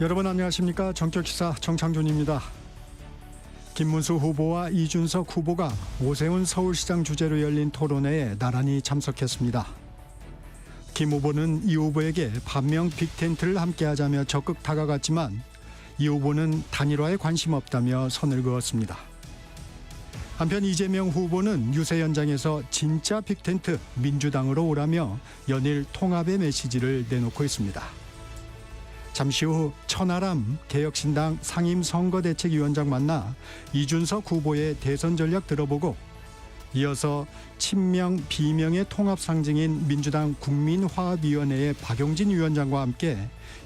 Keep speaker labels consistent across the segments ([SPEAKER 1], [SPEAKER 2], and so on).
[SPEAKER 1] 여러분 안녕하십니까? 정적시사 정창준입니다. 김문수 후보와 이준석 후보가 오세훈 서울시장 주재로 열린 토론회에 나란히 참석했습니다. 김 후보는 이 후보에게 반명 빅텐트를 함께하자며 적극 다가갔지만 이 후보는 단일화에 관심 없다며 선을 그었습니다. 한편 이재명 후보는 유세 현장에서 진짜 빅텐트 민주당으로 오라며 연일 통합의 메시지를 내놓고 있습니다. 잠시 후 천하람 개혁신당 상임선거대책위원장 만나 이준석 후보의 대선 전략 들어보고 이어서 친명 비명의 통합 상징인 민주당 국민화합위원회의 박용진 위원장과 함께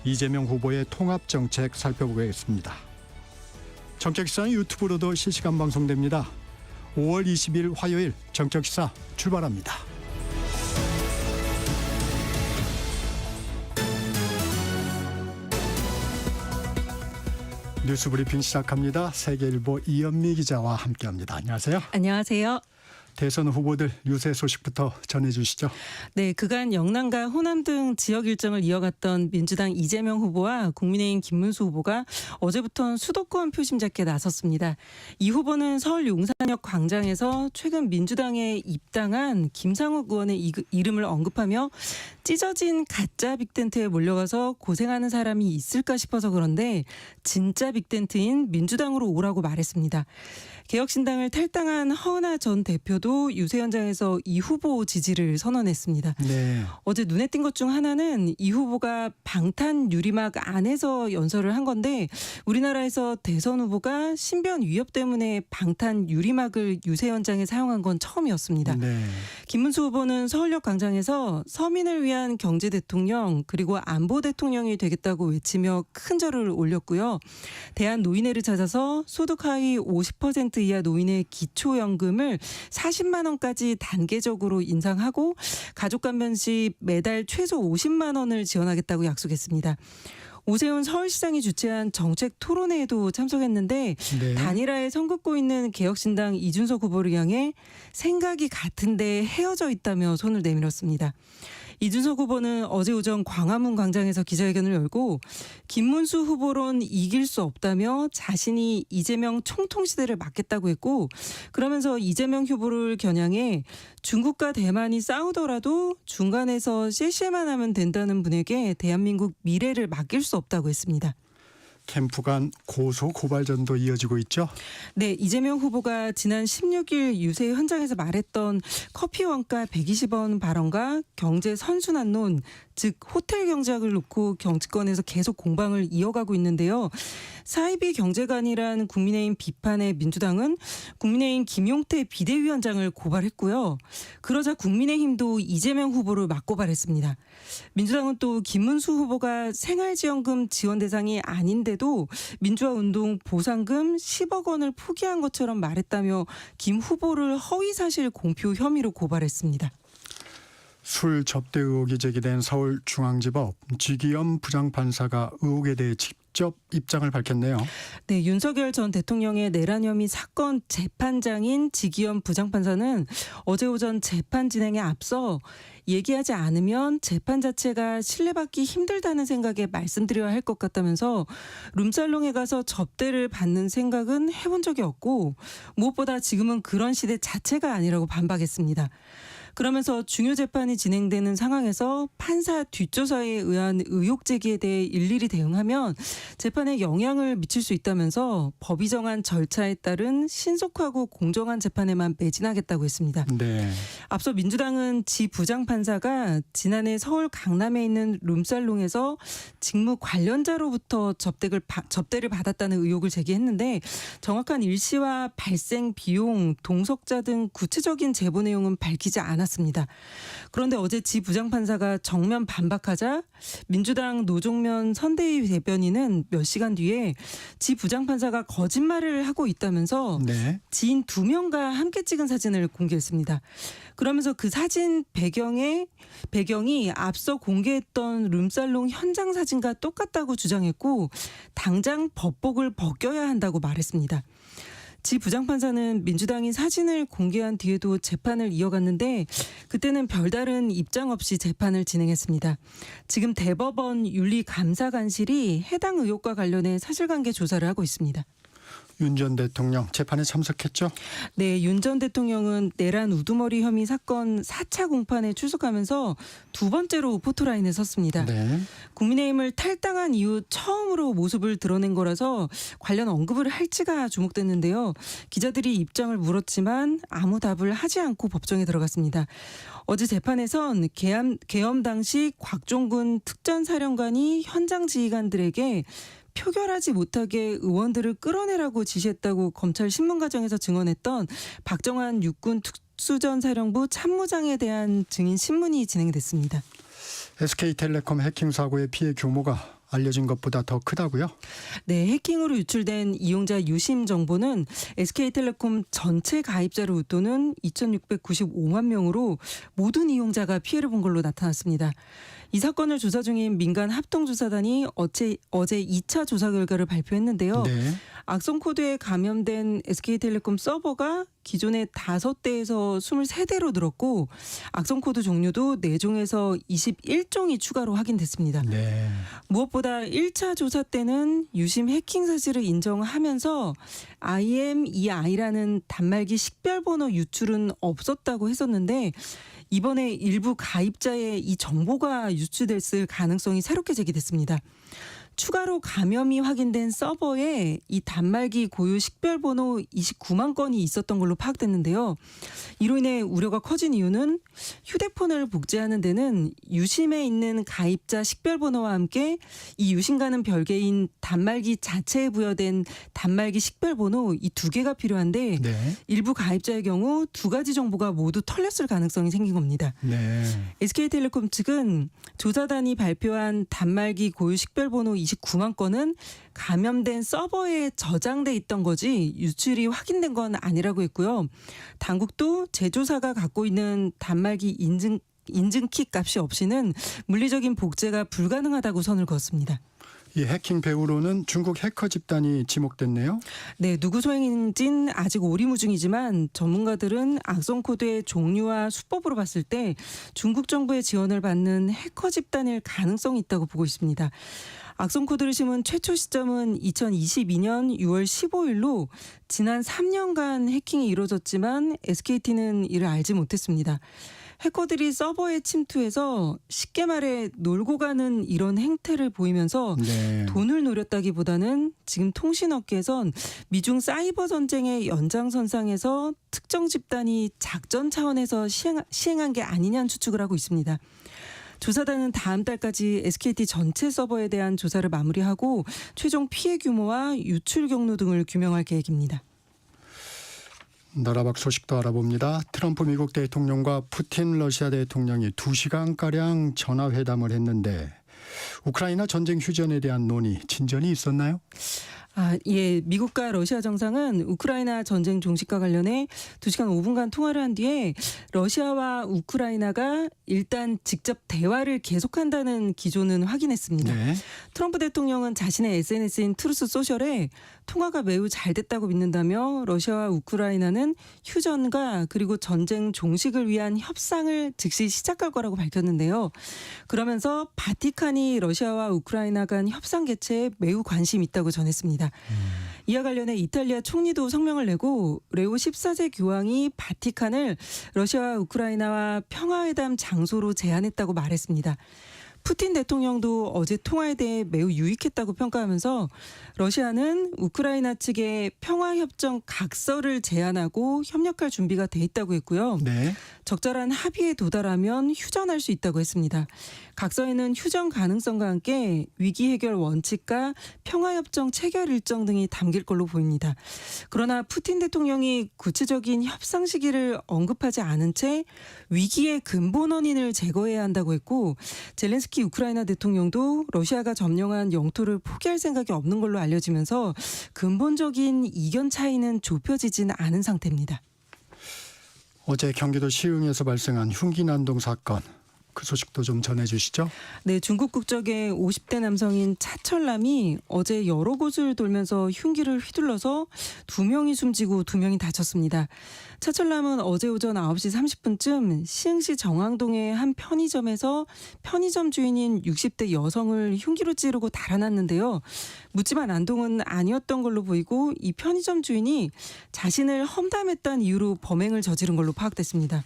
[SPEAKER 1] 이재명 후보의 통합 정책 살펴보겠습니다. 정책시사는 유튜브로도 실시간 방송됩니다. 5월 20일 화요일 정책시사 출발합니다. 뉴스브리핑 시작합니다. 세계일보 이현미 기자와 함께합니다. 안녕하세요.
[SPEAKER 2] 안녕하세요.
[SPEAKER 1] 대선 후보들 유세 소식부터 전해주시죠.
[SPEAKER 2] 네, 그간 영남과 호남 등 지역 일정을 이어갔던 민주당 이재명 후보와 국민의힘 김문수 후보가 어제부터 수도권 표심 잡기에 나섰습니다. 이 후보는 서울 용산역 광장에서 최근 민주당에 입당한 김상욱 의원의 이름을 언급하며 찢어진 가짜 빅텐트에 몰려가서 고생하는 사람이 있을까 싶어서 그런데 진짜 빅텐트인 민주당으로 오라고 말했습니다. 개혁신당을 탈당한 허은하 전 대표도 유세 현장에서 이 후보 지지를 선언했습니다.
[SPEAKER 1] 네.
[SPEAKER 2] 어제 눈에 띈 것 중 하나는 이 후보가 방탄 유리막 안에서 연설을 한 건데 우리나라에서 대선 후보가 신변 위협 때문에 방탄 유리막을 유세 현장에 사용한 건 처음이었습니다.
[SPEAKER 1] 네.
[SPEAKER 2] 김문수 후보는 서울역 광장에서 서민을 위한 경제 대통령 그리고 안보 대통령이 되겠다고 외치며 큰 절을 올렸고요. 대한노인회를 찾아서 소득 하위 50% 이하 노인의 기초연금을 40만 원까지 단계적으로 인상하고 가족간편식 매달 최소 50만 원을 지원하겠다고 약속했습니다. 오세훈 서울시장이 주최한 정책 토론회에도 참석했는데
[SPEAKER 1] 네.
[SPEAKER 2] 단일화에 선긋고 있는 개혁신당 이준석 후보를 향해 생각이 같은데 헤어져 있다며 손을 내밀었습니다. 이준석 후보는 어제 오전 광화문 광장에서 기자회견을 열고 김문수 후보론 이길 수 없다며 자신이 이재명 총통시대를 막겠다고 했고 그러면서 이재명 후보를 겨냥해 중국과 대만이 싸우더라도 중간에서 실시만 하면 된다는 분에게 대한민국 미래를 맡길 수 없다고 했습니다.
[SPEAKER 1] 캠프 간 고소 고발전도 이어지고 있죠.
[SPEAKER 2] 네, 이재명 후보가 지난 16일 유세 현장에서 말했던 커피 원가 120원 발언과 경제 선순환론, 즉 호텔 경제학을 놓고 정치권에서 계속 공방을 이어가고 있는데요. 사이비 경제관이란 국민의힘 비판에 민주당은 국민의힘 김용태 비대위원장을 고발했고요. 그러자 국민의힘도 이재명 후보를 맞고발했습니다. 민주당은 또 김문수 후보가 생활지원금 지원 대상이 아닌데도 민주화운동 보상금 10억 원을 포기한 것처럼 말했다며 김 후보를 허위사실 공표 혐의로 고발했습니다.
[SPEAKER 1] 술 접대 의혹이 제기된 서울중앙지법 지기현 부장판사가 의혹에 대해 직접 입장을 밝혔네요.
[SPEAKER 2] 네, 윤석열 전 대통령의 내란 혐의 사건 재판장인 지기현 부장판사는 어제 오전 재판 진행에 앞서 얘기하지 않으면 재판 자체가 신뢰받기 힘들다는 생각에 말씀드려야 할 것 같다면서 룸살롱에 가서 접대를 받는 생각은 해본 적이 없고 무엇보다 지금은 그런 시대 자체가 아니라고 반박했습니다. 그러면서 중요 재판이 진행되는 상황에서 판사 뒷조사에 의한 의혹 제기에 대해 일일이 대응하면 재판에 영향을 미칠 수 있다면서 법이 정한 절차에 따른 신속하고 공정한 재판에만 매진하겠다고 했습니다.
[SPEAKER 1] 네.
[SPEAKER 2] 앞서 민주당은 지 부장판사가 지난해 서울 강남에 있는 룸살롱에서 직무 관련자로부터 접대를 받았다는 의혹을 제기했는데 정확한 일시와 발생 비용, 동석자 등 구체적인 제보 내용은 밝히지 않았습니다. 그런데 어제 지 부장판사가 정면 반박하자 민주당 노종면 선대위 대변인은 몇 시간 뒤에 지 부장판사가 거짓말을 하고 있다면서
[SPEAKER 1] 네.
[SPEAKER 2] 지인 2명과 함께 찍은 사진을 공개했습니다. 그러면서 그 사진 배경이 앞서 공개했던 룸살롱 현장 사진과 똑같다고 주장했고 당장 법복을 벗겨야 한다고 말했습니다. 지 부장판사는 민주당이 사진을 공개한 뒤에도 재판을 이어갔는데 그때는 별다른 입장 없이 재판을 진행했습니다. 지금 대법원 윤리감사관실이 해당 의혹과 관련해 사실관계 조사를 하고 있습니다.
[SPEAKER 1] 윤 전 대통령 재판에 참석했죠?
[SPEAKER 2] 네, 윤 전 대통령은 내란 우두머리 혐의 사건 4차 공판에 출석하면서 두 번째로 포토라인에 섰습니다.
[SPEAKER 1] 네.
[SPEAKER 2] 국민의힘을 탈당한 이후 처음으로 모습을 드러낸 거라서 관련 언급을 할지가 주목됐는데요. 기자들이 입장을 물었지만 아무 답을 하지 않고 법정에 들어갔습니다. 어제 재판에선 계엄 당시 곽종군 특전사령관이 현장 지휘관들에게 표결하지 못하게 의원들을 끌어내라고 지시했다고 검찰 신문 과정에서 증언했던 박정환 육군 특수전사령부 참모장에 대한 증인 신문이 진행됐습니다.
[SPEAKER 1] SK텔레콤 해킹 사고의 피해 규모가 알려진 것보다 더 크다고요?
[SPEAKER 2] 네, 해킹으로 유출된 이용자 유심 정보는 SK텔레콤 전체 가입자를 웃도는 2,695만 명으로 모든 이용자가 피해를 본 걸로 나타났습니다. 이 사건을 조사 중인 민간 합동조사단이 어제 2차 조사 결과를 발표했는데요.
[SPEAKER 1] 네.
[SPEAKER 2] 악성 코드에 감염된 SK텔레콤 서버가 기존의 5대에서 23대로 늘었고 악성 코드 종류도 4종에서 21종이 추가로 확인됐습니다.
[SPEAKER 1] 네.
[SPEAKER 2] 무엇보다 1차 조사 때는 유심 해킹 사실을 인정하면서 IMEI라는 단말기 식별번호 유출은 없었다고 했었는데 이번에 일부 가입자의 이 정보가 유출됐을 가능성이 새롭게 제기됐습니다. 추가로 감염이 확인된 서버에 이 단말기 고유 식별번호 29만 건이 있었던 걸로 파악됐는데요. 이로 인해 우려가 커진 이유는 휴대폰을 복제하는 데는 유심에 있는 가입자 식별번호와 함께 이 유심과는 별개인 단말기 자체에 부여된 단말기 식별번호 이 두 개가 필요한데
[SPEAKER 1] 네.
[SPEAKER 2] 일부 가입자의 경우 두 가지 정보가 모두 털렸을 가능성이 생긴 겁니다.
[SPEAKER 1] 네.
[SPEAKER 2] SK텔레콤 측은 조사단이 발표한 단말기 고유 식별번호 29만 건은 감염된 서버에 저장돼 있던 거지 유출이 확인된 건 아니라고 했고요. 당국도 제조사가 갖고 있는 단말기 인증키 값이 없이는 물리적인 복제가 불가능하다고 선을 그었습니다.
[SPEAKER 1] 이 해킹 배후로는 중국 해커 집단이 지목됐네요.
[SPEAKER 2] 네, 누구 소행인지는 아직 오리무중이지만 전문가들은 악성 코드의 종류와 수법으로 봤을 때 중국 정부의 지원을 받는 해커 집단일 가능성이 있다고 보고 있습니다. 악성 코드를 심은 최초 시점은 2022년 6월 15일로 지난 3년간 해킹이 이루어졌지만 SKT는 이를 알지 못했습니다. 해커들이 서버에 침투해서 쉽게 말해 놀고 가는 이런 행태를 보이면서
[SPEAKER 1] 네.
[SPEAKER 2] 돈을 노렸다기보다는 지금 통신업계에선 미중 사이버 전쟁의 연장선상에서 특정 집단이 작전 차원에서 시행한 게 아니냐는 추측을 하고 있습니다. 조사단은 다음 달까지 SKT 전체 서버에 대한 조사를 마무리하고 최종 피해 규모와 유출 경로 등을 규명할 계획입니다.
[SPEAKER 1] 나라 밖 소식도 알아봅니다. 트럼프 미국 대통령과 푸틴 러시아 대통령이 2시간가량 전화회담을 했는데 우크라이나 전쟁 휴전에 대한 논의, 진전이 있었나요?
[SPEAKER 2] 예, 미국과 러시아 정상은 우크라이나 전쟁 종식과 관련해 2시간 5분간 통화를 한 뒤에 러시아와 우크라이나가 일단 직접 대화를 계속한다는 기조는 확인했습니다.
[SPEAKER 1] 네.
[SPEAKER 2] 트럼프 대통령은 자신의 SNS인 트루스 소셜에 통화가 매우 잘 됐다고 믿는다며 러시아와 우크라이나는 휴전과 그리고 전쟁 종식을 위한 협상을 즉시 시작할 거라고 밝혔는데요. 그러면서 바티칸이 러시아와 우크라이나 간 협상 개최에 매우 관심이 있다고 전했습니다. 이와 관련해 이탈리아 총리도 성명을 내고 레오 14세 교황이 바티칸을 러시아와 우크라이나와 평화회담 장소로 제안했다고 말했습니다. 푸틴 대통령도 어제 통화에 대해 매우 유익했다고 평가하면서 러시아는 우크라이나 측에 평화협정 각서를 제안하고 협력할 준비가 돼 있다고 했고요.
[SPEAKER 1] 네.
[SPEAKER 2] 적절한 합의에 도달하면 휴전할 수 있다고 했습니다. 각서에는 휴전 가능성과 함께 위기 해결 원칙과 평화협정 체결 일정 등이 담길 걸로 보입니다. 그러나 푸틴 대통령이 구체적인 협상 시기를 언급하지 않은 채 위기의 근본 원인을 제거해야 한다고 했고 젤렌스키 우크라이나 대통령도 러시아가 점령한 영토를 포기할 생각이 없는 걸로 알려지면서 근본적인 이견 차이는 좁혀지진 않은 상태입니다.
[SPEAKER 1] 어제 경기도 시흥에서 발생한 흉기 난동 사건. 그 소식도 좀 전해주시죠.
[SPEAKER 2] 네, 중국 국적의 50대 남성인 차철남이 어제 여러 곳을 돌면서 흉기를 휘둘러서 2명이 숨지고 2명이 다쳤습니다. 차철남은 어제 오전 9시 30분쯤 시흥시 정왕동의 한 편의점에서 편의점 주인인 60대 여성을 흉기로 찌르고 달아났는데요. 묻지만 안동은 아니었던 걸로 보이고 이 편의점 주인이 자신을 험담했다는 이유로 범행을 저지른 걸로 파악됐습니다.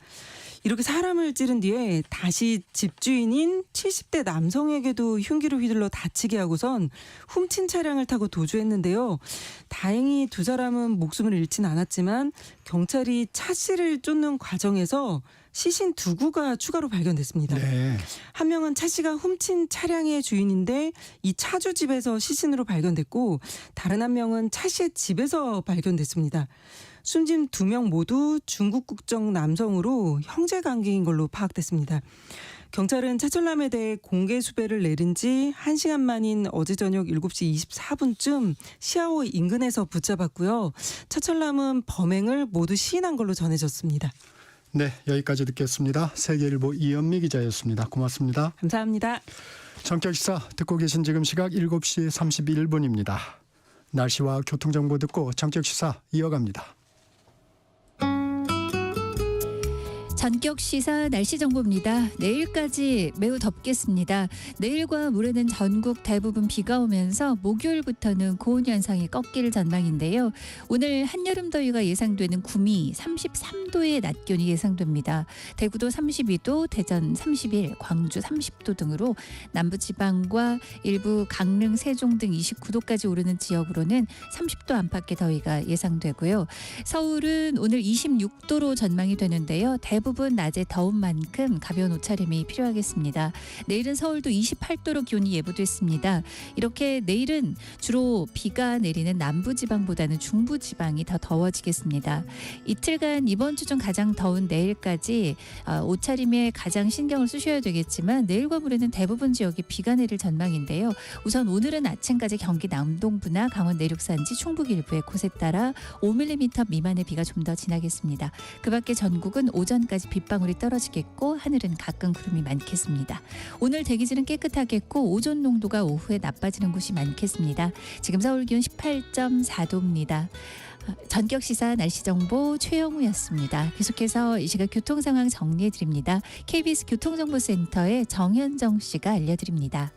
[SPEAKER 2] 이렇게 사람을 찌른 뒤에 다시 집주인인 70대 남성에게도 흉기를 휘둘러 다치게 하고선 훔친 차량을 타고 도주했는데요. 다행히 두 사람은 목숨을 잃진 않았지만 경찰이 차 씨를 쫓는 과정에서 시신 2구가 추가로 발견됐습니다.
[SPEAKER 1] 네.
[SPEAKER 2] 한 명은 차 씨가 훔친 차량의 주인인데 이 차주 집에서 시신으로 발견됐고 다른 한 명은 차 씨의 집에서 발견됐습니다. 숨진 2명 모두 중국 국적 남성으로 형제 관계인 걸로 파악됐습니다. 경찰은 차철남에 대해 공개 수배를 내린 지 1시간 만인 어제 저녁 7시 24분쯤 시아오 인근에서 붙잡았고요. 차철남은 범행을 모두 시인한 걸로 전해졌습니다.
[SPEAKER 1] 네, 여기까지 듣겠습니다. 세계일보 이현미 기자였습니다. 고맙습니다.
[SPEAKER 2] 감사합니다.
[SPEAKER 1] 전격시사 듣고 계신 지금 시각 7시 31분입니다. 날씨와 교통정보 듣고 전격시사 이어갑니다.
[SPEAKER 3] 전격 시사 날씨 정보입니다. 내일까지 매우 덥겠습니다. 내일과 모레는 전국 대부분 비가 오면서 목요일부터는 고온 현상이 꺾일 전망인데요. 오늘 한여름 더위가 예상되는 구미 33도의 낮 기온이 예상됩니다. 대구도 32도, 대전 31, 광주 30도 등으로 남부지방과 일부 강릉, 세종 등 29도까지 오르는 지역으로는 30도 안팎의 더위가 예상되고요. 서울은 오늘 26도로 전망이 되는데요. 대부분 낮에 더운 만큼 가벼운 옷차림이 필요하겠습니다. 내일은 서울도 28도로 기온이 예보됐습니다. 이렇게 내일은 주로 비가 내리는 남부지방보다는 중부지방이 더 더워지겠습니다. 이틀간 이번 주 중 가장 더운 내일까지 옷차림에 가장 신경을 쓰셔야 되겠지만 내일과 모레는 대부분 지역에 비가 내릴 전망인데요. 우선 오늘은 아침까지 경기 남동부나 강원 내륙 산지 충북 일부에 곳에 따라 5mm 미만의 비가 좀 더 지나겠습니다. 그 밖에 전국은 오전까지 빗방울이 떨어지겠고 하늘은 가끔 구름이 많겠습니다. 오늘 대기질은 깨끗하겠고 오존 농도가 오후에 나빠지는 곳이 많겠습니다. 지금 서울 기온 18.4도입니다. 전격시사 날씨정보 최영우였습니다. 계속해서 이 시각 교통상황 정리해드립니다. KBS 교통정보센터의 정현정 씨가 알려드립니다.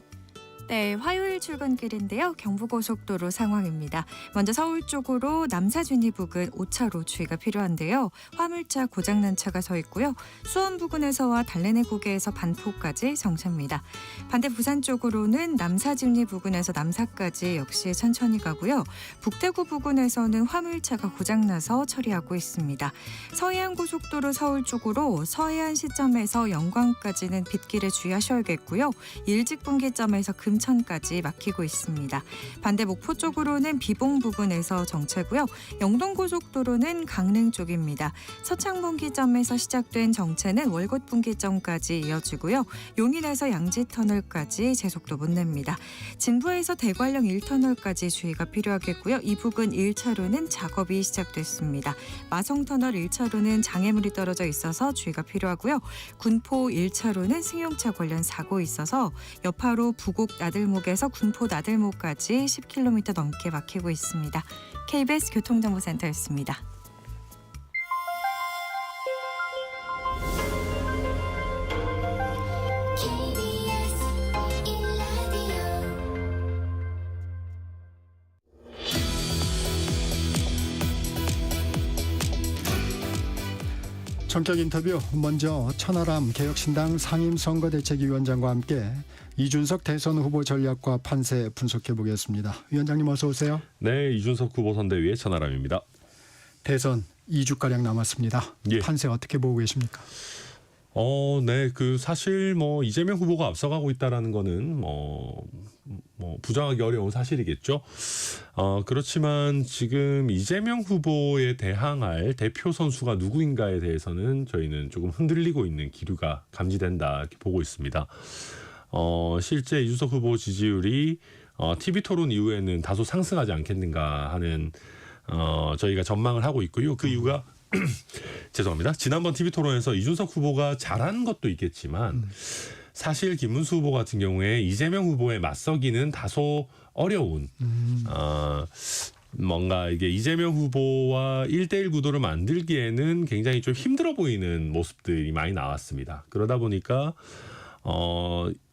[SPEAKER 4] 네, 화요일 출근길인데요. 경부고속도로 상황입니다. 먼저 서울 쪽으로 남사준이 부근 5차로 주의가 필요한데요. 화물차 고장난 차가 서 있고요. 수원 부근에서와 달래내 고개에서 반포까지 정체입니다. 반대 부산 쪽으로는 남사준이 부근에서 남사까지 역시 천천히 가고요. 북대구 부근에서는 화물차가 고장나서 처리하고 있습니다. 서해안고속도로 서울 쪽으로 서해안 시점에서 영광까지는 빗길에 주의하셔야겠고요. 일직분기점에서 금천까지 막히고 있습니다. 반대 목포 쪽으로는 비봉 부근에서 정체고요. 영동고속도로는 강릉 쪽입니다. 서창분기점에서 시작된 정체는 월곶분기점까지 이어지고요. 용인에서 양지터널까지 제속도 못 냅니다. 진부에서 대관령 1터널까지 주의가 필요하겠고요. 이 부근 1차로는 작업이 시작됐습니다. 마성터널 1차로는 장애물이 떨어져 있어서 주의가 필요하고요. 군포 1차로는 승용차 관련 사고 있어서 여파로 부곡 나들목에서 군포 나들목까지 10km 넘게 막히고 있습니다. KBS 교통정보센터였습니다.
[SPEAKER 1] 전격 인터뷰 먼저 천하람 개혁신당 상임선거대책위원장과 함께 이준석 대선 후보 전략과 판세 분석해 보겠습니다. 위원장님 어서 오세요.
[SPEAKER 5] 네, 이준석 후보 선대위의 천하람입니다.
[SPEAKER 1] 대선 2주가량 남았습니다.
[SPEAKER 5] 예.
[SPEAKER 1] 판세 어떻게 보고 계십니까?
[SPEAKER 5] 네, 사실 이재명 후보가 앞서가고 있다라는 거는 부정하기 어려운 사실이겠죠. 그렇지만 지금 이재명 후보에 대항할 대표 선수가 누구인가에 대해서는 저희는 조금 흔들리고 있는 기류가 감지된다 이렇게 보고 있습니다. 실제 이준석 후보 지지율이 TV 토론 이후에는 다소 상승하지 않겠는가 하는 저희가 전망을 하고 있고요. 그 이유가 죄송합니다. 지난번 TV 토론에서 이준석 후보가 잘한 것도 있겠지만 사실 김문수 후보 같은 경우에 이재명 후보에 맞서기는 다소 어려운 뭔가 이게 이재명 후보와 1대1 구도를 만들기에는 굉장히 좀 힘들어 보이는 모습들이 많이 나왔습니다. 그러다 보니까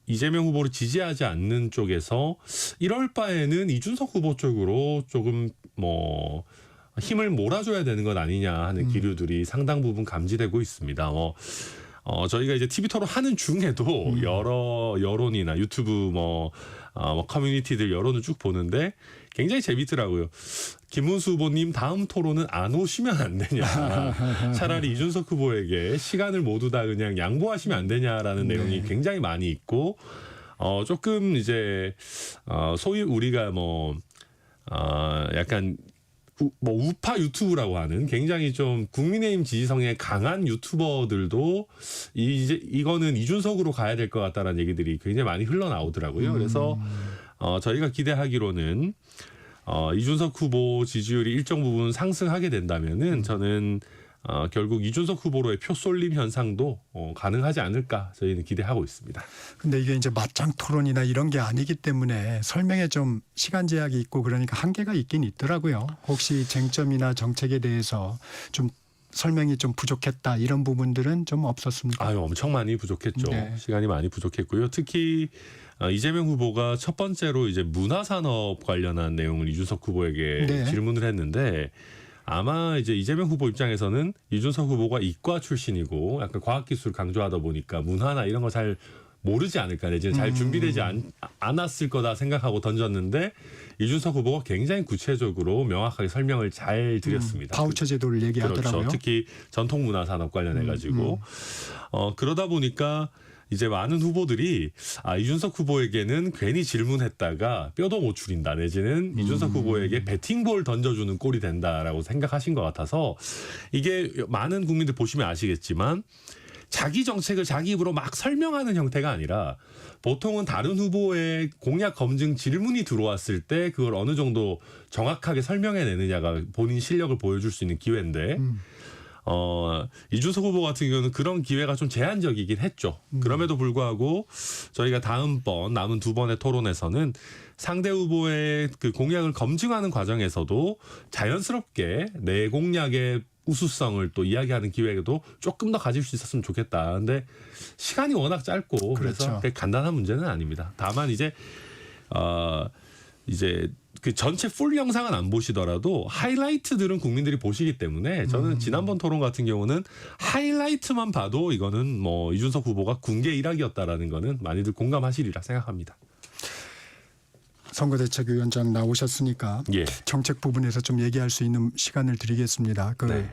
[SPEAKER 5] 이재명 후보를 지지하지 않는 쪽에서 이럴 바에는 이준석 후보 쪽으로 조금 뭐 힘을 몰아줘야 되는 것 아니냐 하는 기류들이 상당 부분 감지되고 있습니다. 저희가 이제 TV 토론 하는 중에도 여러 여론이나 유튜브 커뮤니티들 여론을 쭉 보는데 굉장히 재밌더라고요. 김문수 후보님 다음 토론은 안 오시면 안 되냐. 차라리 이준석 후보에게 시간을 모두 다 그냥 양보하시면 안 되냐라는 내용이 굉장히 많이 있고 조금 이제 소위 우리가 약간 우파 유튜브라고 하는 굉장히 좀 국민의힘 지지성에 강한 유튜버들도 이거는 이준석으로 가야 될 것 같다라는 얘기들이 굉장히 많이 흘러나오더라고요. 그래서 저희가 기대하기로는 이준석 후보 지지율이 일정 부분 상승하게 된다면은 저는 결국 이준석 후보로의 표 쏠림 현상도 가능하지 않을까 저희는 기대하고 있습니다.
[SPEAKER 1] 근데 이게 이제 맞짱 토론이나 이런 게 아니기 때문에 설명에 좀 시간 제약이 있고 그러니까 한계가 있긴 있더라고요. 혹시 쟁점이나 정책에 대해서 좀 설명이 좀 부족했다 이런 부분들은 좀 없었습니까?
[SPEAKER 5] 아유, 엄청 많이 부족했죠.
[SPEAKER 1] 네.
[SPEAKER 5] 시간이 많이 부족했고요. 특히 이재명 후보가 첫 번째로 이제 문화산업 관련한 내용을 이준석 후보에게
[SPEAKER 1] 네.
[SPEAKER 5] 질문을 했는데 아마 이제 이재명 후보 입장에서는 이준석 후보가 이과 출신이고 약간 과학기술 강조하다 보니까 문화나 이런 거 잘 모르지 않을까 내지는 잘 준비되지 않았을 거다 생각하고 던졌는데 이준석 후보가 굉장히 구체적으로 명확하게 설명을 잘 드렸습니다.
[SPEAKER 1] 바우처 제도를 얘기하더라고요.
[SPEAKER 5] 그렇죠. 특히 전통문화산업 관련해 가지고 그러다 보니까 이제 많은 후보들이 이준석 후보에게는 괜히 질문했다가 뼈도 못 추린다 내지는 이준석 후보에게 배팅볼 던져주는 꼴이 된다라고 생각하신 것 같아서 이게 많은 국민들 보시면 아시겠지만 자기 정책을 자기 입으로 막 설명하는 형태가 아니라 보통은 다른 후보의 공약 검증 질문이 들어왔을 때 그걸 어느 정도 정확하게 설명해내느냐가 본인 실력을 보여줄 수 있는 기회인데 이준석 후보 같은 경우는 그런 기회가 좀 제한적이긴 했죠. 그럼에도 불구하고 저희가 다음번 남은 두 번의 토론에서는 상대 후보의 그 공약을 검증하는 과정에서도 자연스럽게 내 공약의 우수성을 또 이야기하는 기회도 조금 더 가질 수 있었으면 좋겠다. 근데 시간이 워낙 짧고 그래서
[SPEAKER 1] 그렇죠.
[SPEAKER 5] 그게 간단한 문제는 아닙니다. 다만 이제 그 전체 풀 영상은 안 보시더라도 하이라이트들은 국민들이 보시기 때문에 저는 지난번 토론 같은 경우는 하이라이트만 봐도 이거는 이준석 후보가 군계 일학이었다라는 거는 많이들 공감하시리라 생각합니다.
[SPEAKER 1] 선거대책위원장 나오셨으니까
[SPEAKER 5] 예.
[SPEAKER 1] 정책 부분에서 좀 얘기할 수 있는 시간을 드리겠습니다.
[SPEAKER 5] 네.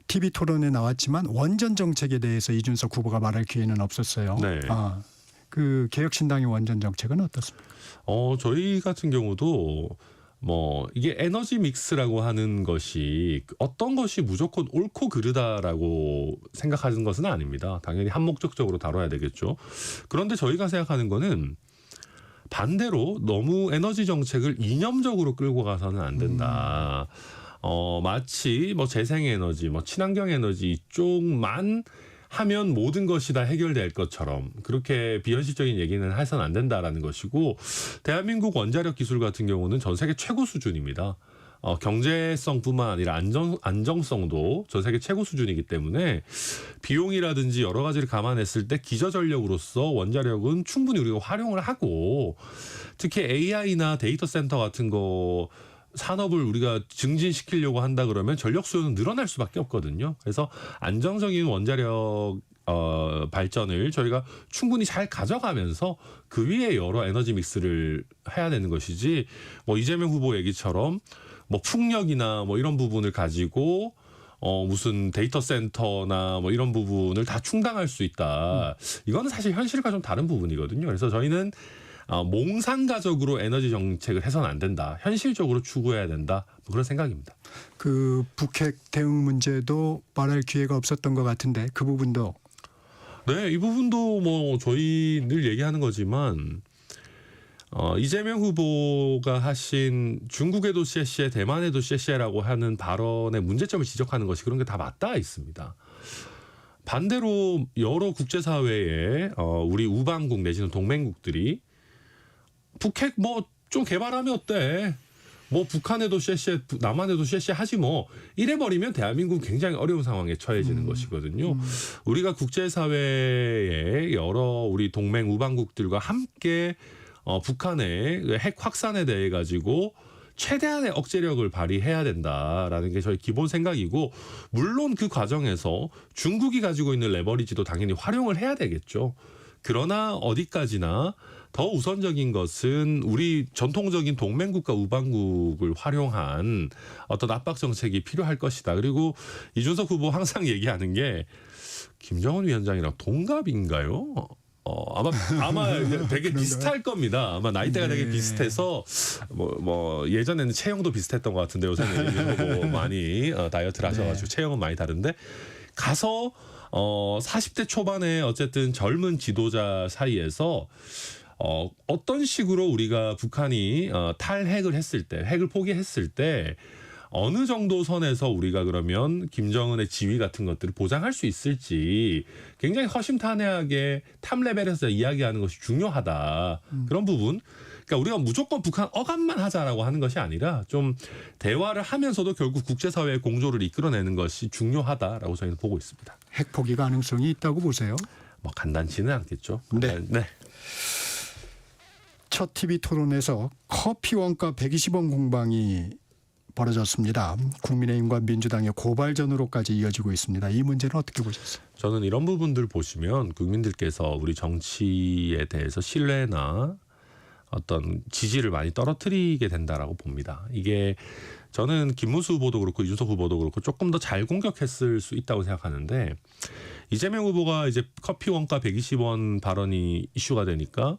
[SPEAKER 1] TV 토론에 나왔지만 원전 정책에 대해서 이준석 후보가 말할 기회는 없었어요.
[SPEAKER 5] 네.
[SPEAKER 1] 그 개혁신당의 원전 정책은 어떻습니까?
[SPEAKER 5] 저희 같은 경우도 이게 에너지 믹스라고 하는 것이 어떤 것이 무조건 옳고 그르다라고 생각하는 것은 아닙니다. 당연히 한목적적으로 다뤄야 되겠죠. 그런데 저희가 생각하는 거는 반대로 너무 에너지 정책을 이념적으로 끌고 가서는 안 된다. 마치 재생에너지, 친환경 에너지 이쪽만 하면 모든 것이 다 해결될 것처럼 그렇게 비현실적인 얘기는 해서는 안 된다라는 것이고 대한민국 원자력 기술 같은 경우는 전 세계 최고 수준입니다. 경제성뿐만 아니라 안정성도 전 세계 최고 수준이기 때문에 비용이라든지 여러 가지를 감안했을 때 기저전력으로서 원자력은 충분히 우리가 활용을 하고 특히 AI나 데이터 센터 같은 거 산업을 우리가 증진시키려고 한다 그러면 전력 수요는 늘어날 수밖에 없거든요. 그래서 안정적인 원자력 발전을 저희가 충분히 잘 가져가면서 그 위에 여러 에너지 믹스를 해야 되는 것이지 이재명 후보 얘기처럼 풍력이나 이런 부분을 가지고 무슨 데이터 센터나 이런 부분을 다 충당할 수 있다. 이거는 사실 현실과 좀 다른 부분이거든요. 그래서 저희는 몽상가적으로 에너지 정책을 해서는 안 된다. 현실적으로 추구해야 된다. 그런 생각입니다.
[SPEAKER 1] 그 북핵 대응 문제도 말할 기회가 없었던 것 같은데 그 부분도.
[SPEAKER 5] 네, 이 부분도 저희 늘 얘기하는 거지만 이재명 후보가 하신 중국에도 쎄쎄, 대만에도 쎄쎄라고 하는 발언의 문제점을 지적하는 것이 그런 게 다 맞닿아 있습니다. 반대로 여러 국제사회에 우리 우방국 내지는 동맹국들이 북핵 뭐 좀 개발하면 어때? 뭐 북한에도 쎄쎄, 남한에도 쎄쎄 하지 뭐 이래버리면 대한민국은 굉장히 어려운 상황에 처해지는 것이거든요. 우리가 국제사회에 여러 우리 동맹 우방국들과 함께 북한의 핵 확산에 대해 가지고 최대한의 억제력을 발휘해야 된다라는 게 저희 기본 생각이고, 물론 그 과정에서 중국이 가지고 있는 레버리지도 당연히 활용을 해야 되겠죠. 그러나 어디까지나 더 우선적인 것은 우리 전통적인 동맹국가 우방국을 활용한 어떤 압박 정책이 필요할 것이다. 그리고 이준석 후보 항상 얘기하는 게 김정은 위원장이랑 동갑인가요? 아마 되게 비슷할 겁니다. 아마 나이대가 되게 비슷해서 뭐 예전에는 체형도 비슷했던 것 같은데 요새는 이준석 후보 많이 다이어트를 하셔가지고 체형은 많이 다른데, 가서 40대 초반에 어쨌든 젊은 지도자 사이에서 어떤 식으로 우리가 북한이 탈핵을 했을 때, 핵을 포기했을 때 어느 정도 선에서 우리가 그러면 김정은의 지위 같은 것들을 보장할 수 있을지 굉장히 허심탄회하게 탑 레벨에서 이야기하는 것이 중요하다. 그런 부분. 그러니까 우리가 무조건 북한 억압만 하자라고 하는 것이 아니라 좀 대화를 하면서도 결국 국제사회의 공조를 이끌어내는 것이 중요하다라고 저희는 보고 있습니다.
[SPEAKER 1] 핵 포기 가능성이 있다고 보세요?
[SPEAKER 5] 뭐 간단치는 않겠죠.
[SPEAKER 1] 네. 첫 TV 토론에서 커피 원가 120원 공방이 벌어졌습니다. 국민의힘과 민주당의 고발전으로까지 이어지고 있습니다. 이 문제는 어떻게 보셨어요?
[SPEAKER 5] 저는 이런 부분들 보시면 국민들께서 우리 정치에 대해서 신뢰나 어떤 지지를 많이 떨어뜨리게 된다라고 봅니다. 이게 저는 김문수 후보도 그렇고 이준석 후보도 그렇고 조금 더 잘 공격했을 수 있다고 생각하는데, 이재명 후보가 이제 커피 원가 120원 발언이 이슈가 되니까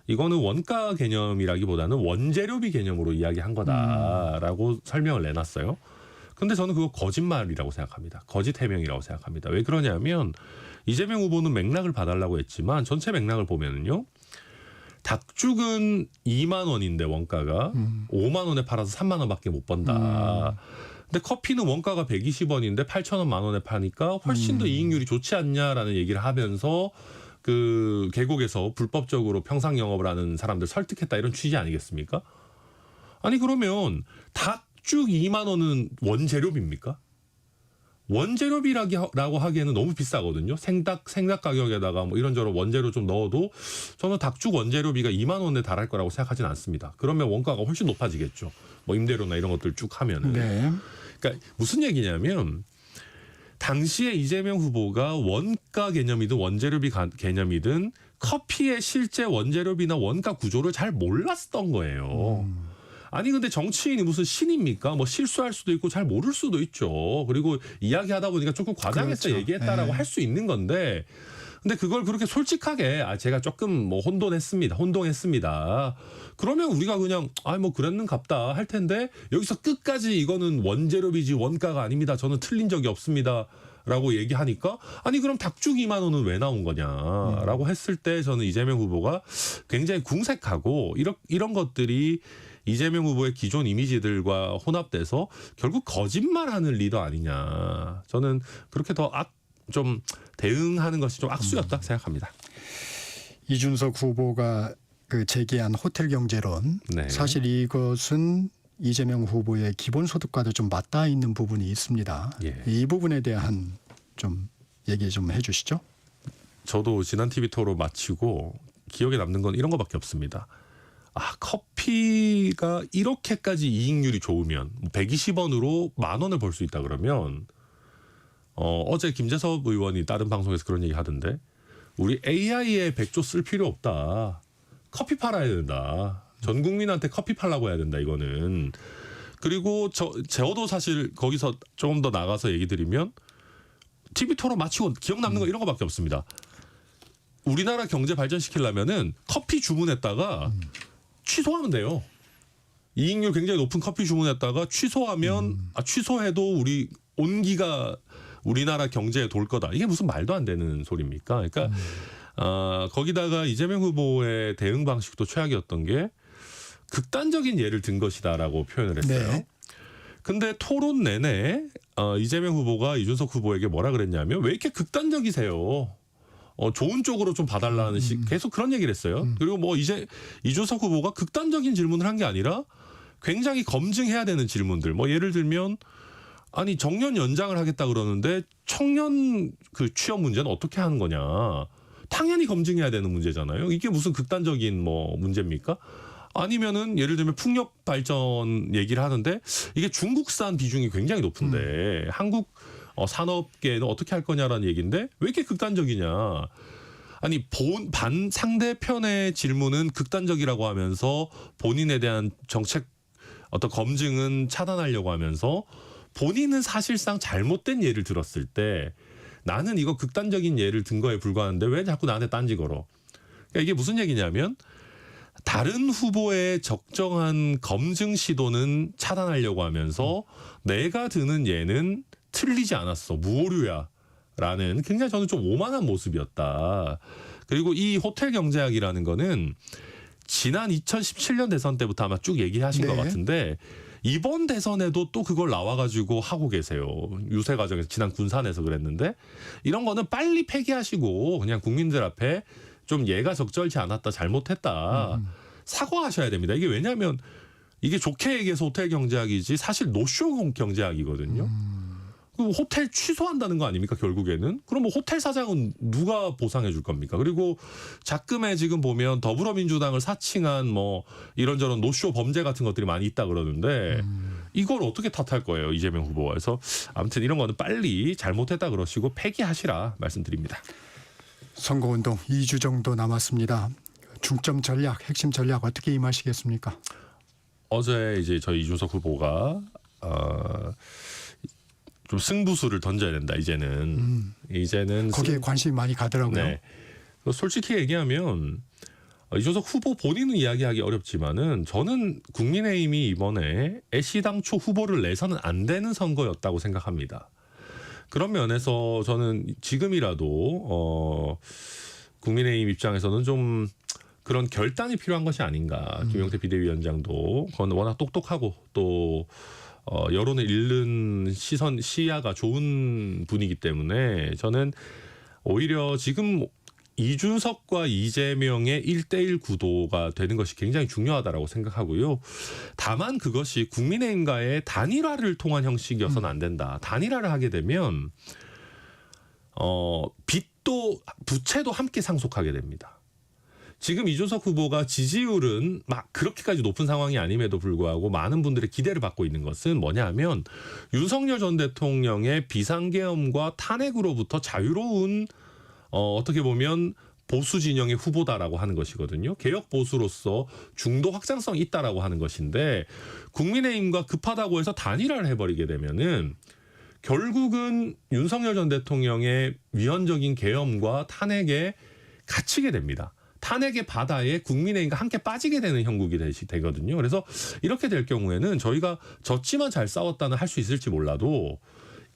[SPEAKER 5] 이거는 원가 개념이라기보다는 원재료비 개념으로 이야기한 거다라고 설명을 내놨어요. 근데 저는 그거 거짓말이라고 생각합니다. 거짓 해명이라고 생각합니다. 왜 그러냐면 이재명 후보는 맥락을 봐달라고 했지만 전체 맥락을 보면은요, 닭죽은 2만 원인데 원가가 5만 원에 팔아서 3만 원밖에 못 번다. 근데 커피는 원가가 120원인데 8천 원, 만 원에 파니까 훨씬 더 이익률이 좋지 않냐라는 얘기를 하면서 그 계곡에서 불법적으로 평상 영업을 하는 사람들 설득했다, 이런 취지 아니겠습니까? 아니 그러면 닭죽 2만 원은 원재료비입니까? 원재료비라고 하기에는 너무 비싸거든요. 생닭 가격에다가 뭐 이런저런 원재료 좀 넣어도 저는 닭죽 원재료비가 2만 원에 달할 거라고 생각하진 않습니다. 그러면 원가가 훨씬 높아지겠죠. 뭐 임대료나 이런 것들 쭉 하면은.
[SPEAKER 1] 네.
[SPEAKER 5] 그러니까 무슨 얘기냐면 당시에 이재명 후보가 원가 개념이든 원재료비 개념이든 커피의 실제 원재료비나 원가 구조를 잘 몰랐던 거예요. 아니 근데 정치인이 무슨 신입니까? 뭐 실수할 수도 있고 잘 모를 수도 있죠. 그리고 이야기하다 보니까 조금 과장해서
[SPEAKER 1] 그렇죠.
[SPEAKER 5] 얘기했다라고 할 수 있는 건데, 근데 그걸 그렇게 솔직하게 제가 조금 뭐 혼동했습니다. 그러면 우리가 그냥 뭐 그랬는갑다 할 텐데, 여기서 끝까지 이거는 원재료비지 원가가 아닙니다. 저는 틀린 적이 없습니다. 라고 얘기하니까 아니 그럼 닭죽 2만 원은 왜 나온 거냐라고 했을 때 저는 이재명 후보가 굉장히 궁색하고 이런 것들이 이재명 후보의 기존 이미지들과 혼합돼서 결국 거짓말하는 리더 아니냐. 저는 그렇게 더 좀 대응하는 것이 좀 악수였다 생각합니다.
[SPEAKER 1] 이준석 후보가 그 제기한 호텔 경제론,
[SPEAKER 5] 네.
[SPEAKER 1] 사실 이것은 이재명 후보의 기본소득과도 좀 맞닿아 있는 부분이 있습니다.
[SPEAKER 5] 예.
[SPEAKER 1] 이 부분에 대한 좀 얘기 좀 해주시죠.
[SPEAKER 5] 저도 지난 TV 토론 마치고 기억에 남는 건 이런 거밖에 없습니다. 커피가 이렇게까지 이익률이 좋으면 120원으로 만 원을 벌 수 있다 그러면 어제 김재섭 의원이 다른 방송에서 그런 얘기 하던데, 우리 AI에 100조 쓸 필요 없다. 커피 팔아야 된다. 전 국민한테 커피 팔라고 해야 된다, 이거는. 그리고 저도 사실 거기서 조금 더 나가서 얘기 드리면 TV 토론 마치고 기억 남는 거 이런 거밖에 없습니다. 우리나라 경제 발전시키려면은 커피 주문했다가 취소하면 돼요. 이익률 굉장히 높은 커피 주문했다가 취소하면 취소해도 우리 온기가 우리나라 경제에 돌 거다. 이게 무슨 말도 안 되는 소리입니까? 그러니까 거기다가 이재명 후보의 대응 방식도 최악이었던 게 극단적인 예를 든 것이다라고 표현을 했어요.
[SPEAKER 1] 네.
[SPEAKER 5] 근데 토론 내내 이재명 후보가 이준석 후보에게 뭐라 그랬냐면 왜 이렇게 극단적이세요? 좋은 쪽으로 좀 봐달라는 계속 그런 얘기를 했어요. 그리고 뭐 이제 이준석 후보가 극단적인 질문을 한 게 아니라 굉장히 검증해야 되는 질문들. 뭐 예를 들면 아니 정년 연장을 하겠다 그러는데 청년 그 취업 문제는 어떻게 하는 거냐? 당연히 검증해야 되는 문제잖아요. 이게 무슨 극단적인 뭐 문제입니까? 아니면은 예를 들면 풍력 발전 얘기를 하는데 이게 중국산 비중이 굉장히 높은데 한국 산업계는 어떻게 할 거냐라는 얘기인데 왜 이렇게 극단적이냐? 아니 상대편의 질문은 극단적이라고 하면서 본인에 대한 정책 어떤 검증은 차단하려고 하면서 본인은 사실상 잘못된 예를 들었을 때 나는 이거 극단적인 예를 든 거에 불과한데 왜 자꾸 나한테 딴지 걸어? 그러니까 이게 무슨 얘기냐면 다른 후보의 적정한 검증 시도는 차단하려고 하면서 내가 드는 예는 틀리지 않았어. 무오류야. 라는 굉장히 저는 좀 오만한 모습이었다. 그리고 이 호텔 경제학이라는 거는 지난 2017년 대선 때부터 아마 쭉 얘기하신 것 같은데 이번 대선에도 또 그걸 나와가지고 하고 계세요. 유세 과정에서 지난 군산에서 그랬는데 이런 거는 빨리 폐기하시고 그냥 국민들 앞에 좀 예가 적절치 않았다, 잘못했다 사과하셔야 됩니다. 이게 왜냐하면 이게 좋게 얘기해서 호텔 경제학이지 사실 노쇼 경제학이거든요. 그 호텔 취소한다는 거 아닙니까 결국에는? 그럼 뭐 호텔 사장은 누가 보상해 줄 겁니까? 그리고 작금에 지금 보면 더불어민주당을 사칭한 뭐 이런저런 노쇼 범죄 같은 것들이 많이 있다 그러는데 이걸 어떻게 탓할 거예요 이재명 후보가. 그래서 아무튼 이런 거는 빨리 잘못했다 그러시고 폐기하시라 말씀드립니다.
[SPEAKER 1] 선거운동 2주 정도 남았습니다. 중점 전략, 핵심 전략 어떻게 임하시겠습니까?
[SPEAKER 5] 어제 이제 저희 이준석 후보가 좀 승부수를 던져야 된다. 이제는
[SPEAKER 1] 거기에 관심이 많이 가더라고요.
[SPEAKER 5] 네. 솔직히 얘기하면 이준석 후보 본인은 이야기하기 어렵지만은 저는 국민의힘이 이번에 애시당초 후보를 내서는 안 되는 선거였다고 생각합니다. 그런 면에서 저는 지금이라도 국민의힘 입장에서는 좀 그런 결단이 필요한 것이 아닌가. 김용태 비대위원장도 워낙 똑똑하고 또 여론을 읽는 시야가 좋은 분이기 때문에 저는 오히려 지금 이준석과 이재명의 1대1 구도가 되는 것이 굉장히 중요하다라고 생각하고요. 다만 그것이 국민의힘과의 단일화를 통한 형식이어서는 안 된다. 단일화를 하게 되면 빚도 부채도 함께 상속하게 됩니다. 지금 이준석 후보가 지지율은 막 그렇게까지 높은 상황이 아님에도 불구하고 많은 분들의 기대를 받고 있는 것은 뭐냐 하면 윤석열 전 대통령의 비상계엄과 탄핵으로부터 자유로운 어떻게 보면 보수 진영의 후보다라고 하는 것이거든요. 개혁 보수로서 중도 확장성이 있다라고 하는 것인데 국민의힘과 급하다고 해서 단일화를 해버리게 되면은 결국은 윤석열 전 대통령의 위헌적인 계엄과 탄핵에 갇히게 됩니다. 탄핵의 바다에 국민의힘과 함께 빠지게 되는 형국이 되거든요. 그래서 이렇게 될 경우에는 저희가 졌지만 잘 싸웠다는 할 수 있을지 몰라도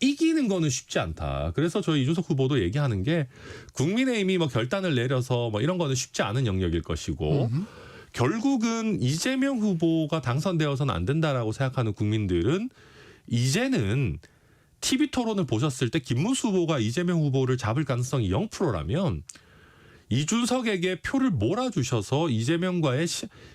[SPEAKER 5] 이기는 거는 쉽지 않다. 그래서 저희 이준석 후보도 얘기하는 게 국민의힘이 뭐 결단을 내려서 뭐 이런 거는 쉽지 않은 영역일 것이고 결국은 이재명 후보가 당선되어서는 안 된다라고 생각하는 국민들은 이제는 TV 토론을 보셨을 때 김문수 후보가 이재명 후보를 잡을 가능성이 0%라면 이준석에게 표를 몰아주셔서 이재명과의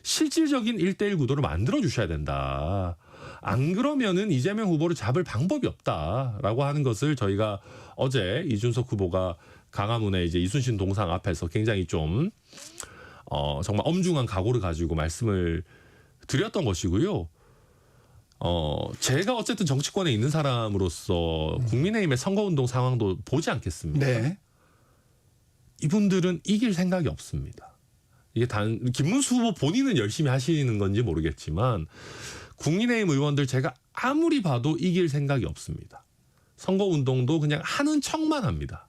[SPEAKER 5] 실질적인 1대1 구도를 만들어주셔야 된다. 안 그러면은 이재명 후보를 잡을 방법이 없다라고 하는 것을 저희가 어제 이준석 후보가 강화문에 이제 이순신 동상 앞에서 굉장히 좀 정말 엄중한 각오를 가지고 말씀을 드렸던 것이고요. 제가 어쨌든 정치권에 있는 사람으로서 국민의힘의 선거운동 상황도 보지 않겠습니까?
[SPEAKER 1] 네.
[SPEAKER 5] 이분들은 이길 생각이 없습니다. 이게 김문수 후보 본인은 열심히 하시는 건지 모르겠지만 국민의힘 의원들 제가 아무리 봐도 이길 생각이 없습니다. 선거운동도 그냥 하는 척만 합니다.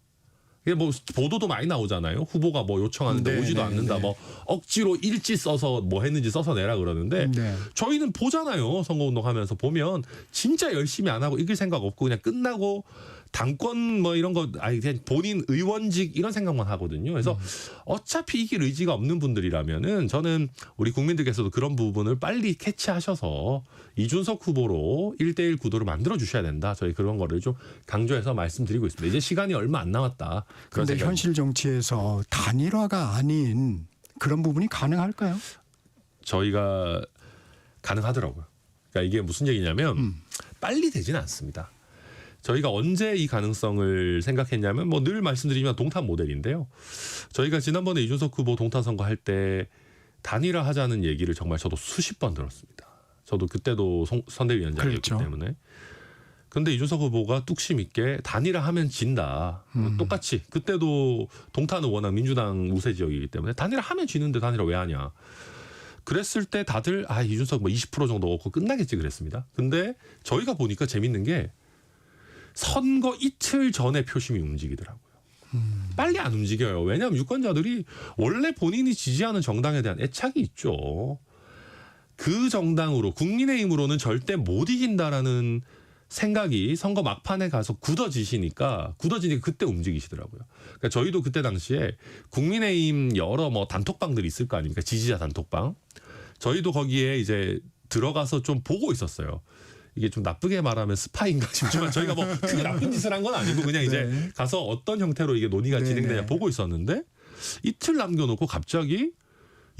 [SPEAKER 5] 이게 뭐 보도도 많이 나오잖아요. 후보가 뭐 요청하는데 오지도 않는다. 뭐 억지로 일지 써서 뭐 했는지 써서 내라 그러는데 저희는 보잖아요. 선거운동 하면서 보면 진짜 열심히 안 하고 이길 생각 없고 그냥 끝나고 당권 뭐 이런 거 아니 그냥 본인 의원직 이런 생각만 하거든요. 그래서 어차피 이길 의지가 없는 분들이라면은 저는 우리 국민들께서도 그런 부분을 빨리 캐치하셔서 이준석 후보로 1대1 구도를 만들어 주셔야 된다. 저희 그런 거를 좀 강조해서 말씀드리고 있습니다. 이제 시간이 얼마 안 남았다.
[SPEAKER 1] 그런데
[SPEAKER 5] 생각입니다.
[SPEAKER 1] 현실 정치에서 단일화가 아닌 그런 부분이 가능할까요?
[SPEAKER 5] 저희가 가능하더라고요. 그러니까 이게 무슨 얘기냐면 빨리 되지는 않습니다. 저희가 언제 이 가능성을 생각했냐면 뭐 늘 말씀드리지만 동탄 모델인데요. 저희가 지난번에 이준석 후보 동탄 선거 할 때 단일화 하자는 얘기를 정말 저도 수십 번 들었습니다. 저도 그때도 선대위원장이었기
[SPEAKER 1] 그랬죠.
[SPEAKER 5] 때문에. 근데 이준석 후보가 뚝심 있게 단일화하면 진다. 똑같이 그때도 동탄은 워낙 민주당 우세 지역이기 때문에 단일화하면 지는데 단일화 왜 하냐. 그랬을 때 다들 이준석 뭐 20% 정도 얻고 끝나겠지 그랬습니다. 근데 저희가 보니까 재밌는 게 선거 이틀 전에 표심이 움직이더라고요. 빨리 안 움직여요. 왜냐하면 유권자들이 원래 본인이 지지하는 정당에 대한 애착이 있죠. 그 정당으로 국민의힘으로는 절대 못 이긴다라는 생각이 선거 막판에 가서 굳어지니까 그때 움직이시더라고요. 그러니까 저희도 그때 당시에 국민의힘 여러 뭐 단톡방들이 있을 거 아닙니까? 지지자 단톡방. 저희도 거기에 이제 들어가서 좀 보고 있었어요. 이게 좀 나쁘게 말하면 스파인가 싶지만 저희가 뭐 크게 나쁜 짓을 한 건 아니고 그냥 이제
[SPEAKER 1] 네.
[SPEAKER 5] 가서 어떤 형태로 이게 논의가
[SPEAKER 1] 네,
[SPEAKER 5] 진행되냐
[SPEAKER 1] 네.
[SPEAKER 5] 보고 있었는데 이틀 남겨놓고 갑자기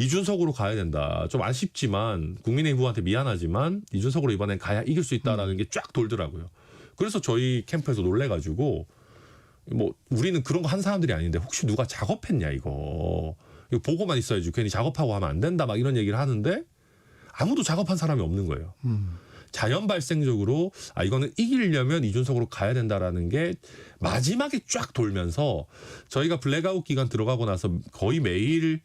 [SPEAKER 5] 이준석으로 가야 된다. 좀 아쉽지만 국민의힘 후보한테 미안하지만 이준석으로 이번엔 가야 이길 수 있다라는 게 쫙 돌더라고요. 그래서 저희 캠프에서 놀래가지고 뭐 우리는 그런 거 한 사람들이 아닌데 혹시 누가 작업했냐 이거 보고만 있어야지 괜히 작업하고 하면 안 된다 막 이런 얘기를 하는데 아무도 작업한 사람이 없는 거예요. 자연 발생적으로 이거는 이기려면 이준석으로 가야 된다라는 게 마지막에 쫙 돌면서 저희가 블랙아웃 기간 들어가고 나서 거의 매일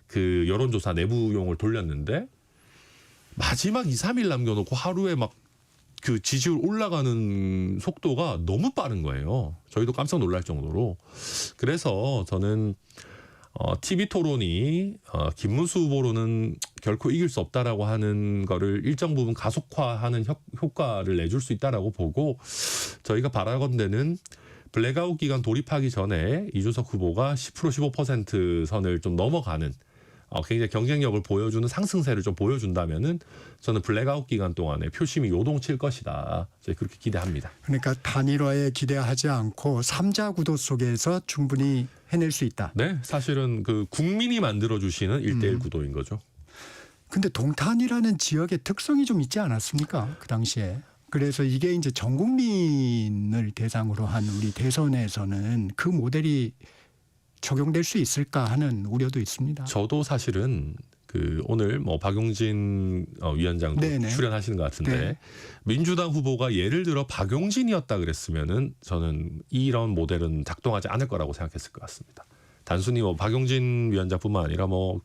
[SPEAKER 5] 그 여론조사 내부용을 돌렸는데 마지막 2, 3일 남겨놓고 하루에 막 그 지지율 올라가는 속도가 너무 빠른 거예요. 저희도 깜짝 놀랄 정도로. 그래서 저는 TV 토론이 김문수 후보로는 결코 이길 수 없다라고 하는 거를 일정 부분 가속화하는 효과를 내줄 수 있다라고 보고 저희가 바라건대는 블랙아웃 기간 돌입하기 전에 이준석 후보가 10% 15% 선을 좀 넘어가는 굉장히 경쟁력을 보여주는 상승세를 좀 보여준다면은 저는 블랙아웃 기간 동안에 표심이 요동칠 것이다. 저희 그렇게 기대합니다.
[SPEAKER 1] 그러니까 단일화에 기대하지 않고 3자 구도 속에서 충분히 해낼 수 있다.
[SPEAKER 5] 네, 사실은 그 국민이 만들어 주시는 1대1 구도인 거죠.
[SPEAKER 1] 근데 동탄이라는 지역의 특성이 좀 있지 않았습니까? 그 당시에. 그래서 이게 이제 전 국민을 대상으로 한 우리 대선에서는 그 모델이 적용될 수 있을까 하는 우려도 있습니다.
[SPEAKER 5] 저도 사실은 그 오늘 뭐 박용진 위원장도
[SPEAKER 1] 네네.
[SPEAKER 5] 출연하시는 것 같은데
[SPEAKER 1] 네.
[SPEAKER 5] 민주당 후보가 예를 들어 박용진이었다 그랬으면은 저는 이런 모델은 작동하지 않을 거라고 생각했을 것 같습니다. 단순히 뭐 박용진 위원장뿐만 아니라 뭐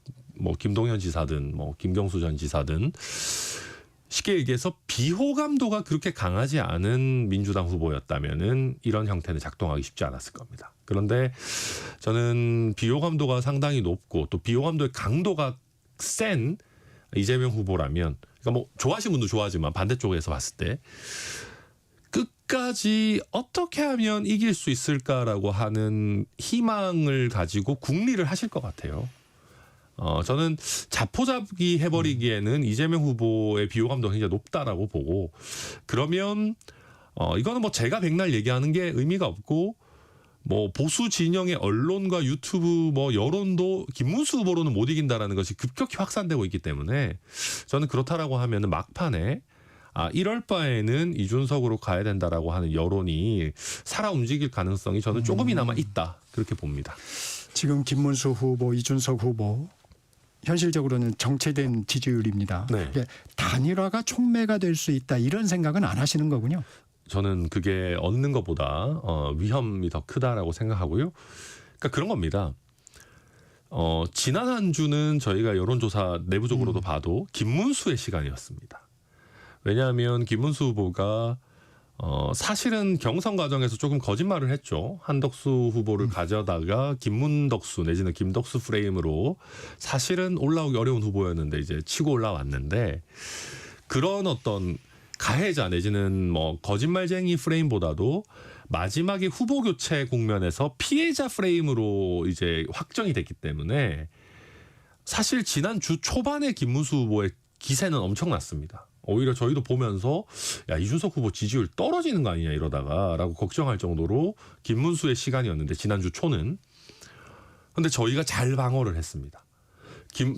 [SPEAKER 5] 김동연 지사든 뭐 김경수 전 지사든 쉽게 얘기해서 비호감도가 그렇게 강하지 않은 민주당 후보였다면은 이런 형태는 작동하기 쉽지 않았을 겁니다. 그런데 저는 비호감도가 상당히 높고 또 비호감도의 강도가 센 이재명 후보라면 그러니까 뭐 좋아하시는 분도 좋아하지만 반대쪽에서 봤을 때 끝까지 어떻게 하면 이길 수 있을까라고 하는 희망을 가지고 국리를 하실 것 같아요. 저는 자포자기 해버리기에는 이재명 후보의 비호감도가 굉장히 높다라고 보고 그러면 이거는 뭐 제가 백날 얘기하는 게 의미가 없고 뭐 보수 진영의 언론과 유튜브 뭐 여론도 김문수 후보로는 못 이긴다라는 것이 급격히 확산되고 있기 때문에 저는 그렇다라고 하면은 막판에 이럴 바에는 이준석으로 가야 된다라고 하는 여론이 살아 움직일 가능성이 저는 조금이나마 있다 그렇게 봅니다.
[SPEAKER 1] 지금 김문수 후보, 이준석 후보 현실적으로는 정체된 지지율입니다.
[SPEAKER 5] 네.
[SPEAKER 1] 이게 단일화가 촉매가 될 수 있다 이런 생각은 안 하시는 거군요.
[SPEAKER 5] 저는 그게 얻는 것보다 위험이 더 크다라고 생각하고요. 그러니까 그런 겁니다. 지난 한 주는 저희가 여론조사 내부적으로도 봐도 김문수의 시간이었습니다. 왜냐하면 김문수 후보가 사실은 경선 과정에서 조금 거짓말을 했죠. 한덕수 후보를 가져다가 김문덕수 내지는 김덕수 프레임으로 사실은 올라오기 어려운 후보였는데 이제 치고 올라왔는데 그런 어떤 가해자 내지는 뭐 거짓말쟁이 프레임보다도 마지막에 후보 교체 국면에서 피해자 프레임으로 이제 확정이 됐기 때문에 사실 지난 주 초반에 김문수 후보의 기세는 엄청났습니다. 오히려 저희도 보면서 야, 이준석 후보 지지율 떨어지는 거 아니냐 이러다가라고 걱정할 정도로 김문수의 시간이었는데 지난주 초는. 근데 저희가 잘 방어를 했습니다.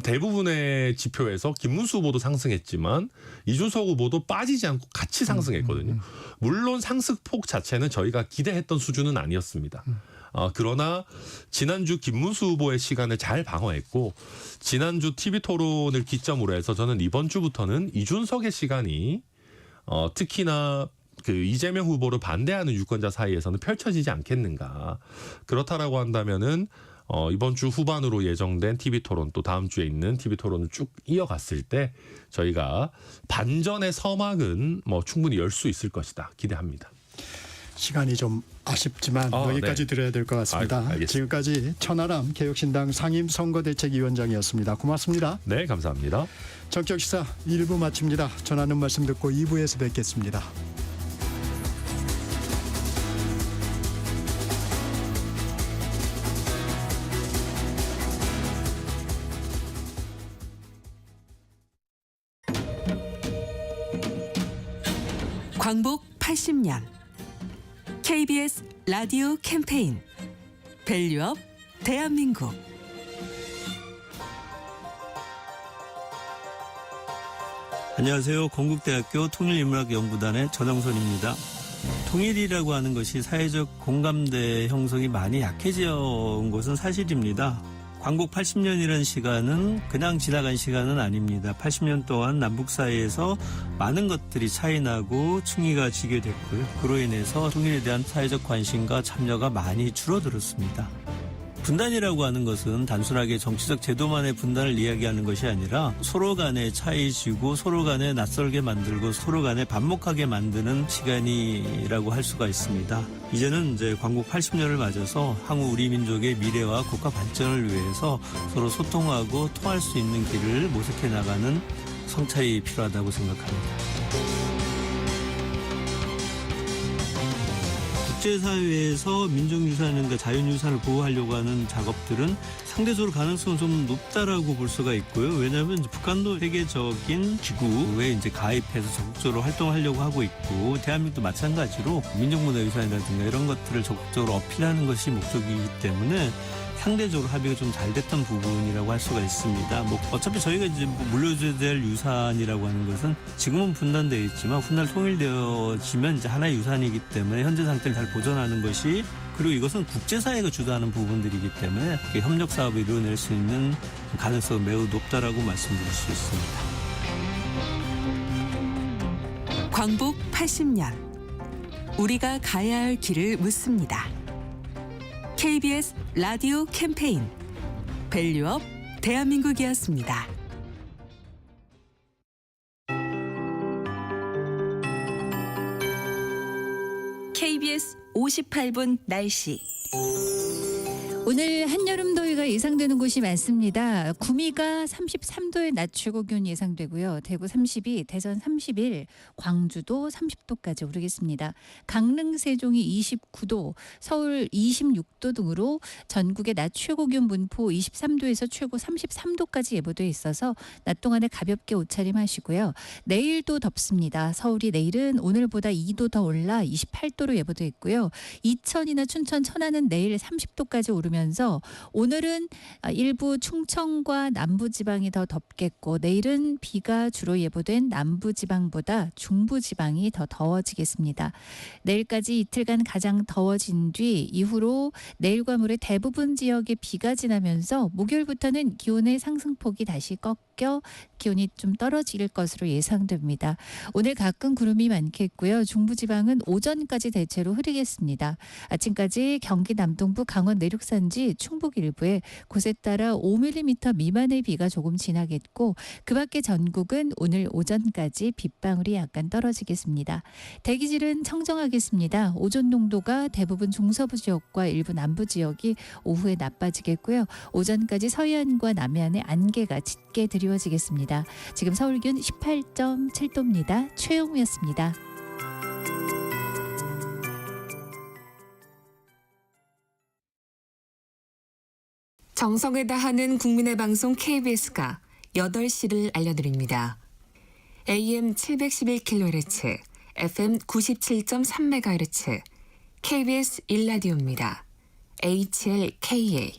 [SPEAKER 5] 대부분의 지표에서 김문수 후보도 상승했지만 이준석 후보도 빠지지 않고 같이 상승했거든요. 물론 상승폭 자체는 저희가 기대했던 수준은 아니었습니다. 그러나 지난주 김문수 후보의 시간을 잘 방어했고 지난주 TV토론을 기점으로 해서 저는 이번 주부터는 이준석의 시간이 특히나 그 이재명 후보를 반대하는 유권자 사이에서는 펼쳐지지 않겠는가. 그렇다라고 한다면은 이번 주 후반으로 예정된 TV토론 또 다음 주에 있는 TV토론을 쭉 이어갔을 때 저희가 반전의 서막은 뭐 충분히 열 수 있을 것이다 기대합니다.
[SPEAKER 1] 시간이 좀 아쉽지만 여기까지
[SPEAKER 5] 네.
[SPEAKER 1] 드려야 될 것 같습니다.
[SPEAKER 5] 알겠습니다.
[SPEAKER 1] 지금까지 천하람 개혁신당 상임선거대책위원장이었습니다. 고맙습니다.
[SPEAKER 5] 네, 감사합니다.
[SPEAKER 1] 전격시사 1부 마칩니다. 전하는 말씀 듣고 2부에서 뵙겠습니다.
[SPEAKER 6] 광복 80년 KBS 라디오 캠페인 밸류업 대한민국.
[SPEAKER 7] 안녕하세요. 건국대학교 통일인문학연구단의 전영선입니다. 통일이라고 하는 것이 사회적 공감대 형성이 많이 약해져 온 것은 사실입니다. 광복 80년이라는 시간은 그냥 지나간 시간은 아닙니다. 80년 동안 남북 사이에서 많은 것들이 차이나고 층위가 지게 됐고요. 그로 인해서 통일에 대한 사회적 관심과 참여가 많이 줄어들었습니다. 분단이라고 하는 것은 단순하게 정치적 제도만의 분단을 이야기하는 것이 아니라 서로 간에 차이지고 서로 간에 낯설게 만들고 서로 간에 반목하게 만드는 시간이라고 할 수가 있습니다. 이제는 이제 광복 80년을 맞아서 향후 우리 민족의 미래와 국가 발전을 위해서 서로 소통하고 통할 수 있는 길을 모색해 나가는 성찰이 필요하다고 생각합니다. 국제사회에서 민족유산과 자연유산을 보호하려고 하는 작업들은 상대적으로 가능성은 좀 높다라고 볼 수가 있고요. 왜냐하면 북한도 세계적인 기구에 이제 가입해서 적극적으로 활동하려고 하고 있고, 대한민국도 마찬가지로 민족문화유산이라든가 이런 것들을 적극적으로 어필하는 것이 목적이기 때문에 상대적으로 합의가 좀 잘 됐던 부분이라고 할 수가 있습니다. 어차피 저희가 이제 물려줘야 될 유산이라고 하는 것은 지금은 분단되어 있지만 훗날 통일되어지면 이제 하나의 유산이기 때문에 현재 상태를 잘 보존하는 것이, 그리고 이것은 국제사회가 주도하는 부분들이기 때문에 협력 사업을 이루어낼 수 있는 가능성이 매우 높다라고 말씀드릴 수 있습니다.
[SPEAKER 6] 광복 80년 우리가 가야 할 길을 묻습니다. KBS 라디오 캠페인 밸류업 대한민국이었습니다. KBS 58분 날씨.
[SPEAKER 3] 오늘 한여름 더위가 예상되는 곳이 많습니다. 구미가 33도의 낮 최고 기온 예상되고요. 대구 32, 대전 31, 광주도 30도까지 오르겠습니다. 강릉, 세종이 29도, 서울 26도 등으로 전국의 낮 최고 기온 분포 23도에서 최고 33도까지 예보돼 있어서 낮 동안에 가볍게 옷차림하시고요. 내일도 덥습니다. 서울이 내일은 오늘보다 2도 더 올라 28도로 예보돼 있고요. 이천이나 춘천, 천안은 내일 30도까지 오르면서 오늘은 일부 충청과 남부지방이 더 덥겠고, 내일은 비가 주로 예보된 남부지방보다 중부지방이 더 더워지겠습니다. 내일까지 이틀간 가장 더워진 뒤 이후로 내일과 모레 대부분 지역에 비가 지나면서 목요일부터는 기온의 상승폭이 다시 꺾여 기온이 좀 떨어질 것으로 예상됩니다. 오늘 가끔 구름이 많겠고요. 중부지방은 오전까지 대체로 흐리겠습니다. 아침까지 경기 남동부, 강원 내륙산지, 충북 일부에 곳에 따라 5mm 미만의 비가 조금 지나겠고, 그 밖에 전국은 오늘 오전까지 빗방울이 약간 떨어지겠습니다. 대기질은 청정하겠습니다. 오존 농도가 대부분 중서부 지역과 일부 남부 지역이 오후에 나빠지겠고요. 오전까지 서해안과 남해안에 안개가 짙게 드리워지겠습니다. 지금 서울 기온 18.7도입니다. 최영우였습니다.
[SPEAKER 8] 정성을 다하는 국민의 방송 KBS가 8시를 알려드립니다. AM 711kHz, FM 97.3MHz, KBS 1라디오입니다. HLKA.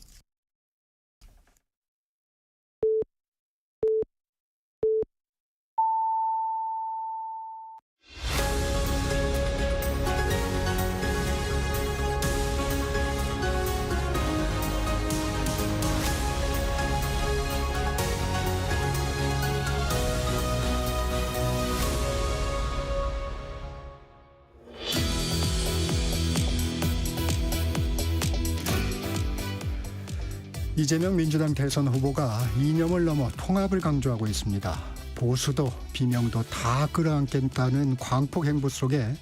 [SPEAKER 1] 이재명 민주당 대선 후보가 이념을 넘어 통합을 강조하고 있습니다. 보수도 비명도 다 끌어안겠다는 광폭 행보 속에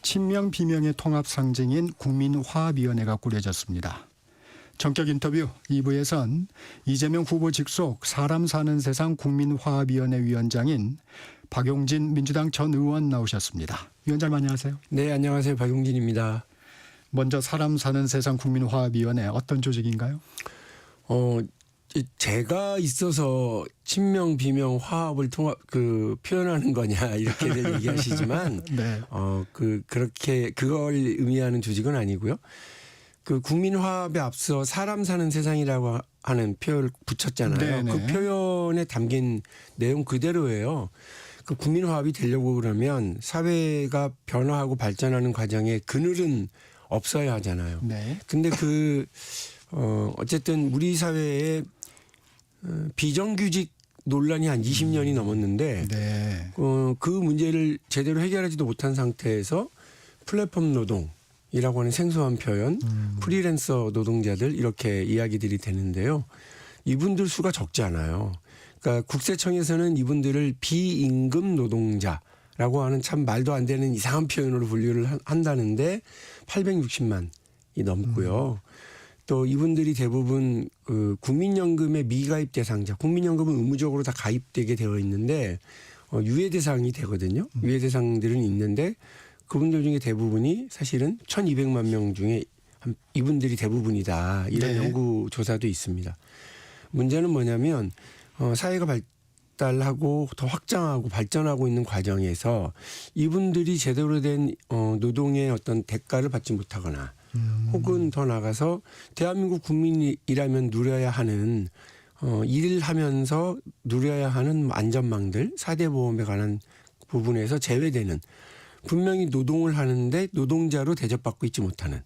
[SPEAKER 1] 친명 비명의 통합 상징인 국민화합위원회가 꾸려졌습니다. 전격 인터뷰 2부에선 이재명 후보 직속 사람 사는 세상 국민화합위원회 위원장인 박용진 민주당 전 의원 나오셨습니다. 위원장님 안녕하세요.
[SPEAKER 9] 네, 안녕하세요. 박용진입니다.
[SPEAKER 1] 먼저 사람 사는 세상 국민화합위원회 어떤 조직인가요?
[SPEAKER 9] 제가 있어서 친명 비명 화합을 표현하는 거냐 이렇게들 얘기하시지만
[SPEAKER 1] 네.
[SPEAKER 9] 그렇게 그걸 의미하는 조직은 아니고요. 그 국민화합에 앞서 사람 사는 세상이라고 하는 표현을 붙였잖아요.
[SPEAKER 1] 네네.
[SPEAKER 9] 그 표현에 담긴 내용 그대로예요. 그 국민화합이 되려고 그러면 사회가 변화하고 발전하는 과정에 그늘은 없어야 하잖아요.
[SPEAKER 1] 네.
[SPEAKER 9] 근데 어쨌든 우리 사회에 비정규직 논란이 한 20년이 넘었는데
[SPEAKER 1] 네.
[SPEAKER 9] 그 문제를 제대로 해결하지도 못한 상태에서 플랫폼 노동이라고 하는 생소한 표현, 프리랜서 노동자들 이렇게 이야기들이 되는데요. 이분들 수가 적지 않아요. 그러니까 국세청에서는 이분들을 비임금 노동자라고 하는 참 말도 안 되는 이상한 표현으로 분류를 한다는데 860만이 넘고요. 또 이분들이 대부분 국민연금의 미가입 대상자, 국민연금은 의무적으로 다 가입되게 되어 있는데 유예 대상이 되거든요. 유예 대상들은 있는데 그분들 중에 대부분이 사실은 1200만 명 중에 이분들이 대부분이다. 이런
[SPEAKER 1] 네.
[SPEAKER 9] 연구 조사도 있습니다. 문제는 뭐냐면 사회가 발달하고 더 확장하고 발전하고 있는 과정에서 이분들이 제대로 된 노동의 어떤 대가를 받지 못하거나 혹은 더 나아가서 대한민국 국민이라면 누려야 하는 일을 하면서 누려야 하는 안전망들 4대 보험에 관한 부분에서 제외되는 분명히 노동을 하는데 노동자로 대접받고 있지 못하는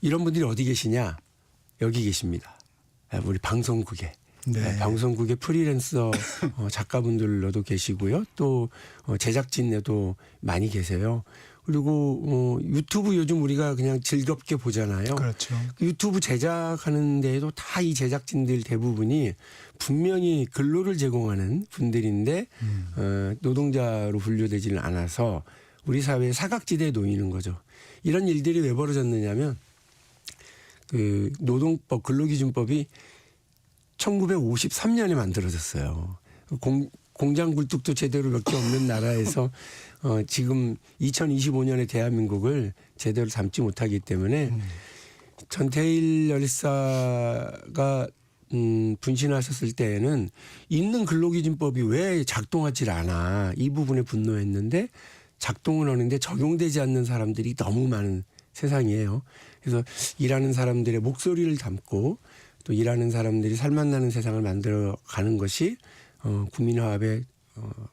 [SPEAKER 9] 이런 분들이 어디 계시냐? 여기 계십니다. 우리 방송국에.
[SPEAKER 1] 네.
[SPEAKER 9] 방송국의 프리랜서 작가분들로도 계시고요. 또 제작진에도 많이 계세요. 그리고 유튜브 요즘 우리가 그냥 즐겁게 보잖아요.
[SPEAKER 1] 그렇죠.
[SPEAKER 9] 유튜브 제작하는 데에도 다 이 제작진들 대부분이 분명히 근로를 제공하는 분들인데 노동자로 분류되지는 않아서 우리 사회의 사각지대에 놓이는 거죠. 이런 일들이 왜 벌어졌느냐면 그 노동법 근로기준법이 1953년에 만들어졌어요. 공장 굴뚝도 제대로 몇 개 없는 나라에서 지금 2025년의 대한민국을 제대로 담지 못하기 때문에 전태일 열사가 분신하셨을 때에는 있는 근로기준법이 왜 작동하지 않아 이 부분에 분노했는데 작동을 하는데 적용되지 않는 사람들이 너무 많은 세상이에요. 그래서 일하는 사람들의 목소리를 담고 또 일하는 사람들이 살맛나는 세상을 만들어 가는 것이 국민화합의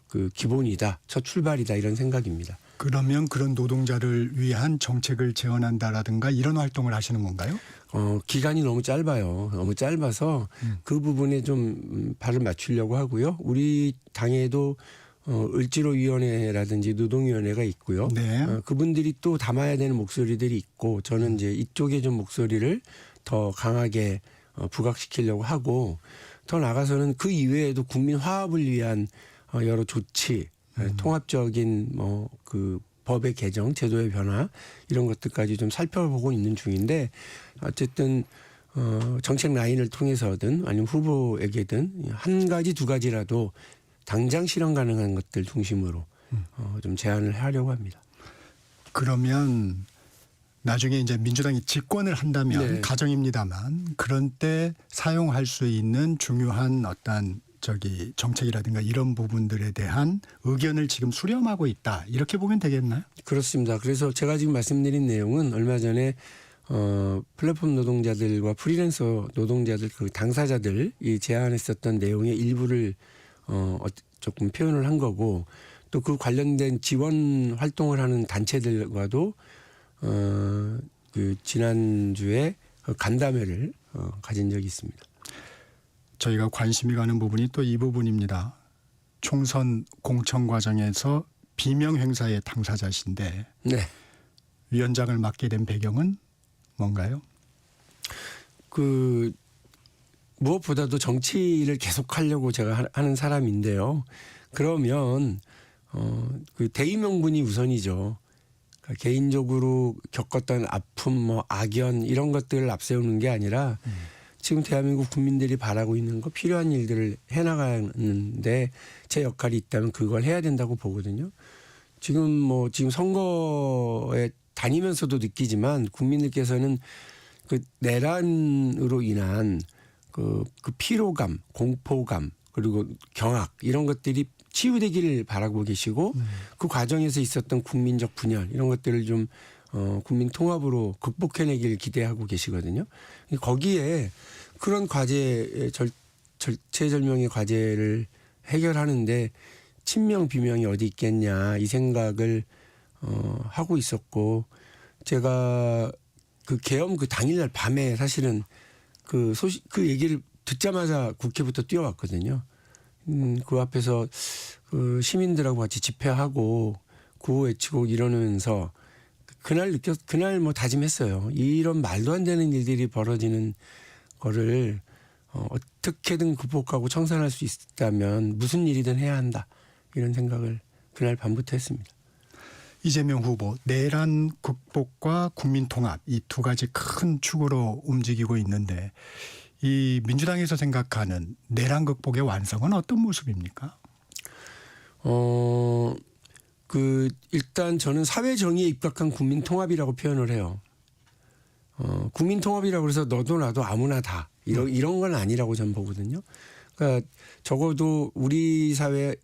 [SPEAKER 9] 그 기본이다, 첫 출발이다 이런 생각입니다.
[SPEAKER 1] 그러면 그런 노동자를 위한 정책을 제언한다라든가 이런 활동을 하시는 건가요?
[SPEAKER 9] 기간이 너무 짧아요. 너무 짧아서 그 부분에 좀 발을 맞추려고 하고요. 우리 당에도 을지로위원회라든지 노동위원회가 있고요.
[SPEAKER 1] 네.
[SPEAKER 9] 그분들이 또 담아야 되는 목소리들이 있고 저는 이제 이쪽에 좀 목소리를 더 강하게 부각시키려고 하고 더 나가서는 그 이외에도 국민 화합을 위한 여러 조치, 통합적인 그 법의 개정, 제도의 변화 이런 것들까지 좀 살펴보고 있는 중인데 어쨌든 정책 라인을 통해서든 아니면 후보에게든 한 가지 두 가지라도 당장 실현 가능한 것들 중심으로 좀 제안을 하려고 합니다.
[SPEAKER 1] 그러면 나중에 이제 민주당이 집권을 한다면
[SPEAKER 9] 네.
[SPEAKER 1] 가정입니다만 그런 때 사용할 수 있는 중요한 어떤 정책이라든가 이런 부분들에 대한 의견을 지금 수렴하고 있다. 이렇게 보면 되겠나요?
[SPEAKER 9] 그렇습니다. 그래서 제가 지금 말씀드린 내용은 얼마 전에 플랫폼 노동자들과 프리랜서 노동자들 그 당사자들이 제안했었던 내용의 일부를 조금 표현을 한 거고 또 그 관련된 지원 활동을 하는 단체들과도 그 지난주에 간담회를 가진 적이 있습니다.
[SPEAKER 1] 저희가 관심이 가는 부분이 또 이 부분입니다. 총선 공천 과정에서 비명 행사의 당사자신데
[SPEAKER 9] 네.
[SPEAKER 1] 위원장을 맡게 된 배경은 뭔가요?
[SPEAKER 9] 그 무엇보다도 정치를 계속하려고 제가 하는 사람인데요. 그러면 그 대의 명분이 우선이죠. 그러니까 개인적으로 겪었던 아픔, 악연 이런 것들을 앞세우는 게 아니라 지금 대한민국 국민들이 바라고 있는 거 필요한 일들을 해나가는데 제 역할이 있다면 그걸 해야 된다고 보거든요. 지금 선거에 다니면서도 느끼지만 국민들께서는 그 내란으로 인한 그 피로감, 공포감 그리고 경악 이런 것들이 치유되기를 바라고 계시고 그 과정에서 있었던 국민적 분열 이런 것들을 좀 국민 통합으로 극복해내길 기대하고 계시거든요. 거기에 그런 과제 절체절명의 과제를 해결하는데 친명 비명이 어디 있겠냐 이 생각을 하고 있었고 제가 그 계엄 그 당일날 밤에 사실은 그 얘기를 듣자마자 국회부터 뛰어왔거든요. 그 앞에서 그 시민들하고 같이 집회하고 구호 외치고 이러면서 그날 다짐했어요. 이런 말도 안 되는 일들이 벌어지는 거를 어떻게든 극복하고 청산할 수 있다면 무슨 일이든 해야 한다. 이런 생각을 그날 밤부터 했습니다.
[SPEAKER 1] 이재명 후보 내란 극복과 국민 통합 이 두 가지 큰 축으로 움직이고 있는데 이 민주당에서 생각하는 내란 극복의 완성은 어떤 모습입니까?
[SPEAKER 9] 일단 저는 사회 정의에 입각한 국민 통합이라고 표현을 해요. 국민 통합이라고 해서 너도 나도 아무나 다 이런 건 아니라고 저는 보거든요. 그러니까 적어도 우리 사회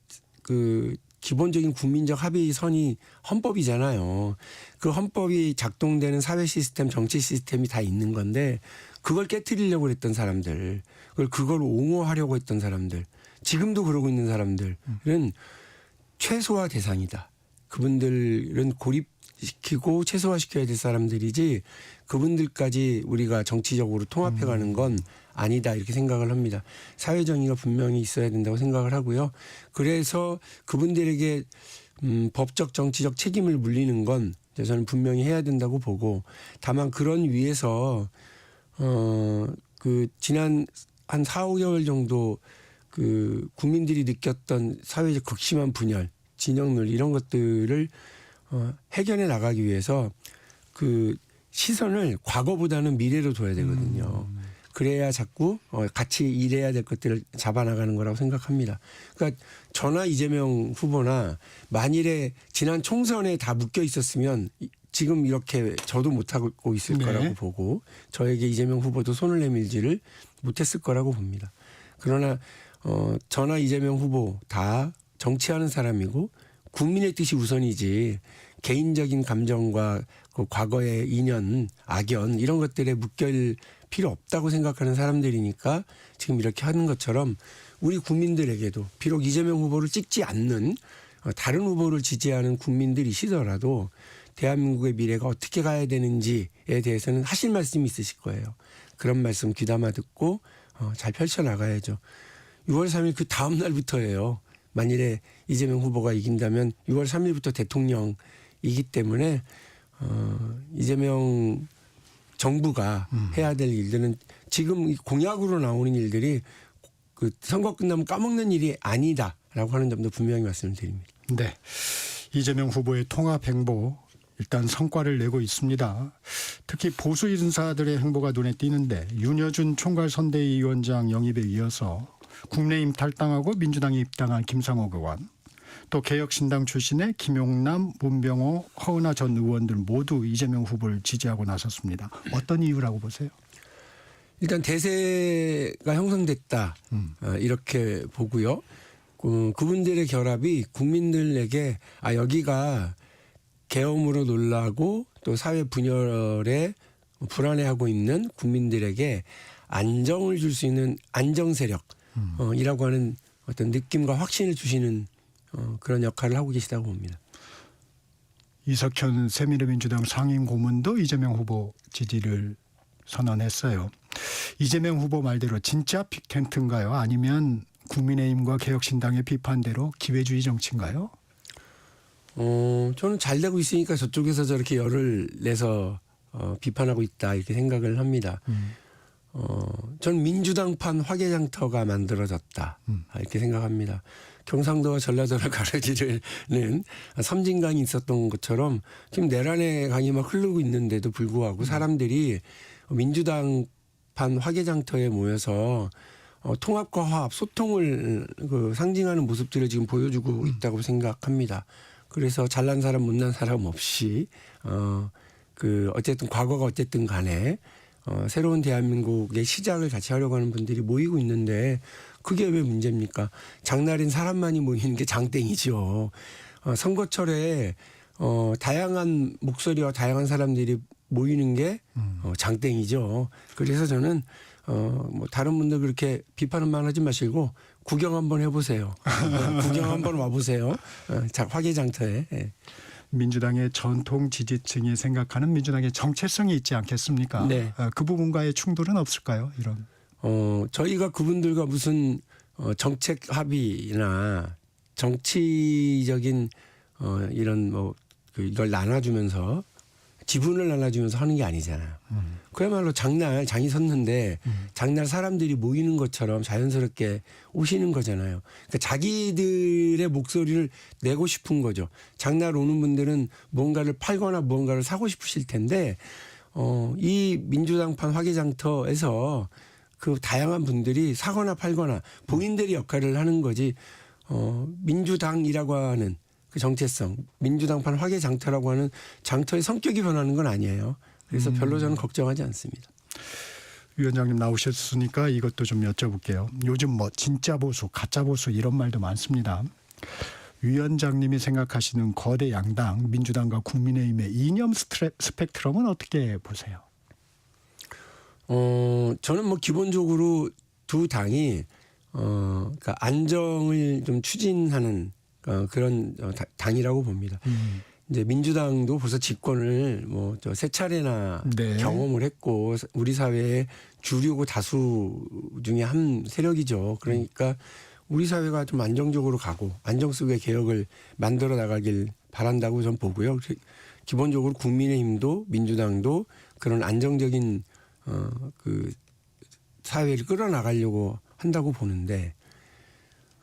[SPEAKER 9] 그 기본적인 국민적 합의선이 헌법이잖아요. 그 헌법이 작동되는 사회 시스템, 정치 시스템이 다 있는 건데 그걸 깨트리려고 했던 사람들, 그걸 옹호하려고 했던 사람들, 지금도 그러고 있는 사람들은 최소화 대상이다. 그분들은 고립시키고 최소화시켜야 될 사람들이지 그분들까지 우리가 정치적으로 통합해가는 건 아니다 이렇게 생각을 합니다. 사회정의가 분명히 있어야 된다고 생각을 하고요. 그래서 그분들에게 법적 정치적 책임을 물리는 건 저는 분명히 해야 된다고 보고 다만 그런 위에서 그 지난 한 4, 5개월 정도 그 국민들이 느꼈던 사회적 극심한 분열, 진영놀 이런 것들을 해결해 나가기 위해서 그 시선을 과거보다는 미래로 둬야 되거든요. 그래야 자꾸 같이 일해야 될 것들을 잡아나가는 거라고 생각합니다. 그러니까 저나 이재명 후보나 만일에 지난 총선에 다 묶여 있었으면 지금 이렇게 저도 못하고 있을
[SPEAKER 1] 네.
[SPEAKER 9] 거라고 보고 저에게 이재명 후보도 손을 내밀지를 못했을 거라고 봅니다. 그러나 저나 이재명 후보 다 정치하는 사람이고 국민의 뜻이 우선이지 개인적인 감정과 그 과거의 인연, 악연 이런 것들에 묶일 필요 없다고 생각하는 사람들이니까 지금 이렇게 하는 것처럼 우리 국민들에게도 비록 이재명 후보를 찍지 않는 다른 후보를 지지하는 국민들이시더라도 대한민국의 미래가 어떻게 가야 되는지에 대해서는 하실 말씀이 있으실 거예요. 그런 말씀 귀담아 듣고 잘 펼쳐나가야죠. 6월 3일 그 다음 날부터예요. 만일에 이재명 후보가 이긴다면 6월 3일부터 대통령이기 때문에 이재명 정부가 해야 될 일들은 지금 공약으로 나오는 일들이 그 선거 끝나면 까먹는 일이 아니다라고 하는 점도 분명히 말씀을 드립니다.
[SPEAKER 1] 네. 이재명 후보의 통합 행보 일단 성과를 내고 있습니다. 특히 보수 인사들의 행보가 눈에 띄는데 윤여준 총괄선대위원장 영입에 이어서 국내임 탈당하고 민주당에 입당한 김상욱 의원 또 개혁신당 출신의 김용남, 문병호, 허은하 전 의원들 모두 이재명 후보를 지지하고 나섰습니다. 어떤 이유라고 보세요?
[SPEAKER 9] 일단 대세가 형성됐다 이렇게 보고요. 그분들의 결합이 국민들에게 여기가 계엄으로 놀라고 또 사회 분열에 불안해하고 있는 국민들에게 안정을 줄 수 있는 안정 세력이라고 하는 어떤 느낌과 확신을 주시는 그런 역할을 하고 계시다고 봅니다.
[SPEAKER 1] 이석현 새미래민주당 상임고문도 이재명 후보 지지를 선언했어요. 이재명 후보 말대로 진짜 빅텐트인가요? 아니면 국민의힘과 개혁신당의 비판대로 기회주의 정치인가요?
[SPEAKER 9] 저는 잘 되고 있으니까 저쪽에서 저렇게 열을 내서 비판하고 있다 이렇게 생각을 합니다. 전 민주당판 화개장터가 만들어졌다 이렇게 생각합니다. 경상도와 전라도를 가로지르는 섬진강이 있었던 것처럼 지금 내란의 강이 막 흐르고 있는데도 불구하고 사람들이 민주당판 화개장터에 모여서 통합과 화합, 소통을 상징하는 모습들을 지금 보여주고 있다고 생각합니다. 그래서 잘난 사람, 못난 사람 없이 어쨌든 과거가 어쨌든 간에 새로운 대한민국의 시작을 같이 하려고 하는 분들이 모이고 있는데 그게 왜 문제입니까? 장날인 사람만이 모이는 게 장땡이죠. 선거철에 다양한 목소리와 다양한 사람들이 모이는 게 장땡이죠. 그래서 저는 뭐 다른 분들 그렇게 비판만 하지 마시고 구경 한번 해보세요. 구경 한번 와보세요. 화개장터에. 예.
[SPEAKER 1] 민주당의 전통 지지층이 생각하는 민주당의 정체성이 있지 않겠습니까?
[SPEAKER 9] 네.
[SPEAKER 1] 그 부분과의 충돌은 없을까요? 이런.
[SPEAKER 9] 저희가 그분들과 무슨 정책 합의나 정치적인 이런 이걸 나눠주면서 지분을 나눠주면서 하는 게 아니잖아요. 그야말로 장날 장이 섰는데 장날 사람들이 모이는 것처럼 자연스럽게 오시는 거잖아요. 그러니까 자기들의 목소리를 내고 싶은 거죠. 장날 오는 분들은 뭔가를 팔거나 뭔가를 사고 싶으실 텐데 이 민주당판 화개장터에서 그 다양한 분들이 사거나 팔거나 본인들이 역할을 하는 거지 민주당이라고 하는 그 정체성, 민주당판 화개장터라고 하는 장터의 성격이 변하는 건 아니에요. 그래서 별로 저는 걱정하지 않습니다.
[SPEAKER 1] 위원장님 나오셨으니까 이것도 좀 여쭤볼게요. 요즘 뭐 진짜 보수, 가짜 보수 이런 말도 많습니다. 위원장님이 생각하시는 거대 양당 민주당과 국민의힘의 이념 스펙트럼은 어떻게 보세요?
[SPEAKER 9] 저는 뭐 기본적으로 두 당이 그러니까 안정을 좀 추진하는 그런 당이라고 봅니다. 이제 민주당도 벌써 집권을 세 차례나
[SPEAKER 1] 네.
[SPEAKER 9] 경험을 했고 우리 사회의 주류고 다수 중에 한 세력이죠. 그러니까 우리 사회가 좀 안정적으로 가고 안정 속의 개혁을 만들어 나가길 바란다고 저는 보고요. 기본적으로 국민의힘도 민주당도 그런 안정적인 그 사회를 끌어나가려고 한다고 보는데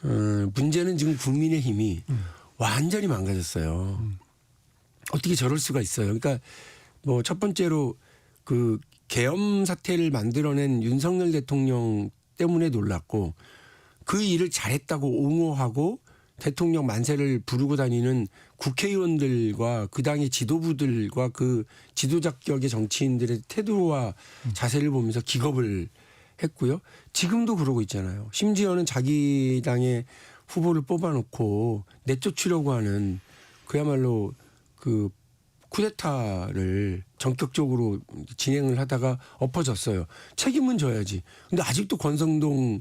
[SPEAKER 9] 문제는 지금 국민의힘이 완전히 망가졌어요. 어떻게 저럴 수가 있어요. 그러니까 뭐 첫 번째로 그 계엄 사태를 만들어낸 윤석열 대통령 때문에 놀랐고 그 일을 잘했다고 옹호하고 대통령 만세를 부르고 다니는 국회의원들과 그 당의 지도부들과 그 지도자격의 정치인들의 태도와 자세를 보면서 기겁을 했고요. 지금도 그러고 있잖아요. 심지어는 자기 당의 후보를 뽑아놓고 내쫓으려고 하는 그야말로 그 쿠데타를 전격적으로 진행을 하다가 엎어졌어요. 책임은 져야지. 근데 아직도 권성동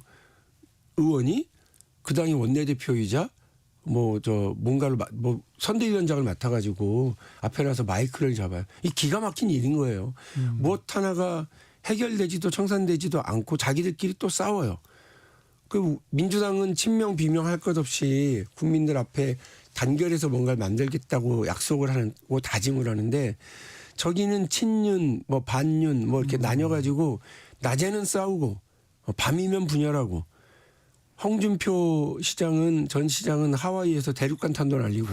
[SPEAKER 9] 의원이 그 당의 원내대표이자 뭔가를 선대위원장을 맡아가지고 앞에 나서 마이크를 잡아요. 이 기가 막힌 일인 거예요. 무엇 하나가 해결되지도 청산되지도 않고 자기들끼리 또 싸워요. 그 민주당은 친명 비명할 것 없이 국민들 앞에 단결해서 뭔가를 만들겠다고 약속을 하고 다짐을 하는데 저기는 친윤, 반윤 이렇게 나뉘어가지고 낮에는 싸우고 밤이면 분열하고 홍준표 전 시장은 하와이에서 대륙간탄도 날리고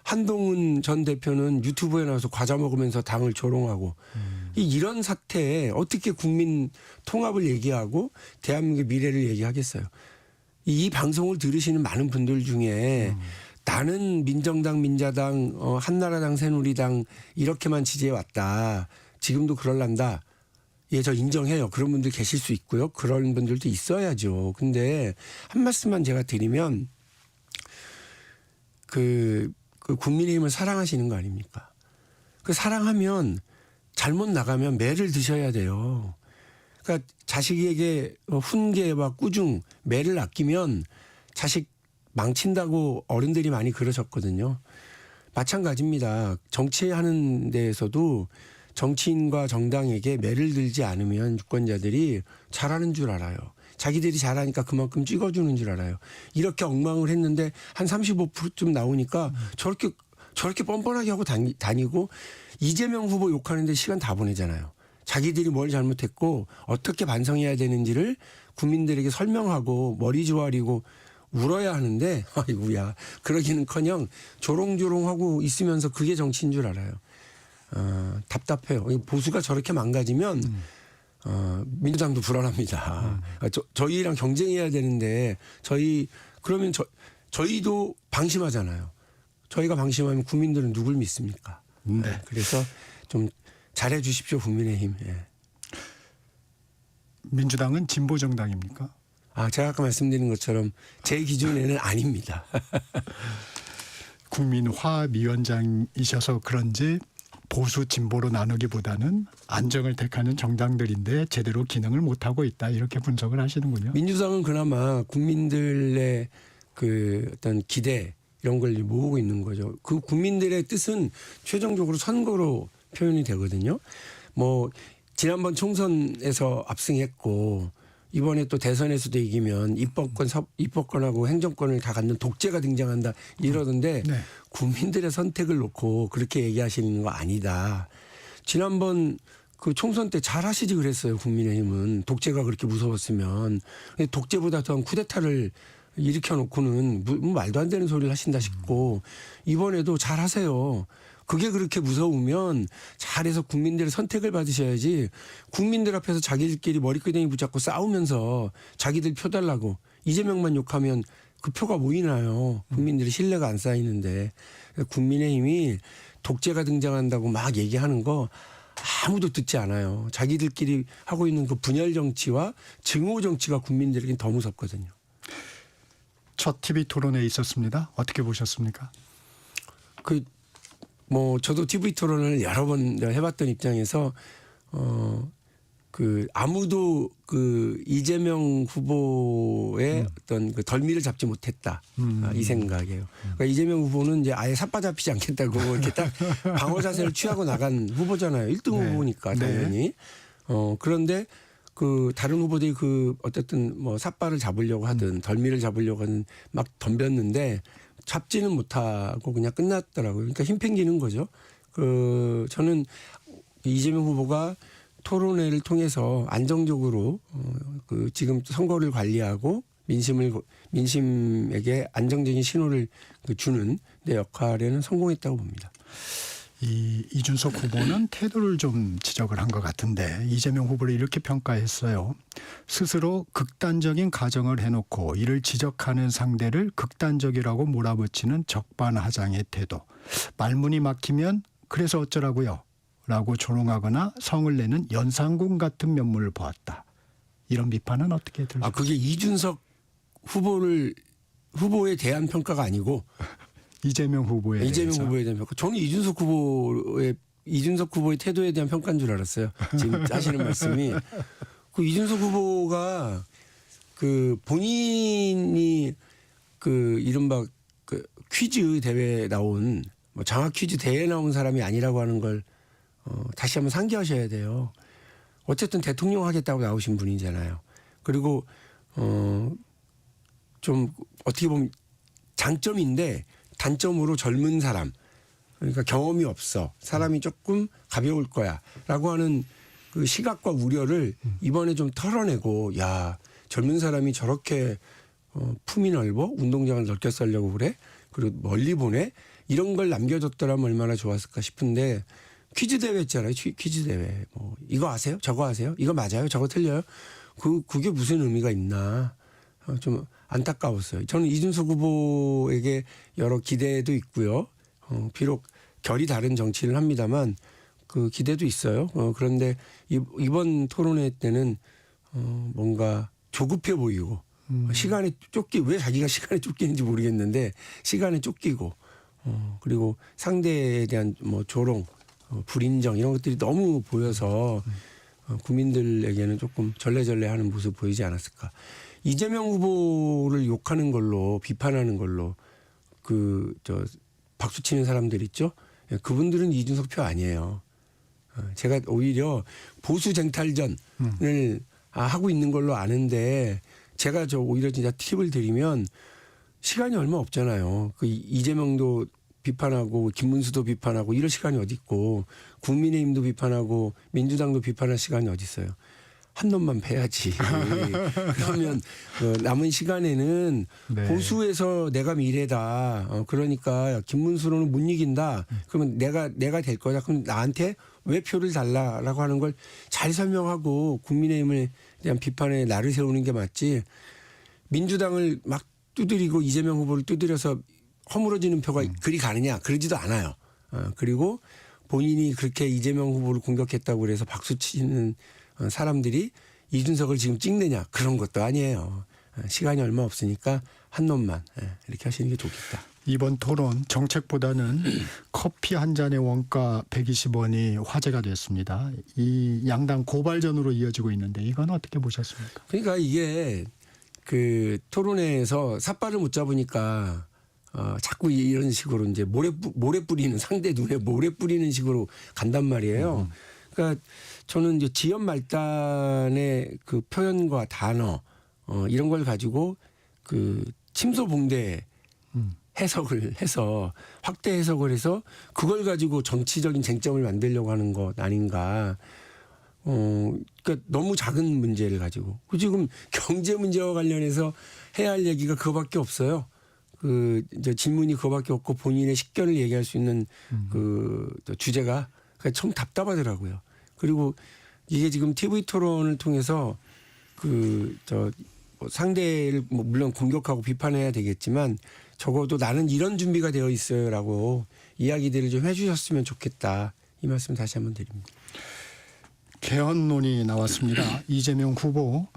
[SPEAKER 9] 한동훈 전 대표는 유튜브에 나와서 과자 먹으면서 당을 조롱하고 이런 사태에 어떻게 국민 통합을 얘기하고 대한민국의 미래를 얘기하겠어요. 이 방송을 들으시는 많은 분들 중에 나는 민정당, 민자당, 한나라당, 새누리당 이렇게만 지지해 왔다. 지금도 그럴란다. 예, 저 인정해요. 그런 분들 계실 수 있고요. 그런 분들도 있어야죠. 근데 한 말씀만 제가 드리면 그 국민의힘을 사랑하시는 거 아닙니까? 그 사랑하면 잘못 나가면 매를 드셔야 돼요. 그러니까 자식에게 훈계와 꾸중, 매를 아끼면 자식 망친다고 어른들이 많이 그러셨거든요. 마찬가지입니다. 정치하는 데에서도 정치인과 정당에게 매를 들지 않으면 유권자들이 잘하는 줄 알아요. 자기들이 잘하니까 그만큼 찍어주는 줄 알아요. 이렇게 엉망을 했는데 한 35%쯤 나오니까 저렇게 뻔뻔하게 하고 다니고 이재명 후보 욕하는데 시간 다 보내잖아요. 자기들이 뭘 잘못했고 어떻게 반성해야 되는지를 국민들에게 설명하고 머리 조아리고 울어야 하는데 아이고야 그러기는커녕 조롱조롱하고 있으면서 그게 정치인 줄 알아요. 답답해요. 보수가 저렇게 망가지면 민주당도 불안합니다. 저희랑 경쟁해야 되는데 그러면 저희도 방심하잖아요. 저희가 방심하면 국민들은 누굴 믿습니까?
[SPEAKER 1] 네.
[SPEAKER 9] 그래서 좀 잘해 주십시오 국민의힘. 예.
[SPEAKER 1] 민주당은 진보 정당입니까?
[SPEAKER 9] 제가 아까 말씀드린 것처럼 제 기준에는 아닙니다.
[SPEAKER 1] 국민화위원장이셔서 그런지 보수 진보로 나누기보다는 안정을 택하는 정당들인데 제대로 기능을 못하고 있다 이렇게 분석을 하시는군요.
[SPEAKER 9] 민주당은 그나마 국민들의 그 어떤 기대 이런 걸 모으고 있는 거죠. 그 국민들의 뜻은 최종적으로 선거로 표현이 되거든요. 뭐 지난번 총선에서 압승했고 이번에 또 대선에서도 이기면 입법권하고 행정권을 다 갖는 독재가 등장한다 이러던데
[SPEAKER 1] 네.
[SPEAKER 9] 국민들의 선택을 놓고 그렇게 얘기하시는 거 아니다. 지난번 그 총선 때 잘하시지 그랬어요. 국민의힘은 독재가 그렇게 무서웠으면 독재보다 더한 쿠데타를 일으켜놓고는 말도 안 되는 소리를 하신다 싶고 이번에도 잘하세요. 그게 그렇게 무서우면 잘해서 국민들의 선택을 받으셔야지 국민들 앞에서 자기들끼리 머리끄댕이 붙잡고 싸우면서 자기들 표 달라고 이재명만 욕하면 그 표가 모이나요. 국민들의 신뢰가 안 쌓이는데 국민의힘이 독재가 등장한다고 막 얘기하는 거 아무도 듣지 않아요. 자기들끼리 하고 있는 그 분열 정치와 증오 정치가 국민들에겐 더 무섭거든요.
[SPEAKER 1] 첫 TV 토론에 있었습니다. 어떻게 보셨습니까?
[SPEAKER 9] 저도 TV 토론을 여러 번 해봤던 입장에서 아무도 이재명 후보의 어떤 그 덜미를 잡지 못했다 이 생각이에요. 그러니까 이재명 후보는 이제 아예 삿바 잡히지 않겠다고 이렇게 딱 방어 자세를 취하고 나간 후보잖아요. 1등
[SPEAKER 1] 네.
[SPEAKER 9] 후보니까 당연히. 그런데 그 다른 후보들이 어쨌든 뭐 삿바를 잡으려고 하든 덜미를 잡으려고 하든 막 덤볐는데 잡지는 못하고 그냥 끝났더라고요. 그러니까 힘 팽기는 거죠. 저는 이재명 후보가 토론회를 통해서 안정적으로 지금 선거를 관리하고 민심에게 안정적인 신호를 주는 내 역할에는 성공했다고 봅니다.
[SPEAKER 1] 이준석 후보는 태도를 좀 지적을 한 것 같은데 이재명 후보를 이렇게 평가했어요. 스스로 극단적인 가정을 해놓고 이를 지적하는 상대를 극단적이라고 몰아붙이는 적반하장의 태도. 말문이 막히면 그래서 어쩌라고요? 라고 조롱하거나 성을 내는 연상군 같은 면모를 보았다. 이런 비판은 어떻게 들으세요?
[SPEAKER 9] 그게 이준석 후보에 대한 평가가 아니고
[SPEAKER 1] 이재명 후보에 대해서.
[SPEAKER 9] 후보에 대한 평가. 저는 이준석 후보의 태도에 대한 평가인 줄 알았어요. 지금 하시는 말씀이. 이준석 후보가 본인이 이른바 퀴즈 대회에 나온 장학 퀴즈 대회에 나온 사람이 아니라고 하는 걸 다시 한번 상기하셔야 돼요. 어쨌든 대통령 하겠다고 나오신 분이잖아요. 그리고 좀 어떻게 보면 장점인데 단점으로 젊은 사람, 그러니까 경험이 없어, 사람이 조금 가벼울 거야라고 하는 그 시각과 우려를 이번에 좀 털어내고, 야, 젊은 사람이 저렇게 품이 넓어 운동장을 넓게 쓰려고 그래, 그리고 멀리 보내, 이런 걸 남겨줬더라면 얼마나 좋았을까 싶은데 퀴즈 대회 했잖아요. 퀴즈 대회. 이거 아세요? 저거 아세요? 이거 맞아요? 저거 틀려요? 그게 무슨 의미가 있나? 좀 안타까웠어요. 저는 이준석 후보에게 여러 기대도 있고요. 비록 결이 다른 정치를 합니다만 그 기대도 있어요. 그런데 이번 토론회 때는 뭔가 조급해 보이고 시간에 왜 자기가 시간에 쫓기는지 모르겠는데 시간에 쫓기고 그리고 상대에 대한 뭐 조롱, 불인정 이런 것들이 너무 보여서 국민들에게는 조금 절레절레하는 모습 보이지 않았을까. 이재명 후보를 욕하는 걸로 비판하는 걸로 박수 치는 사람들 있죠. 그분들은 이준석 표 아니에요. 제가 오히려 보수 쟁탈전을 하고 있는 걸로 아는데 제가 오히려 진짜 팁을 드리면 시간이 얼마 없잖아요. 그 이재명도 비판하고 김문수도 비판하고 이럴 시간이 어디 있고 국민의힘도 비판하고 민주당도 비판할 시간이 어디 있어요. 한 놈만 패야지. 그러면 남은 시간에는
[SPEAKER 1] 네.
[SPEAKER 9] 보수에서 내가 미래다. 그러니까 김문수로는 못 이긴다. 그러면 내가 될 거다. 그럼 나한테 왜 표를 달라라고 하는 걸 잘 설명하고 국민의힘에 대한 비판에 날을 세우는 게 맞지. 민주당을 막 두드리고 이재명 후보를 두드려서 허물어지는 표가 그리 가느냐. 그러지도 않아요. 그리고 본인이 그렇게 이재명 후보를 공격했다고 그래서 박수 치는 사람들이 이준석을 지금 찍느냐 그런 것도 아니에요. 시간이 얼마 없으니까 한 놈만 이렇게 하시는 게 좋겠다.
[SPEAKER 1] 이번 토론 정책보다는 커피 한 잔의 원가 120원이 화제가 됐습니다. 이 양당 고발전으로 이어지고 있는데 이건 어떻게 보셨습니까?
[SPEAKER 9] 그러니까 이게 그 토론회에서 삿발을 못 잡으니까 자꾸 이런 식으로 이제 모래 뿌리는 상대 눈에 모래 뿌리는 식으로 간단 말이에요. 그러니까 저는 이제 지연 말단의 그 표현과 단어 이런 걸 가지고 그 침소봉대 해석을 해서 확대 해석을 해서 그걸 가지고 정치적인 쟁점을 만들려고 하는 것 아닌가. 그러니까 너무 작은 문제를 가지고 지금 경제 문제와 관련해서 해야 할 얘기가 그거밖에 없어요. 이제 질문이 그거밖에 없고 본인의 식견을 얘기할 수 있는 주제가 그러니까 참 답답하더라고요. 그리고 이게 지금 TV 토론을 통해서 상대를 물론 공격하고 비판해야 되겠지만 적어도 나는 이런 준비가 되어 있어요라고 이야기들을 좀 해주셨으면 좋겠다. 이 말씀 다시 한번 드립니다.
[SPEAKER 1] 개헌론이 나왔습니다. 이재명 후보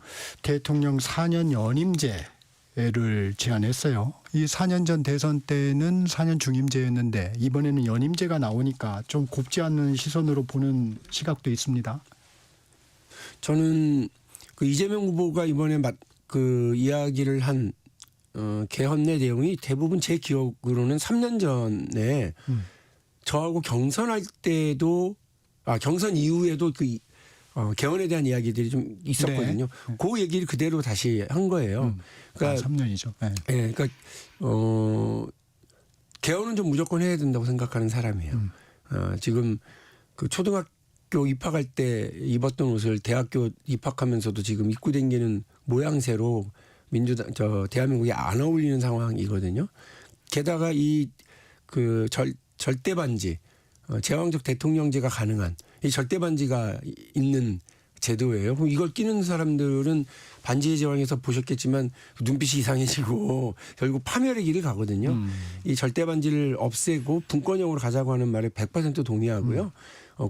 [SPEAKER 1] 대통령 4년 연임제를 제안했어요. 이 4년 전 대선 때는 4년 중임제였는데 이번에는 연임제가 나오니까 좀 곱지 않는 시선으로 보는 시각도 있습니다.
[SPEAKER 9] 저는 그 이재명 후보가 이번에 그 이야기를 한 개헌의 내용이 대부분 제 기억으로는 3년 전에 저하고 경선할 때도 경선 이후에도 개헌에 대한 이야기들이 좀 있었거든요.
[SPEAKER 1] 네.
[SPEAKER 9] 그 얘기를 그대로 다시 한 거예요. 그러니까 3년이죠. 네. 네, 그러니까 개헌은 좀 무조건 해야 된다고 생각하는 사람이에요. 지금 그 초등학교 입학할 때 입었던 옷을 대학교 입학하면서도 지금 입고 다니는 모양새로 대한민국에 안 어울리는 상황이거든요. 게다가 절대 반지, 제왕적 대통령제가 가능한 이 절대 반지가 있는 제도예요. 그럼 이걸 끼는 사람들은 반지의 제왕에서 보셨겠지만 눈빛이 이상해지고 결국 파멸의 길을 가거든요. 이 절대 반지를 없애고 분권형으로 가자고 하는 말에 100% 동의하고요.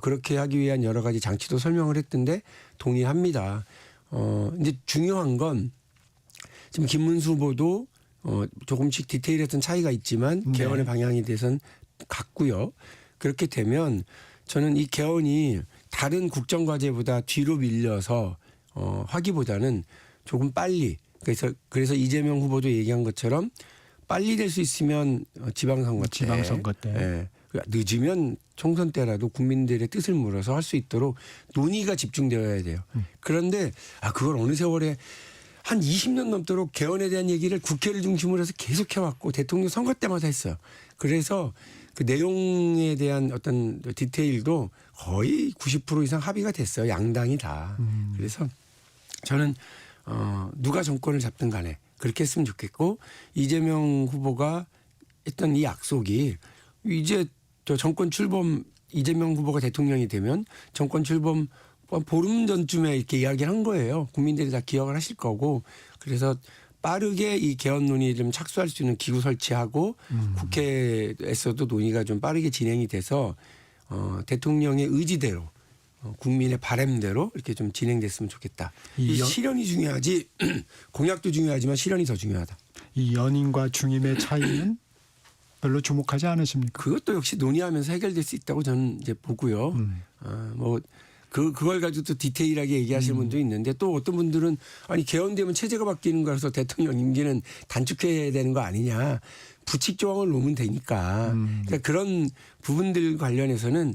[SPEAKER 9] 그렇게 하기 위한 여러 가지 장치도 설명을 했던데 동의합니다. 이제 중요한 건 지금 김문수 후보도 조금씩 디테일했던 차이가 있지만 개헌의 방향에 대해서는 같고요. 그렇게 되면 저는 이 개헌이 다른 국정과제보다 뒤로 밀려서 하기보다는 조금 빨리 그래서 이재명 후보도 얘기한 것처럼 빨리 될 수 있으면 지방선거 때. 예. 늦으면 총선 때라도 국민들의 뜻을 물어서 할 수 있도록 논의가 집중되어야 돼요. 그런데 그걸 어느 세월에 한 20년 넘도록 개헌에 대한 얘기를 국회를 중심으로 해서 계속 해왔고 대통령 선거 때마다 했어요. 그래서 그 내용에 대한 어떤 디테일도 거의 90% 이상 합의가 됐어요. 양당이 다. 그래서 저는 누가 정권을 잡든 간에 그렇게 했으면 좋겠고 이재명 후보가 했던 이 약속이 이제 정권 출범 이재명 후보가 대통령이 되면 정권 출범 보름 전쯤에 이렇게 이야기를 한 거예요. 국민들이 다 기억을 하실 거고 그래서 빠르게 이 개헌 논의에 좀 착수할 수 있는 기구 설치하고 국회에서도 논의가 좀 빠르게 진행이 돼서 대통령의 의지대로 국민의 바람대로 이렇게 좀 진행됐으면 좋겠다. 이 실현이 중요하지 공약도 중요하지만 실현이 더 중요하다.
[SPEAKER 1] 이 연임과 중임의 차이는 별로 주목하지 않으십니까?
[SPEAKER 9] 그것도 역시 논의하면서 해결될 수 있다고 저는 이제 보고요. 그걸 가지고 또 디테일하게 얘기하시는 분도 있는데 또 어떤 분들은 아니 개헌되면 체제가 바뀌는 거라서 대통령 임기는 단축해야 되는 거 아니냐. 부칙 조항을 놓으면 되니까. 그러니까 그런 부분들 관련해서는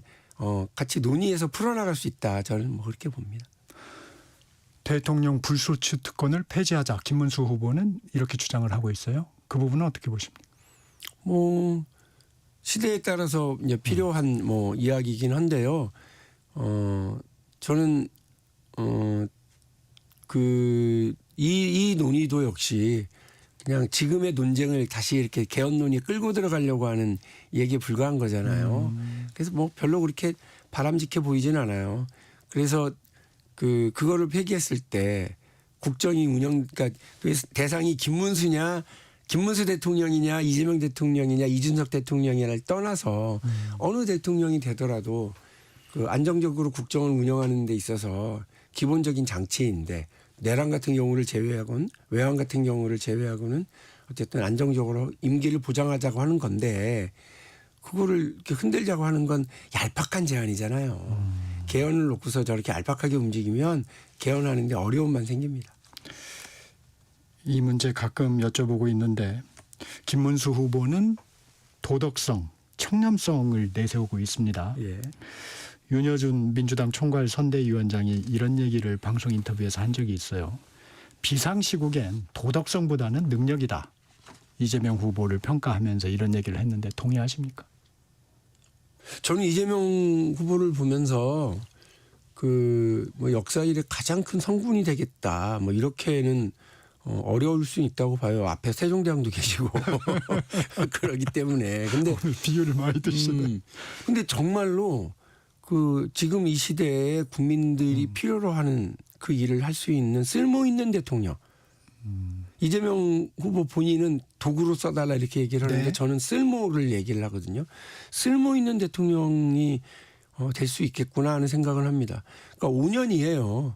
[SPEAKER 9] 같이 논의해서 풀어나갈 수 있다. 저는 뭐 그렇게 봅니다.
[SPEAKER 1] 대통령 불소추 특권을 폐지하자. 김문수 후보는 이렇게 주장을 하고 있어요. 그 부분은 어떻게 보십니까?
[SPEAKER 9] 뭐 시대에 따라서 이제 필요한 뭐 이야기이긴 한데요. 저는 이 논의도 역시 그냥 지금의 논쟁을 다시 이렇게 개헌 논의에 끌고 들어가려고 하는 얘기에 불과한 거잖아요. 그래서 뭐 별로 그렇게 바람직해 보이진 않아요. 그래서 그거를 폐기했을 때 국정이 그러니까 대상이 김문수 대통령이냐 이재명 대통령이냐 이준석 대통령이냐를 떠나서 어느 대통령이 되더라도 안정적으로 국정을 운영하는 데 있어서 기본적인 장치인데 내란 같은 경우를 제외하고는 외환 같은 경우를 제외하고는 어쨌든 안정적으로 임기를 보장하자고 하는 건데 그거를 이렇게 흔들자고 하는 건 얄팍한 제안이잖아요. 개헌을 놓고서 저렇게 얄팍하게 움직이면 개헌하는 데 어려움만 생깁니다.
[SPEAKER 1] 이 문제 가끔 여쭤보고 있는데 김문수 후보는 도덕성, 청렴성을 내세우고 있습니다.
[SPEAKER 9] 예.
[SPEAKER 1] 윤여준 민주당 총괄 선대위원장이 이런 얘기를 방송 인터뷰에서 한 적이 있어요. 비상시국엔 도덕성보다는 능력이다. 이재명 후보를 평가하면서 이런 얘기를 했는데 동의하십니까?
[SPEAKER 9] 저는 이재명 후보를 보면서 뭐 역사일에 가장 큰 성군이 되겠다. 뭐 이렇게는 어려울 수 있다고 봐요. 앞에 세종대왕도 계시고 그러기 때문에. 근데
[SPEAKER 1] 오늘 비유를 많이 드시네.
[SPEAKER 9] 근데 정말로 지금 이 시대에 국민들이 필요로 하는 그 일을 할 수 있는 쓸모 있는 대통령. 이재명 후보 본인은 도구로 써달라 이렇게 얘기를 하는데
[SPEAKER 1] 네.
[SPEAKER 9] 저는 쓸모를 얘기를 하거든요. 쓸모 있는 대통령이 될 수 있겠구나 하는 생각을 합니다. 그러니까 5년이에요.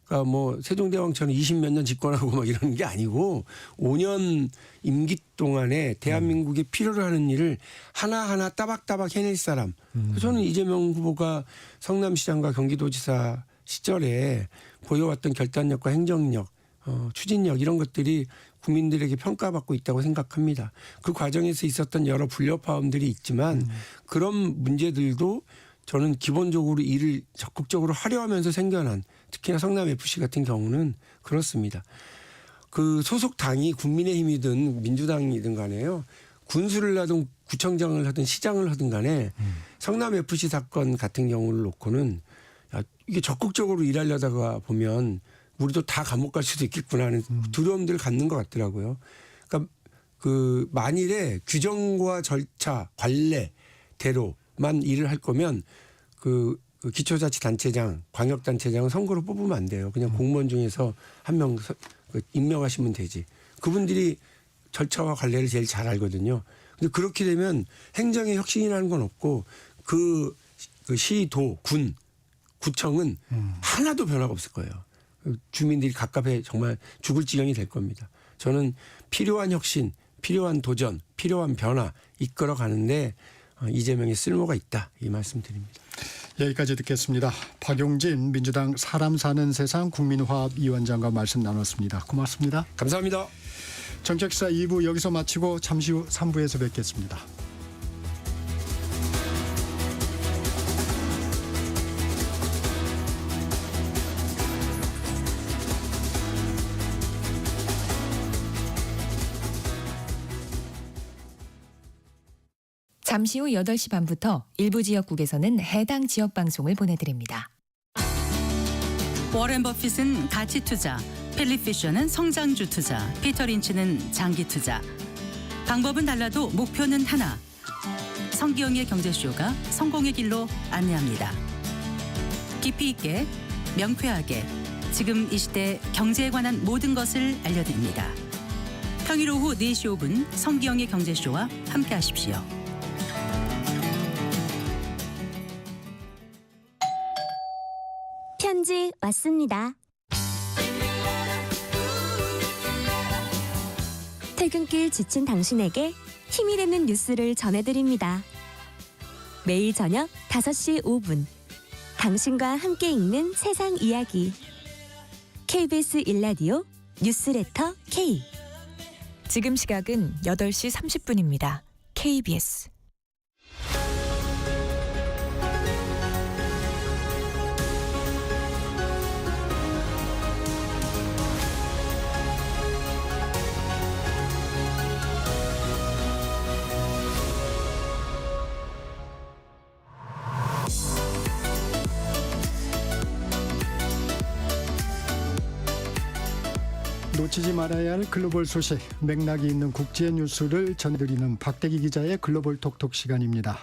[SPEAKER 9] 그러니까 뭐 세종대왕처럼 20몇 년 집권하고 막 이러는 게 아니고 5년 임기 동안에 대한민국에 필요로 하는 일을 하나하나 따박따박 해낼 사람. 저는 이재명 후보가 성남시장과 경기도지사 시절에 보여왔던 결단력과 행정력, 추진력 이런 것들이 국민들에게 평가받고 있다고 생각합니다. 그 과정에서 있었던 여러 불협화음들이 있지만 그런 문제들도 저는 기본적으로 일을 적극적으로 하려 하면서 생겨난 특히나 성남FC 같은 경우는 그렇습니다. 소속 당이 국민의힘이든 민주당이든 간에요. 군수를 하든 구청장을 하든 시장을 하든 간에 성남FC 사건 같은 경우를 놓고는 이게 적극적으로 일하려다가 보면 우리도 다 감옥 갈 수도 있겠구나 하는 두려움들을 갖는 것 같더라고요. 그러니까 만일에 규정과 절차, 관례대로만 일을 할 거면 기초자치단체장, 광역단체장은 선거로 뽑으면 안 돼요. 그냥 공무원 중에서 한 명 임명하시면 되지. 그분들이 절차와 관례를 제일 잘 알거든요. 근데 그렇게 되면 행정의 혁신이라는 건 없고 그 시도, 구청은 하나도 변화가 없을 거예요. 주민들이 갑갑해 정말 죽을 지경이 될 겁니다. 저는 필요한 혁신, 필요한 도전, 필요한 변화 이끌어 가는데 이재명의 쓸모가 있다. 이 말씀 드립니다.
[SPEAKER 1] 여기까지 듣겠습니다. 박용진 민주당 사람 사는 세상 국민화합위원장과 말씀 나눴습니다. 고맙습니다.
[SPEAKER 9] 감사합니다.
[SPEAKER 1] 정책사 2부 여기서 마치고 잠시 후 3부에서 뵙겠습니다.
[SPEAKER 8] 잠시 후 8시 반부터 일부 지역국에서는 해당 지역 방송을 보내드립니다.
[SPEAKER 10] 워렌 버핏은 가치 투자, 필립 피셔는 성장주 투자, 피터 린치는 장기 투자. 방법은 달라도 목표는 하나. 성기영의 경제쇼가 성공의 길로 안내합니다. 깊이 있게, 명쾌하게, 지금 이 시대 경제에 관한 모든 것을 알려드립니다. 평일 오후 4시 5분 성기영의 경제쇼와 함께하십시오.
[SPEAKER 11] 편지 왔습니다. 퇴근길 지친 당신에게 힘이 되는 뉴스를 전해드립니다. 매일 저녁 5시 5분 당신과 함께 읽는 세상 이야기 KBS 1라디오 뉴스레터 K.
[SPEAKER 8] 지금 시각은 8시 30분입니다. KBS.
[SPEAKER 1] 놓치지 말아야 할 글로벌 소식, 맥락이 있는 국제 뉴스를 전해드리는 박대기 기자의 글로벌 톡톡 시간입니다.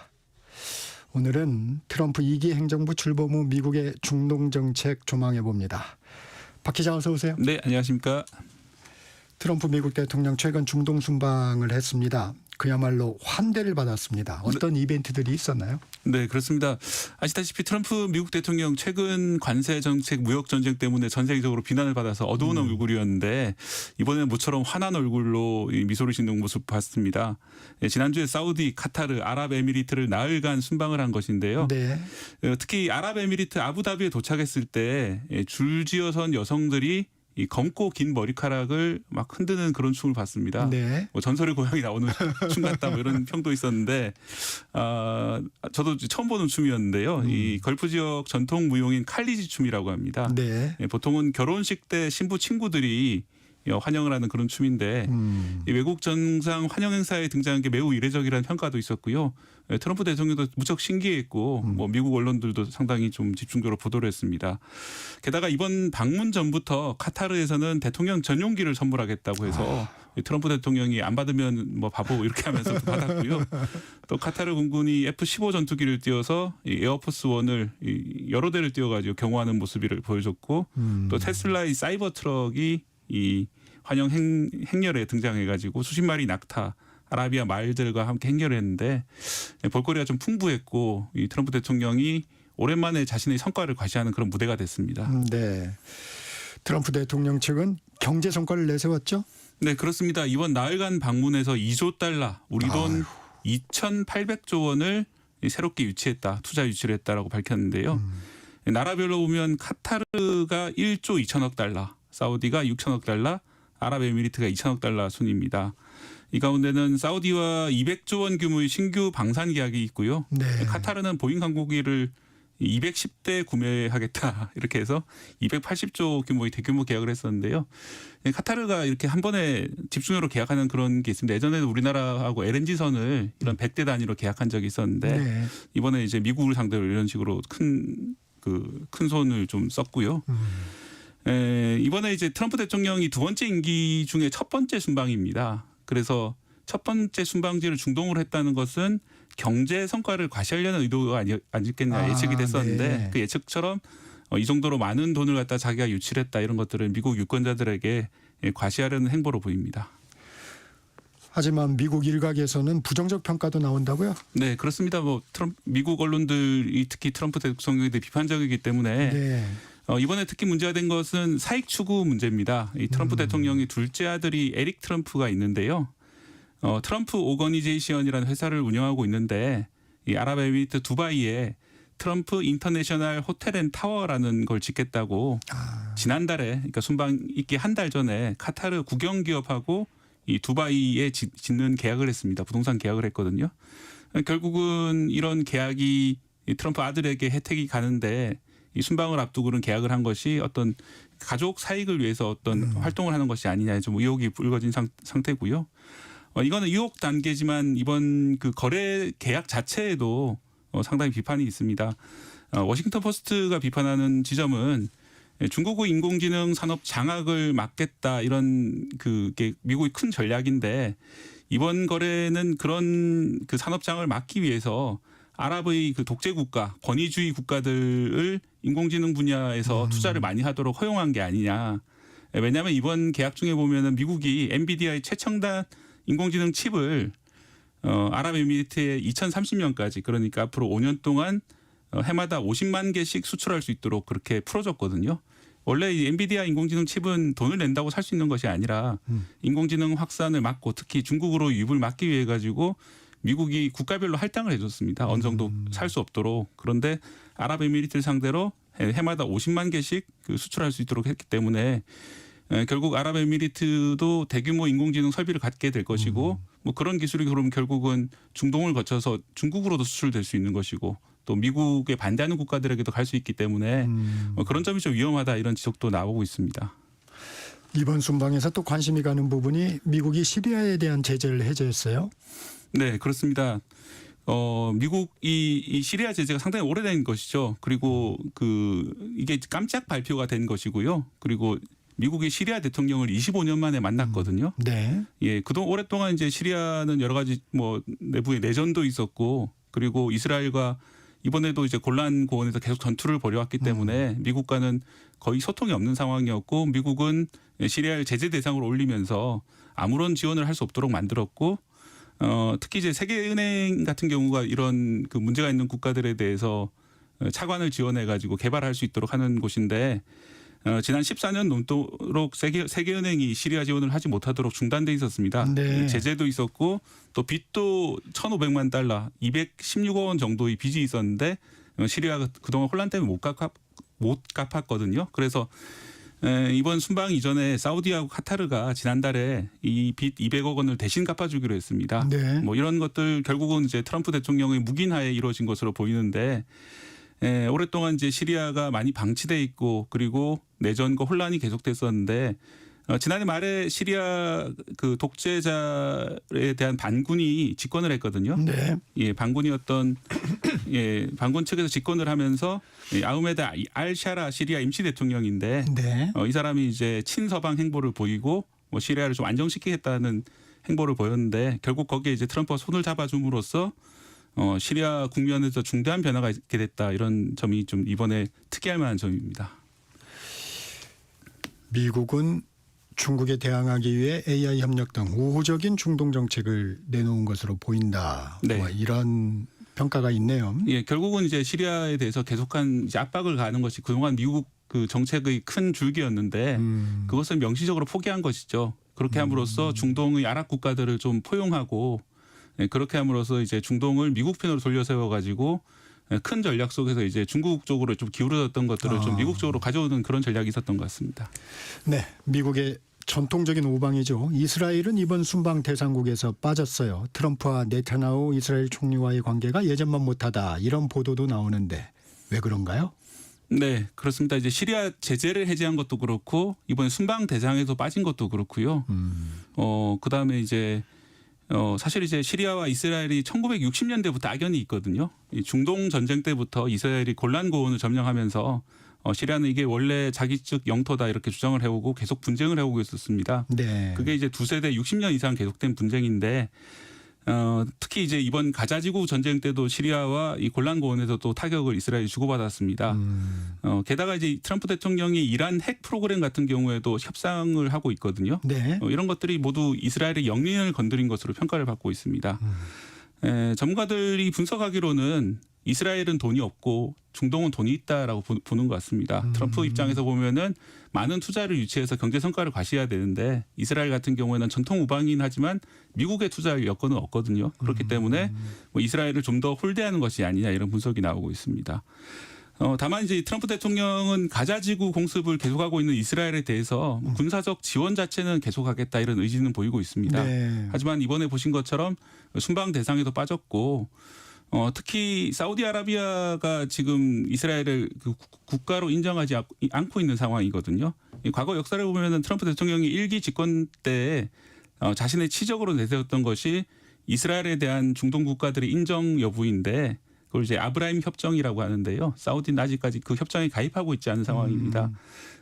[SPEAKER 1] 오늘은 트럼프 2기 행정부 출범 후 미국의 중동 정책 조망해 봅니다. 박 기자 어서 오세요.
[SPEAKER 12] 네, 안녕하십니까.
[SPEAKER 1] 트럼프 미국 대통령 최근 중동 순방을 했습니다. 그야말로 환대를 받았습니다. 어떤 이벤트들이 있었나요?
[SPEAKER 12] 네, 그렇습니다. 아시다시피 트럼프 미국 대통령 최근 관세 정책, 무역 전쟁 때문에 전 세계적으로 비난을 받아서 어두운 얼굴이었는데 이번에는 모처럼 환한 얼굴로 미소를 짓는 모습 봤습니다. 지난주에 사우디, 카타르, 아랍에미리트를 나흘간 순방을 한 것인데요.
[SPEAKER 1] 네.
[SPEAKER 12] 특히 아랍에미리트 아부다비에 도착했을 때 줄지어선 여성들이 이 검고 긴 머리카락을 막 흔드는 그런 춤을 봤습니다.
[SPEAKER 1] 네.
[SPEAKER 12] 뭐 전설의 고향이 나오는 춤 같다 뭐 이런 평도 있었는데 저도 처음 보는 춤이었는데요. 이 걸프 지역 전통 무용인 칼리지 춤이라고 합니다.
[SPEAKER 1] 네.
[SPEAKER 12] 보통은 결혼식 때 신부 친구들이 환영을 하는 그런 춤인데 이 외국 정상 환영 행사에 등장한 게 매우 이례적이라는 평가도 있었고요. 트럼프 대통령도 무척 신기했고 뭐 미국 언론들도 상당히 좀 집중적으로 보도를 했습니다. 게다가 이번 방문 전부터 카타르에서는 대통령 전용기를 선물하겠다고 해서 트럼프 대통령이 안 받으면 뭐 바보 이렇게 하면서 받았고요. 또 카타르 공군이 F-15 전투기를 띄워서 이 에어포스 1을 여러 대를 띄워가지고 경호하는 모습을 보여줬고 또 테슬라의 사이버 트럭이 이 환영 행렬에 등장해가지고 수십 마리 낙타, 아라비아 말들과 함께 행렬을 했는데 볼거리가 좀 풍부했고 이 트럼프 대통령이 오랜만에 자신의 성과를 과시하는 그런 무대가 됐습니다.
[SPEAKER 1] 네. 트럼프 대통령 측은 경제 성과를 내세웠죠?
[SPEAKER 12] 네, 그렇습니다. 이번 나흘간 방문에서 2조 달러, 우리 돈 2,800조 원을 새롭게 유치했다, 투자 유치를 했다라고 밝혔는데요. 나라별로 보면 카타르가 1조 2천억 달러, 사우디가 6천억 달러, 아랍에미리트가 2천억 달러 순입니다. 이 가운데는 사우디와 200조 원 규모의 신규 방산 계약이 있고요.
[SPEAKER 1] 네.
[SPEAKER 12] 카타르는 보잉 항공기를 210대 구매하겠다 이렇게 해서 280조 규모의 대규모 계약을 했었는데요. 카타르가 이렇게 한 번에 집중적으로 계약하는 그런 게 있습니다. 예전에는 우리나라하고 LNG선을 이런 100대 단위로 계약한 적이 있었는데
[SPEAKER 1] 네.
[SPEAKER 12] 이번에 이제 미국을 상대로 이런 식으로 큰 손을 좀 썼고요. 이번에 이제 트럼프 대통령이 두 번째 임기 중에 첫 번째 순방입니다. 그래서 첫 번째 순방지를 중동으로 했다는 것은 경제 성과를 과시하려는 의도가 아니겠냐 예측이 됐었는데
[SPEAKER 1] 네.
[SPEAKER 12] 그 예측처럼 이 정도로 많은 돈을 갖다 자기가 유치했다 이런 것들을 미국 유권자들에게 과시하려는 행보로 보입니다.
[SPEAKER 1] 하지만 미국 일각에서는 부정적 평가도 나온다고요?
[SPEAKER 12] 네, 그렇습니다. 뭐 미국 언론들이 특히 트럼프 대통령에 대해 비판적이기 때문에
[SPEAKER 1] 네.
[SPEAKER 12] 이번에 특히 문제가 된 것은 사익 추구 문제입니다. 이 트럼프 대통령의 둘째 아들이 에릭 트럼프가 있는데요. 트럼프 오거니제이션이라는 회사를 운영하고 있는데 이 아랍에미리트 두바이에 트럼프 인터내셔널 호텔 앤 타워라는 걸 짓겠다고 지난달에 그러니까 순방 있기 한 달 전에 카타르 국영 기업하고 이 두바이에 짓는 계약을 했습니다. 부동산 계약을 했거든요. 결국은 이런 계약이 트럼프 아들에게 혜택이 가는데 이 순방을 앞두고는 계약을 한 것이 어떤 가족 사익을 위해서 어떤 활동을 하는 것이 아니냐 좀 의혹이 불거진 상태고요. 이거는 의혹 단계지만 이번 그 거래 계약 자체에도 상당히 비판이 있습니다. 워싱턴 포스트가 비판하는 지점은 중국의 인공지능 산업 장악을 막겠다 이런 그게 미국의 큰 전략인데 이번 거래는 그런 그 산업 장악을 막기 위해서 아랍의 그 독재 국가, 권위주의 국가들을 인공지능 분야에서 투자를 많이 하도록 허용한 게 아니냐. 왜냐하면 이번 계약 중에 보면은 미국이 엔비디아의 최첨단 인공지능 칩을 아랍에미리트에 2030년까지 그러니까 앞으로 5년 동안 해마다 50만 개씩 수출할 수 있도록 그렇게 풀어줬거든요. 원래 이 엔비디아 인공지능 칩은 돈을 낸다고 살 수 있는 것이 아니라 인공지능 확산을 막고 특히 중국으로 유입을 막기 위해 가지고 미국이 국가별로 할당을 해줬습니다. 어느 정도 살 수 없도록. 그런데 아랍에미리트를 상대로 해마다 50만 개씩 수출할 수 있도록 했기 때문에 결국 아랍에미리트도 대규모 인공지능 설비를 갖게 될 것이고 뭐 그런 기술이 그러면 결국은 중동을 거쳐서 중국으로도 수출될 수 있는 것이고 또 미국에 반대하는 국가들에게도 갈 수 있기 때문에 그런 점이 좀 위험하다 이런 지적도 나오고 있습니다.
[SPEAKER 1] 이번 순방에서 또 관심이 가는 부분이 미국이 시리아에 대한 제재를 해제했어요.
[SPEAKER 12] 네, 그렇습니다. 미국 이 시리아 제재가 상당히 오래된 것이죠. 그리고 이게 깜짝 발표가 된 것이고요. 그리고 미국이 시리아 대통령을 25년 만에 만났거든요.
[SPEAKER 1] 네.
[SPEAKER 12] 예, 그동안 오랫동안 이제 시리아는 여러 가지 뭐 내부의 내전도 있었고 그리고 이스라엘과 이번에도 이제 골란 고원에서 계속 전투를 벌여왔기 때문에 미국과는 거의 소통이 없는 상황이었고 미국은 시리아를 제재 대상으로 올리면서 아무런 지원을 할 수 없도록 만들었고 특히 이제 세계은행 같은 경우가 이런 문제가 있는 국가들에 대해서 차관을 지원해 가지고 개발할 수 있도록 하는 곳인데 지난 14년 넘도록 세계은행이 시리아 지원을 하지 못하도록 중단돼 있었습니다.
[SPEAKER 1] 네.
[SPEAKER 12] 제재도 있었고 또 빚도 1,500만 달러, 216억 원 정도의 빚이 있었는데 시리아가 그동안 혼란 때문에 못 갚았거든요. 그래서 이번 순방 이전에 사우디하고 카타르가 지난달에 이 빚 200억 원을 대신 갚아주기로 했습니다.
[SPEAKER 1] 네.
[SPEAKER 12] 뭐 이런 것들 결국은 이제 트럼프 대통령의 묵인하에 이루어진 것으로 보이는데 오랫동안 이제 시리아가 많이 방치돼 있고 그리고 내전과 혼란이 계속됐었는데 지난해 말에 시리아 독재자에 대한 반군이 집권을 했거든요.
[SPEAKER 1] 네.
[SPEAKER 12] 예, 반군이었던 반군 측에서 집권을 하면서 아흐메드 알샤라 시리아 임시 대통령인데
[SPEAKER 1] 네.
[SPEAKER 12] 이 사람이 이제 친서방 행보를 보이고 뭐 시리아를 좀 안정시키겠다는 행보를 보였는데 결국 거기에 이제 트럼프가 손을 잡아줌으로써 시리아 국면에서 중대한 변화가 있게 됐다 이런 점이 좀 이번에 특이할 만한 점입니다.
[SPEAKER 1] 미국은 중국에 대항하기 위해 AI 협력 등 우호적인 중동 정책을 내놓은 것으로 보인다.
[SPEAKER 12] 네.
[SPEAKER 1] 뭐 이런 평가가 있네요.
[SPEAKER 12] 예, 결국은 이제 시리아에 대해서 계속한 이제 압박을 가하는 것이 그동안 미국 정책의 큰 줄기였는데 그것을 명시적으로 포기한 것이죠. 그렇게 함으로써 중동의 아랍 국가들을 좀 포용하고 그렇게 함으로써 이제 중동을 미국 편으로 돌려세워 가지고 큰 전략 속에서 이제 중국 쪽으로 좀 기울어졌던 것들을 좀 미국 쪽으로 가져오는 그런 전략이 있었던 것 같습니다.
[SPEAKER 1] 네, 미국의 전통적인 우방이죠. 이스라엘은 이번 순방 대상국에서 빠졌어요. 트럼프와 네타냐후 이스라엘 총리와의 관계가 예전만 못하다 이런 보도도 나오는데 왜 그런가요?
[SPEAKER 12] 네, 그렇습니다. 이제 시리아 제재를 해제한 것도 그렇고 이번 순방 대상에서 빠진 것도 그렇고요. 그다음에 이제 사실 이제 시리아와 이스라엘이 1960년대부터 악연이 있거든요. 이 중동 전쟁 때부터 이스라엘이 골란 고원을 점령하면서 시리아는 이게 원래 자기 쪽 영토다 이렇게 주장을 해오고 계속 분쟁을 해오고 있었습니다.
[SPEAKER 1] 네.
[SPEAKER 12] 그게 이제 두세 대 60년 이상 계속된 분쟁인데 특히 이제 이번 가자지구 전쟁 때도 시리아와 이 골란 고원에서 또 타격을 이스라엘이 주고받았습니다. 게다가 이제 트럼프 대통령이 이란 핵 프로그램 같은 경우에도 협상을 하고 있거든요.
[SPEAKER 1] 네.
[SPEAKER 12] 이런 것들이 모두 이스라엘의 영린을 건드린 것으로 평가를 받고 있습니다. 전문가들이 분석하기로는 이스라엘은 돈이 없고 중동은 돈이 있다라고 보는 것 같습니다. 트럼프 입장에서 보면은 많은 투자를 유치해서 경제 성과를 과시해야 되는데 이스라엘 같은 경우에는 전통 우방이긴 하지만 미국에 투자할 여건은 없거든요. 그렇기 때문에 뭐 이스라엘을 좀 더 홀대하는 것이 아니냐 이런 분석이 나오고 있습니다. 다만 이제 트럼프 대통령은 가자지구 공습을 계속하고 있는 이스라엘에 대해서 군사적 지원 자체는 계속하겠다 이런 의지는 보이고 있습니다.
[SPEAKER 1] 네.
[SPEAKER 12] 하지만 이번에 보신 것처럼 순방 대상에도 빠졌고 특히 사우디아라비아가 지금 이스라엘을 국가로 인정하지 않고 있는 상황이거든요. 과거 역사를 보면은 트럼프 대통령이 1기 집권 때 자신의 치적으로 내세웠던 것이 이스라엘에 대한 중동 국가들의 인정 여부인데 그걸 이제 아브라임 협정이라고 하는데요. 사우디는 아직까지 그 협정에 가입하고 있지 않은 상황입니다.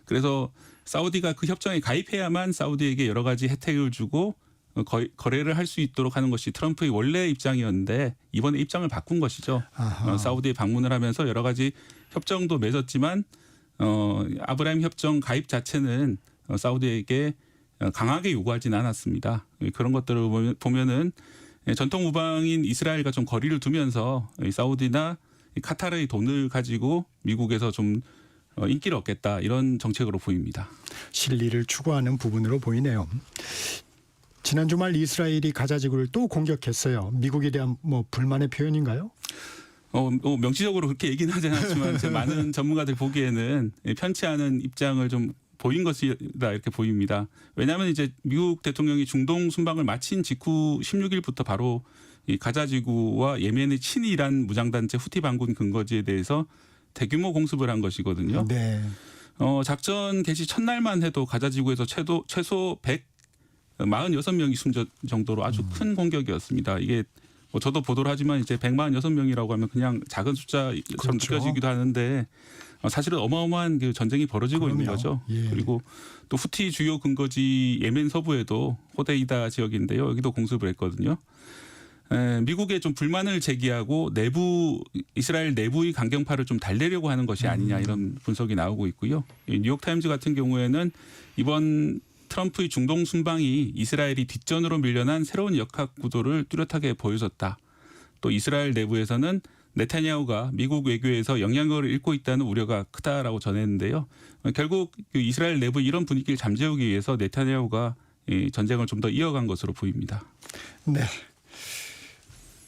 [SPEAKER 12] 그래서 사우디가 그 협정에 가입해야만 사우디에게 여러 가지 혜택을 주고 거래를 할 수 있도록 하는 것이 트럼프의 원래 입장이었는데 이번에 입장을 바꾼 것이죠. 사우디에 방문을 하면서 여러 가지 협정도 맺었지만 아브라임 협정 가입 자체는 사우디에게 강하게 요구하지는 않았습니다. 그런 것들을 보면은 전통 우방인 이스라엘과 좀 거리를 두면서 사우디나 카타르의 돈을 가지고 미국에서 좀 인기를 얻겠다 이런 정책으로 보입니다.
[SPEAKER 1] 실리를 추구하는 부분으로 보이네요. 지난 주말 이스라엘이 가자 지구를 또 공격했어요. 미국에 대한 뭐 불만의 표현인가요?
[SPEAKER 12] 명시적으로 그렇게 얘기는 하지 않았지만 이제 많은 전문가들 보기에는 편치 않은 입장을 좀 보인 것이다 이렇게 보입니다. 왜냐하면 이제 미국 대통령이 중동 순방을 마친 직후 16일부터 바로 이 가자지구와 예멘의 친이란 무장단체 후티 반군 근거지에 대해서 대규모 공습을 한 것이거든요.
[SPEAKER 1] 네.
[SPEAKER 12] 작전 개시 첫날만 해도 가자지구에서 최소 146명이 숨진 정도로 아주 큰 공격이었습니다. 이게 저도 보도를 하지만 이제 146명이라고 하면 그냥 작은 숫자처럼
[SPEAKER 1] 그렇죠.
[SPEAKER 12] 느껴지기도 하는데 사실은 어마어마한 그 전쟁이 벌어지고 있는 거죠.
[SPEAKER 1] 예.
[SPEAKER 12] 그리고 또 후티 주요 근거지 예멘 서부에도 호데이다 지역인데요. 여기도 공습을 했거든요. 미국에 좀 불만을 제기하고 이스라엘 내부의 강경파를 좀 달래려고 하는 것이 아니냐 이런 분석이 나오고 있고요. 뉴욕타임즈 같은 경우에는 이번 트럼프의 중동 순방이 이스라엘이 뒷전으로 밀려난 새로운 역학 구도를 뚜렷하게 보여줬다. 또 이스라엘 내부에서는 네타냐후가 미국 외교에서 영향력을 잃고 있다는 우려가 크다라고 전했는데요. 결국 이스라엘 내부 이런 분위기를 잠재우기 위해서 네타냐후가 전쟁을 좀 더 이어간 것으로 보입니다.
[SPEAKER 1] 네.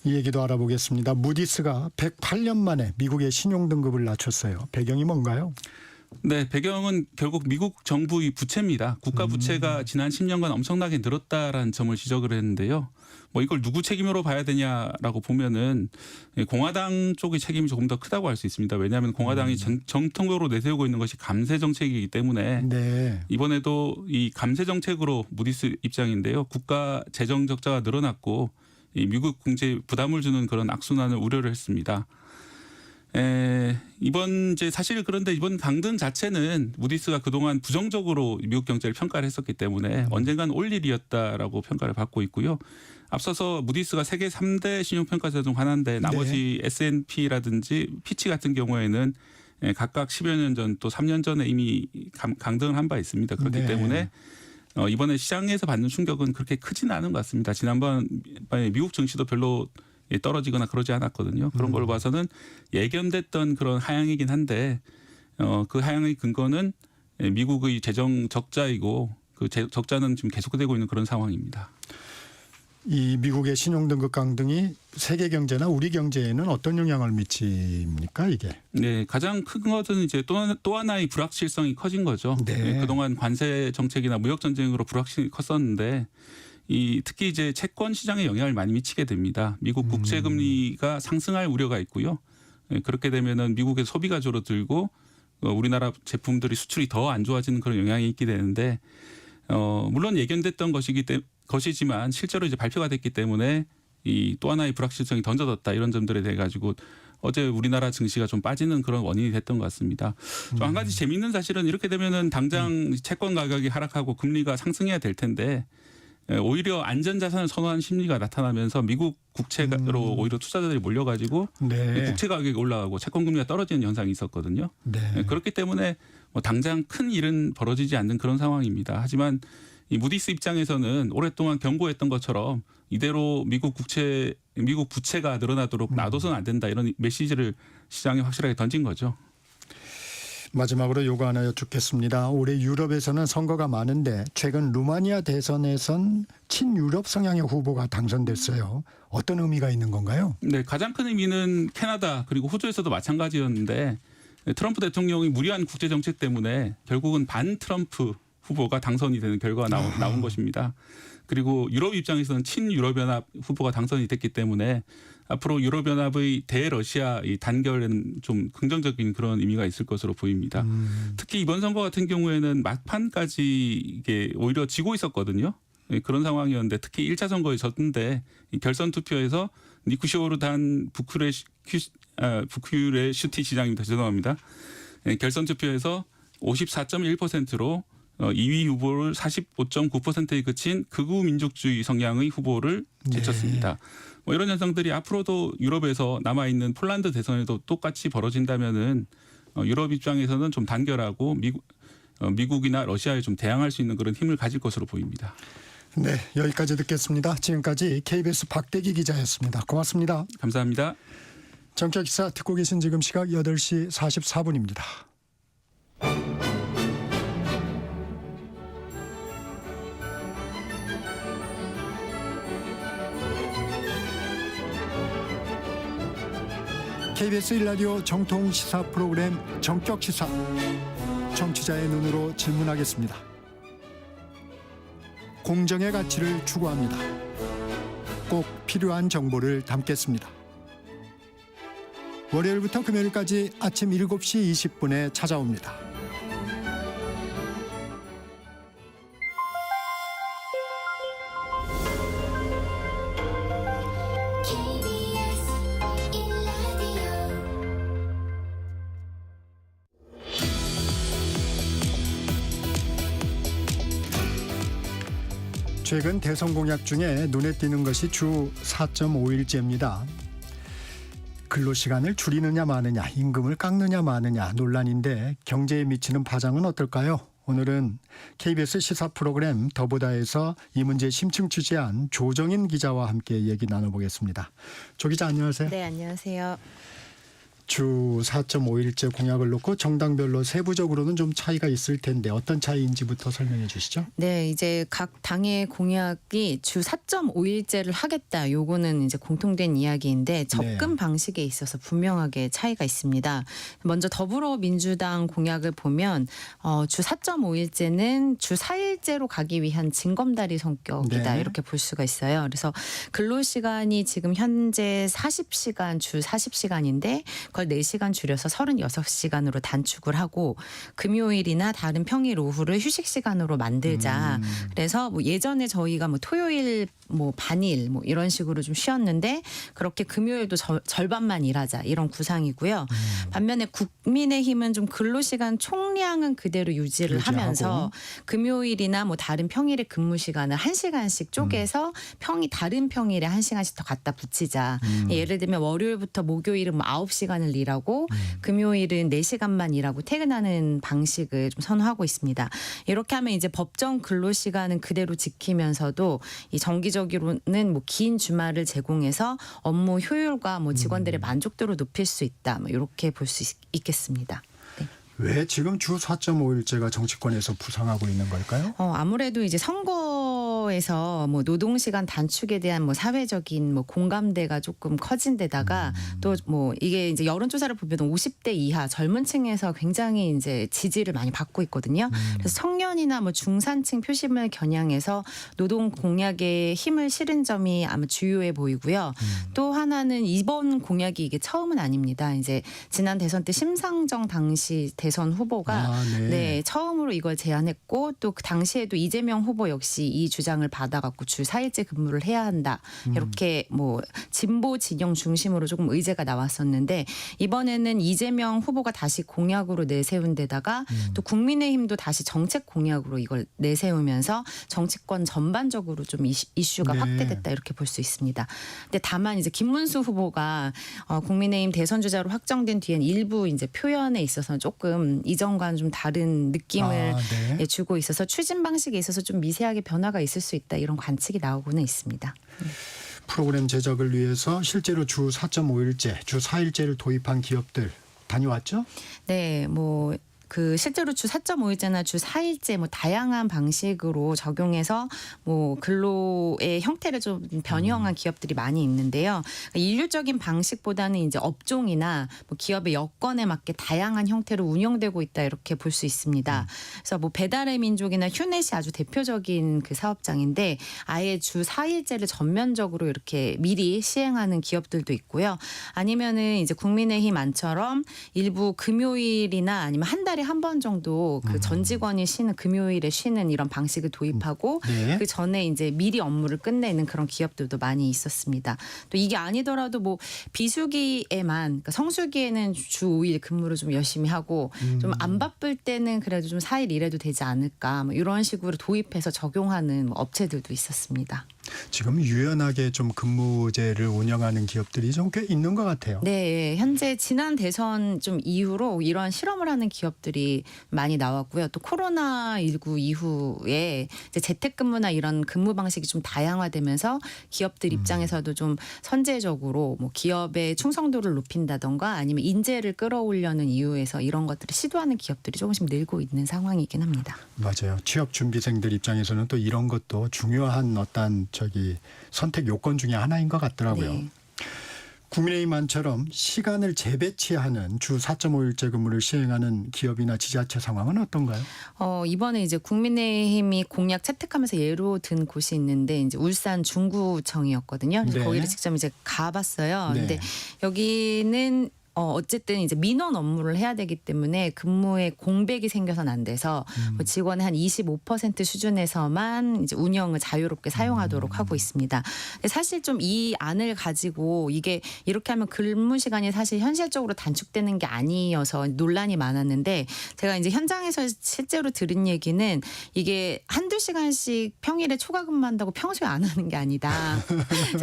[SPEAKER 1] 이 얘기도 알아보겠습니다. 무디스가 108년 만에 미국의 신용 등급을 낮췄어요. 배경이 뭔가요?
[SPEAKER 12] 네, 배경은 결국 미국 정부의 부채입니다. 국가 부채가 지난 10년간 엄청나게 늘었다라는 점을 지적을 했는데요. 이걸 누구 책임으로 봐야 되냐라고 보면은 공화당 쪽의 책임이 조금 더 크다고 할 수 있습니다. 왜냐하면 공화당이 정통적으로 내세우고 있는 것이 감세 정책이기 때문에
[SPEAKER 1] 네.
[SPEAKER 12] 이번에도 이 감세 정책으로 무디스 입장인데요. 국가 재정 적자가 늘어났고 이 미국 경제에 부담을 주는 그런 악순환을 우려를 했습니다. 이번 사실 그런데 이번 강등 자체는 무디스가 그동안 부정적으로 미국 경제를 평가를 했었기 때문에 언젠간 올 일이었다라고 평가를 받고 있고요. 앞서서 무디스가 세계 3대 신용평가사 중 하나인데 나머지 S&P라든지 피치 같은 경우에는 각각 10여 년 전 또 3년 전에 이미 강등을 한 바 있습니다. 그렇기 때문에 이번에 시장에서 받는 충격은 그렇게 크지는 않은 것 같습니다. 지난번에 미국 증시도 별로 떨어지거나 그러지 않았거든요. 그런 걸 봐서는 예견됐던 그런 하향이긴 한데 그 하향의 근거는 미국의 재정 적자이고 그 적자는 지금 계속되고 있는 그런 상황입니다.
[SPEAKER 1] 이 미국의 신용등급 강등이 세계 경제나 우리 경제에는 어떤 영향을 미칩니까 이게?
[SPEAKER 12] 네, 가장 큰 것은 이제 또 하나의 불확실성이 커진 거죠.
[SPEAKER 1] 네.
[SPEAKER 12] 그동안 관세 정책이나 무역 전쟁으로 불확실이 컸었는데 특히 이제 채권 시장에 영향을 많이 미치게 됩니다. 미국 국채 금리가 상승할 우려가 있고요. 그렇게 되면은 미국의 소비가 줄어들고 우리나라 제품들이 수출이 더 안 좋아지는 그런 영향이 있게 되는데 물론 예견됐던 것이지만 실제로 이제 발표가 됐기 때문에 이 또 하나의 불확실성이 던져졌다 이런 점들에 대해 가지고 어제 우리나라 증시가 좀 빠지는 그런 원인이 됐던 것 같습니다. 또 한 가지 재미있는 사실은 이렇게 되면은 당장 채권 가격이 하락하고 금리가 상승해야 될 텐데 오히려 안전자산을 선호하는 심리가 나타나면서 미국 국채로 오히려 투자자들이 몰려가지고 국채 가격이 올라가고 채권 금리가 떨어지는 현상이 있었거든요.
[SPEAKER 1] 네.
[SPEAKER 12] 그렇기 때문에 당장 큰 일은 벌어지지 않는 그런 상황입니다. 하지만 이 무디스 입장에서는 오랫동안 경고했던 것처럼 이대로 미국 부채가 늘어나도록 놔둬서는 안 된다 이런 메시지를 시장에 확실하게 던진 거죠.
[SPEAKER 1] 마지막으로 요거 하나 여쭙겠습니다. 올해 유럽에서는 선거가 많은데 최근 루마니아 대선에선 친유럽 성향의 후보가 당선됐어요. 어떤 의미가 있는 건가요?
[SPEAKER 12] 네, 가장 큰 의미는 캐나다 그리고 호주에서도 마찬가지였는데 트럼프 대통령이 무리한 국제 정책 때문에 결국은 반 트럼프 후보가 당선이 되는 결과가 나온 것입니다. 그리고 유럽 입장에서는 친유럽연합 후보가 당선이 됐기 때문에 앞으로 유럽연합의 대러시아 이 단결에는 좀 긍정적인 그런 의미가 있을 것으로 보입니다. 특히 이번 선거 같은 경우에는 막판까지 이게 오히려 지고 있었거든요. 그런 상황이었는데 특히 1차 선거에 졌는데 결선 투표에서 니쿠시오르단 부쿠레슈티 시장입니다. 죄송합니다. 결선 투표에서 54.1%로 2위 후보를 45.9%에 그친 극우 민족주의 성향의 후보를 제쳤습니다. 이런 현상들이 앞으로도 유럽에서 남아있는 폴란드 대선에도 똑같이 벌어진다면은 유럽 입장에서는 좀 단결하고 미국이나 러시아에 좀 대항할 수 있는 그런 힘을 가질 것으로 보입니다.
[SPEAKER 1] 네, 여기까지 듣겠습니다. 지금까지 KBS 박대기 기자였습니다. 고맙습니다.
[SPEAKER 12] 감사합니다.
[SPEAKER 1] 정치적 기사 듣고 계신 지금 시각 8시 44분입니다. KBS 1라디오 정통 시사 프로그램 정격 시사. 정치자의 눈으로 질문하겠습니다. 공정의 가치를 추구합니다. 꼭 필요한 정보를 담겠습니다. 월요일부터 금요일까지 아침 7시 20분에 찾아옵니다. 최근 대선 공약 중에 눈에 띄는 것이 주 4.5일제입니다. 근로시간을 줄이느냐 마느냐, 임금을 깎느냐 마느냐 논란인데 경제에 미치는 파장은 어떨까요? 오늘은 KBS 시사 프로그램 더보다에서 이 문제 심층 취재한 조정인 기자와 함께 얘기 나눠보겠습니다. 조 기자 안녕하세요.
[SPEAKER 13] 네, 안녕하세요.
[SPEAKER 1] 주 4.5일제 공약을 놓고 정당별로 세부적으로는 좀 차이가 있을 텐데 어떤 차이인지부터 설명해 주시죠.
[SPEAKER 13] 네, 이제 각 당의 공약이 주 4.5일제를 하겠다. 요거는 이제 공통된 이야기인데 접근 방식에 있어서 분명하게 차이가 있습니다. 먼저 더불어민주당 공약을 보면 주 4.5일제는 주 4일제로 가기 위한 징검다리 성격이다.
[SPEAKER 1] 네.
[SPEAKER 13] 이렇게 볼 수가 있어요. 그래서 근로시간이 지금 현재 40시간, 주 40시간인데 그걸 4시간 줄여서 36시간으로 단축을 하고 금요일이나 다른 평일 오후를 휴식 시간으로 만들자. 그래서 뭐 예전에 저희가 뭐 토요일 뭐 반일 뭐 이런 식으로 좀 쉬었는데 그렇게 금요일도 절반만 일하자 이런 구상이고요. 반면에 국민의힘은 좀 근로시간 총량은 그대로 유지를 하면서 금요일이나 뭐 다른 평일의 근무 시간을 1시간씩 쪼개서 다른 평일에 1시간씩 더 갖다 붙이자. 예를 들면 월요일부터 목요일은 뭐 9시간을 일하고 금요일은 4시간만 일하고 퇴근하는 방식을 좀 선호하고 있습니다. 이렇게 하면 이제 법정 근로시간은 그대로 지키면서도 이 정기적으로는 뭐 긴 주말을 제공해서 업무 효율과 뭐 직원들의 만족도를 높일 수 있다. 뭐 이렇게 볼 수 있겠습니다. 네.
[SPEAKER 1] 왜 지금 주 4.5일제가 정치권에서 부상하고 있는 걸까요?
[SPEAKER 13] 아무래도 이제 선거에서 뭐 노동시간 단축에 대한 뭐 사회적인 뭐 공감대가 조금 커진 데다가 또 뭐 이게 이제 여론조사를 보면 50대 이하 젊은 층에서 굉장히 이제 지지를 많이 받고 있거든요. 그래서 청년이나 뭐 중산층 표심을 겨냥해서 노동 공약에 힘을 실은 점이 아마 주요해 보이고요. 또 하나는 이번 공약이 이게 처음은 아닙니다. 이제 지난 대선 때 심상정 당시 대선 후보가 네, 처음으로 이걸 제안했고 또 그 당시에도 이재명 후보 역시 이 주장을 받아갖고 주 4일제 근무를 해야 한다. 이렇게 뭐 진보 진영 중심으로 조금 의제가 나왔었는데 이번에는 이재명 후보가 다시 공약으로 내세운 데다가 또 국민의힘도 다시 정책 공약으로 이걸 내세우면서 정치권 전반적으로 좀 이슈가 확대됐다 이렇게 볼 수 있습니다. 근데 다만 이제 김문수 후보가 국민의힘 대선 주자로 확정된 뒤엔 일부 이제 표현에 있어서는 조금 이전과는 좀 다른 느낌을 주고 있어서 추진 방식에 있어서 좀 미세하게 변화가 있을 수 있다 이런 관측이 나오고는 있습니다.
[SPEAKER 1] 프로그램 제작을 위해서 실제로 주 4.5일제, 주 4일제를 도입한 기업들 다녀왔죠?
[SPEAKER 13] 네, 뭐 실제로 주 4.5일제나 주 4일제 뭐 다양한 방식으로 적용해서 뭐 근로의 형태를 좀 변형한 기업들이 많이 있는데요. 일률적인 방식보다는 이제 업종이나 뭐 기업의 여건에 맞게 다양한 형태로 운영되고 있다 이렇게 볼 수 있습니다. 그래서 뭐 배달의 민족이나 휴넷이 아주 대표적인 그 사업장인데 아예 주 4일제를 전면적으로 이렇게 미리 시행하는 기업들도 있고요. 아니면은 이제 국민의힘안처럼 일부 금요일이나 아니면 한 달에 한 번 정도 그 전 직원이 쉬는 금요일에 쉬는 이런 방식을 도입하고 그 전에 이제 미리 업무를 끝내는 그런 기업들도 많이 있었습니다. 또 이게 아니더라도 뭐 비수기에만 그러니까 성수기에는 주 5일 근무를 좀 열심히 하고 좀 안 바쁠 때는 그래도 좀 4일 일해도 되지 않을까 뭐 이런 식으로 도입해서 적용하는 업체들도 있었습니다.
[SPEAKER 1] 지금 유연하게 좀 근무제를 운영하는 기업들이 좀 꽤 있는 것 같아요.
[SPEAKER 13] 네, 현재 지난 대선 좀 이후로 이런 실험을 하는 기업들이 많이 나왔고요. 또 코로나19 이후에 이제 재택근무나 이런 근무 방식이 좀 다양화되면서 기업들 입장에서도 좀 선제적으로 뭐 기업의 충성도를 높인다던가 아니면 인재를 끌어올려는 이유에서 이런 것들을 시도하는 기업들이 조금씩 늘고 있는 상황이긴 합니다.
[SPEAKER 1] 맞아요. 취업 준비생들 입장에서는 또 이런 것도 중요한 어떤 선택 요건 중에 하나인 것 같더라고요.
[SPEAKER 13] 네.
[SPEAKER 1] 국민의힘안처럼 시간을 재배치하는 주 4.5일제 근무를 시행하는 기업이나 지자체 상황은 어떤가요?
[SPEAKER 13] 이번에 이제 국민의힘이 공약 채택하면서 예로 든 곳이 있는데 이제 울산 중구청이었거든요. 그래서
[SPEAKER 1] 네.
[SPEAKER 13] 거기를 직접 이제 가봤어요.
[SPEAKER 1] 네.
[SPEAKER 13] 근데 여기는 어쨌든 이제 민원 업무를 해야 되기 때문에 근무에 공백이 생겨서는 안 돼서 뭐 직원의 한 25% 수준에서만 이제 운영을 자유롭게 사용하도록 하고 있습니다. 근데 사실 좀 이 안을 가지고 이게 이렇게 하면 근무 시간이 사실 현실적으로 단축되는 게 아니어서 논란이 많았는데 제가 이제 현장에서 실제로 들은 얘기는 이게 한두 시간씩 평일에 초과 근무한다고 평소에 안 하는 게 아니다.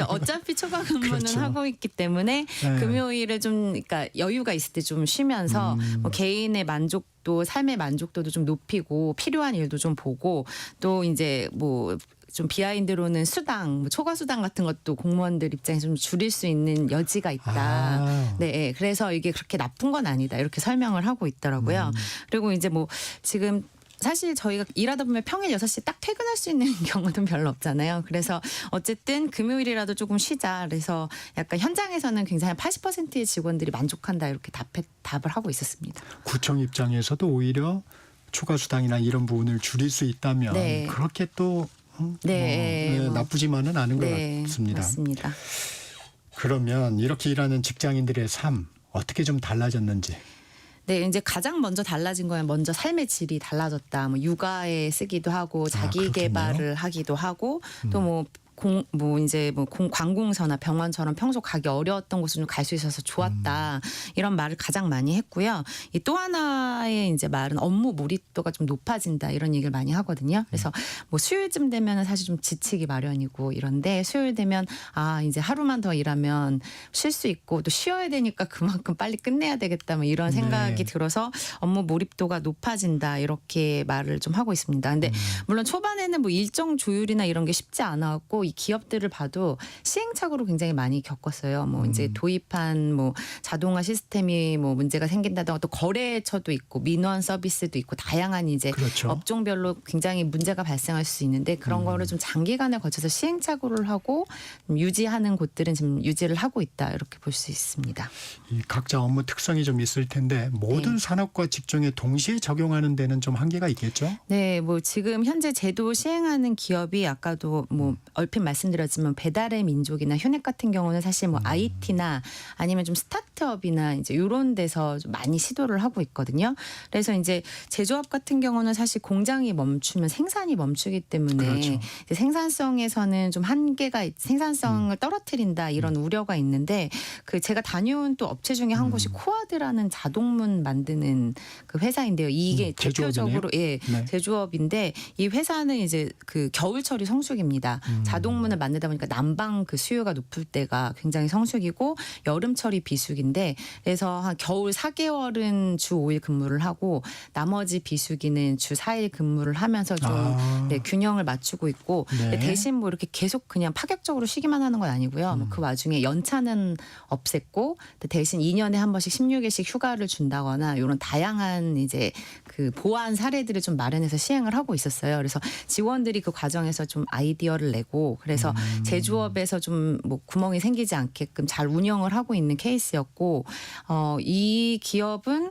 [SPEAKER 13] 어차피 초과 근무는
[SPEAKER 1] 그렇죠.
[SPEAKER 13] 하고 있기 때문에
[SPEAKER 1] 네.
[SPEAKER 13] 금요일을 좀 그러니까 여유가 있을 때 좀 쉬면서 뭐 개인의 만족도 삶의 만족도도 좀 높이고 필요한 일도 좀 보고 또 이제 뭐 좀 비하인드로는 수당, 뭐 초과 수당 같은 것도 공무원들 입장에서 좀 줄일 수 있는 여지가 있다. 네, 그래서 이게 그렇게 나쁜 건 아니다. 이렇게 설명을 하고 있더라고요. 그리고 이제 뭐 지금 사실 저희가 일하다 보면 평일 6시 딱 퇴근할 수 있는 경우는 별로 없잖아요. 그래서 어쨌든 금요일이라도 조금 쉬자. 그래서 약간 현장에서는 굉장히 80%의 직원들이 만족한다. 이렇게 답을 하고 있었습니다.
[SPEAKER 1] 구청 입장에서도 오히려 추가 수당이나 이런 부분을 줄일 수 있다면
[SPEAKER 13] 네.
[SPEAKER 1] 그렇게 또 나쁘지만은 않은 것 같습니다.
[SPEAKER 13] 맞습니다.
[SPEAKER 1] 그러면 이렇게 일하는 직장인들의 삶 어떻게 좀 달라졌는지.
[SPEAKER 13] 네, 이제 가장 먼저 달라진 건 먼저 삶의 질이 달라졌다. 뭐 육아에 쓰기도 하고 자기 개발을 하기도 하고 또 관공서나 병원처럼 평소 가기 어려웠던 곳을 좀 갈 수 있어서 좋았다. 이런 말을 가장 많이 했고요. 이 또 하나의 이제 말은 업무 몰입도가 좀 높아진다. 이런 얘기를 많이 하거든요. 그래서 뭐 수요일쯤 되면 사실 좀 지치기 마련이고 이런데 수요일 되면 이제 하루만 더 일하면 쉴 수 있고 또 쉬어야 되니까 그만큼 빨리 끝내야 되겠다. 뭐 이런 생각이 들어서 업무 몰입도가 높아진다. 이렇게 말을 좀 하고 있습니다. 근데 물론 초반에는 뭐 일정 조율이나 이런 게 쉽지 않았고 이 기업들을 봐도 시행착오로 굉장히 많이 겪었어요. 뭐 이제 도입한 뭐 자동화 시스템이 뭐 문제가 생긴다던가 또 거래처도 있고 민원 서비스도 있고 다양한 이제
[SPEAKER 1] 그렇죠.
[SPEAKER 13] 업종별로 굉장히 문제가 발생할 수 있는데 그런 거를 좀 장기간에 거쳐서 시행착오를 하고 유지하는 곳들은 지금 유지를 하고 있다 이렇게 볼 수 있습니다.
[SPEAKER 1] 이 각자 업무 특성이 좀 있을 텐데 모든 산업과 직종에 동시에 적용하는 데는 좀 한계가 있겠죠?
[SPEAKER 13] 네, 뭐 지금 현재 제도 시행하는 기업이 아까도 뭐 얼핏 말씀드렸지만 배달의 민족이나 효넥 같은 경우는 사실 뭐 IT나 아니면 좀 스타트업이나 이제 이런 데서 좀 많이 시도를 하고 있거든요. 그래서 이제 제조업 같은 경우는 사실 공장이 멈추면 생산이 멈추기 때문에
[SPEAKER 1] 그렇죠.
[SPEAKER 13] 이제 생산성에서는 좀 한계가 생산성을 떨어뜨린다 이런 우려가 있는데 그 제가 다녀온 또 업체 중에 한 곳이 코아드라는 자동문 만드는 그 회사인데요. 이게 대표적으로 제조업인데 이 회사는 이제 그 겨울철이 성수기입니다. 자동문을 만들다 보니까 난방 그 수요가 높을 때가 굉장히 성수기고 여름철이 비수기인데 그래서 한 겨울 4개월은 주 5일 근무를 하고 나머지 비수기는 주 4일 근무를 하면서 좀 균형을 맞추고 있고 대신 뭐 이렇게 계속 그냥 파격적으로 쉬기만 하는 건 아니고요. 뭐 그 와중에 연차는 없앴고 대신 2년에 한 번씩 16일씩 휴가를 준다거나 이런 다양한 이제 그 보완 사례들을 좀 마련해서 시행을 하고 있었어요. 그래서 직원들이 그 과정에서 좀 아이디어를 내고 그래서 제조업에서 좀 뭐 구멍이 생기지 않게끔 잘 운영을 하고 있는 케이스였고 이 기업은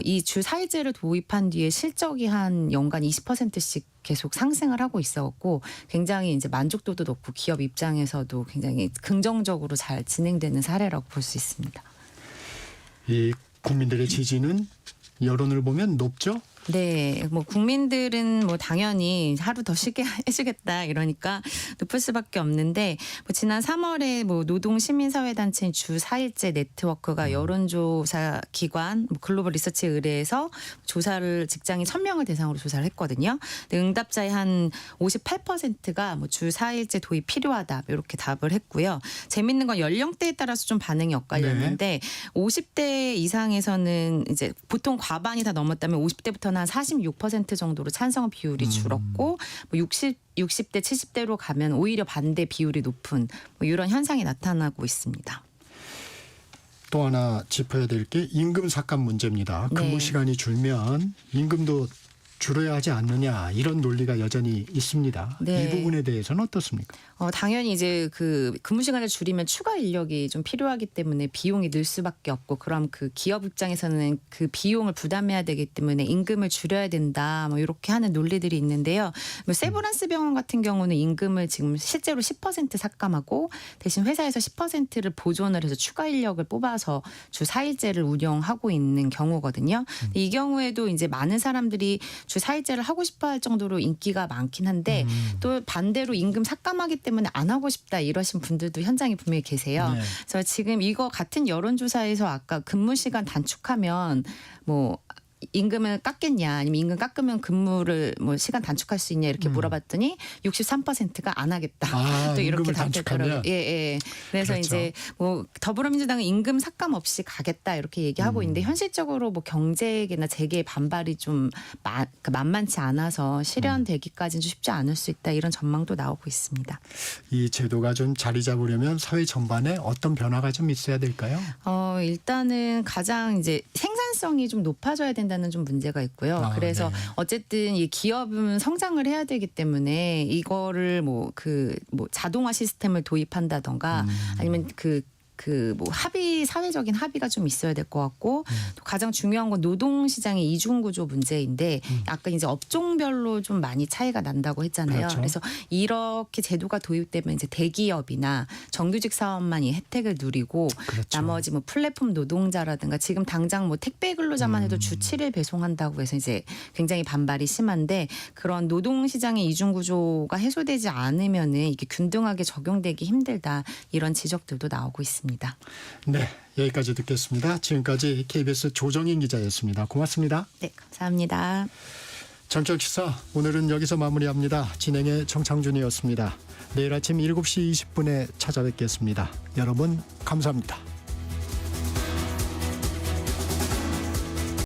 [SPEAKER 13] 이 주 4일제를 도입한 뒤에 실적이 한 연간 20%씩 계속 상승을 하고 있었고 굉장히 이제 만족도도 높고 기업 입장에서도 굉장히 긍정적으로 잘 진행되는 사례라고 볼 수 있습니다.
[SPEAKER 1] 이 국민들의 지지는 여론을 보면 높죠?
[SPEAKER 13] 네, 뭐 국민들은 뭐 당연히 하루 더 쉬게 해주겠다 이러니까 높을 수밖에 없는데 뭐 지난 3월에 뭐 노동 시민사회단체인 주 4일째 네트워크가 여론조사 기관 뭐 글로벌 리서치에 의뢰해서 조사를 직장인 1,000명을 대상으로 조사를 했거든요. 근데 응답자의 한 58%가 뭐 주 4일째 도입 필요하다 이렇게 답을 했고요. 재밌는 건 연령대에 따라서 좀 반응이 엇갈렸는데 50대 이상에서는 이제 보통 과반이 다 넘었다면 50대부터는 한 46% 정도로 찬성 비율이 줄었고 뭐 60대 70대로 가면 오히려 반대 비율이 높은 뭐 이런 현상이 나타나고 있습니다.
[SPEAKER 1] 또 하나 짚어야 될 게 임금 삭감 문제입니다. 근무
[SPEAKER 13] 네.
[SPEAKER 1] 시간이 줄면 임금도 줄여야 하지 않느냐 이런 논리가 여전히 있습니다.
[SPEAKER 13] 네.
[SPEAKER 1] 이 부분에 대해서는 어떻습니까?
[SPEAKER 13] 당연히 이제 그 근무 시간을 줄이면 추가 인력이 좀 필요하기 때문에 비용이 늘 수밖에 없고 그럼 그 기업 입장에서는 그 비용을 부담해야 되기 때문에 임금을 줄여야 된다 뭐 이렇게 하는 논리들이 있는데요. 뭐 세브란스 병원 같은 경우는 임금을 지금 실제로 10% 삭감하고 대신 회사에서 10%를 보존을 해서 추가 인력을 뽑아서 주 4일제를 운영하고 있는 경우거든요. 이 경우에도 이제 많은 사람들이 주 4일제를 하고 싶어 할 정도로 인기가 많긴 한데 또 반대로 임금 삭감하기 때문에 안 하고 싶다 이러신 분들도 현장에 분명히 계세요.
[SPEAKER 1] 네.
[SPEAKER 13] 그래서 지금 이거 같은 여론조사에서 아까 근무 시간 단축하면 뭐 임금을 깎겠냐 아니면 임금 깎으면 근무를 뭐 시간 단축할 수 있냐 이렇게 물어봤더니 63%가 안 하겠다. 또 이렇게
[SPEAKER 1] 임금을
[SPEAKER 13] 답했더라고요.
[SPEAKER 1] 단축하면?
[SPEAKER 13] 예. 그래서
[SPEAKER 1] 그렇죠.
[SPEAKER 13] 이제 뭐 더불어민주당은 임금 삭감 없이 가겠다 이렇게 얘기하고 있는데 현실적으로 뭐 경제계나 재계의 반발이 좀 만만치 않아서 실현되기까지는 좀 쉽지 않을 수 있다 이런 전망도 나오고 있습니다.
[SPEAKER 1] 이 제도가 좀 자리 잡으려면 사회 전반에 어떤 변화가 좀 있어야 될까요?
[SPEAKER 13] 일단은 가장 이제 생산성이 좀 높아져야 된다는 좀 문제가 있고요. 그래서
[SPEAKER 1] 네.
[SPEAKER 13] 어쨌든 이 기업은 성장을 해야 되기 때문에 이거를 뭐 자동화 시스템을 도입한다던가 아니면 뭐 사회적인 합의가 좀 있어야 될 것 같고 또 가장 중요한 건 노동 시장의 이중 구조 문제인데 아까 이제 업종별로 좀 많이 차이가 난다고 했잖아요.
[SPEAKER 1] 그렇죠.
[SPEAKER 13] 그래서 이렇게 제도가 도입되면 이제 대기업이나 정규직 사업만 이 혜택을 누리고
[SPEAKER 1] 그렇죠.
[SPEAKER 13] 나머지 뭐 플랫폼 노동자라든가 지금 당장 뭐 택배 근로자만 해도 주 7일 배송한다고 해서 이제 굉장히 반발이 심한데 그런 노동 시장의 이중 구조가 해소되지 않으면은 이게 균등하게 적용되기 힘들다 이런 지적들도 나오고 있습니다.
[SPEAKER 1] 네, 여기까지 듣겠습니다. 지금까지 KBS 조정인 기자였습니다. 고맙습니다.
[SPEAKER 13] 네, 감사합니다.
[SPEAKER 1] 전격시사 오늘은 여기서 마무리합니다. 진행의 정창준이었습니다. 내일 아침 7시 20분에 찾아뵙겠습니다. 여러분 감사합니다.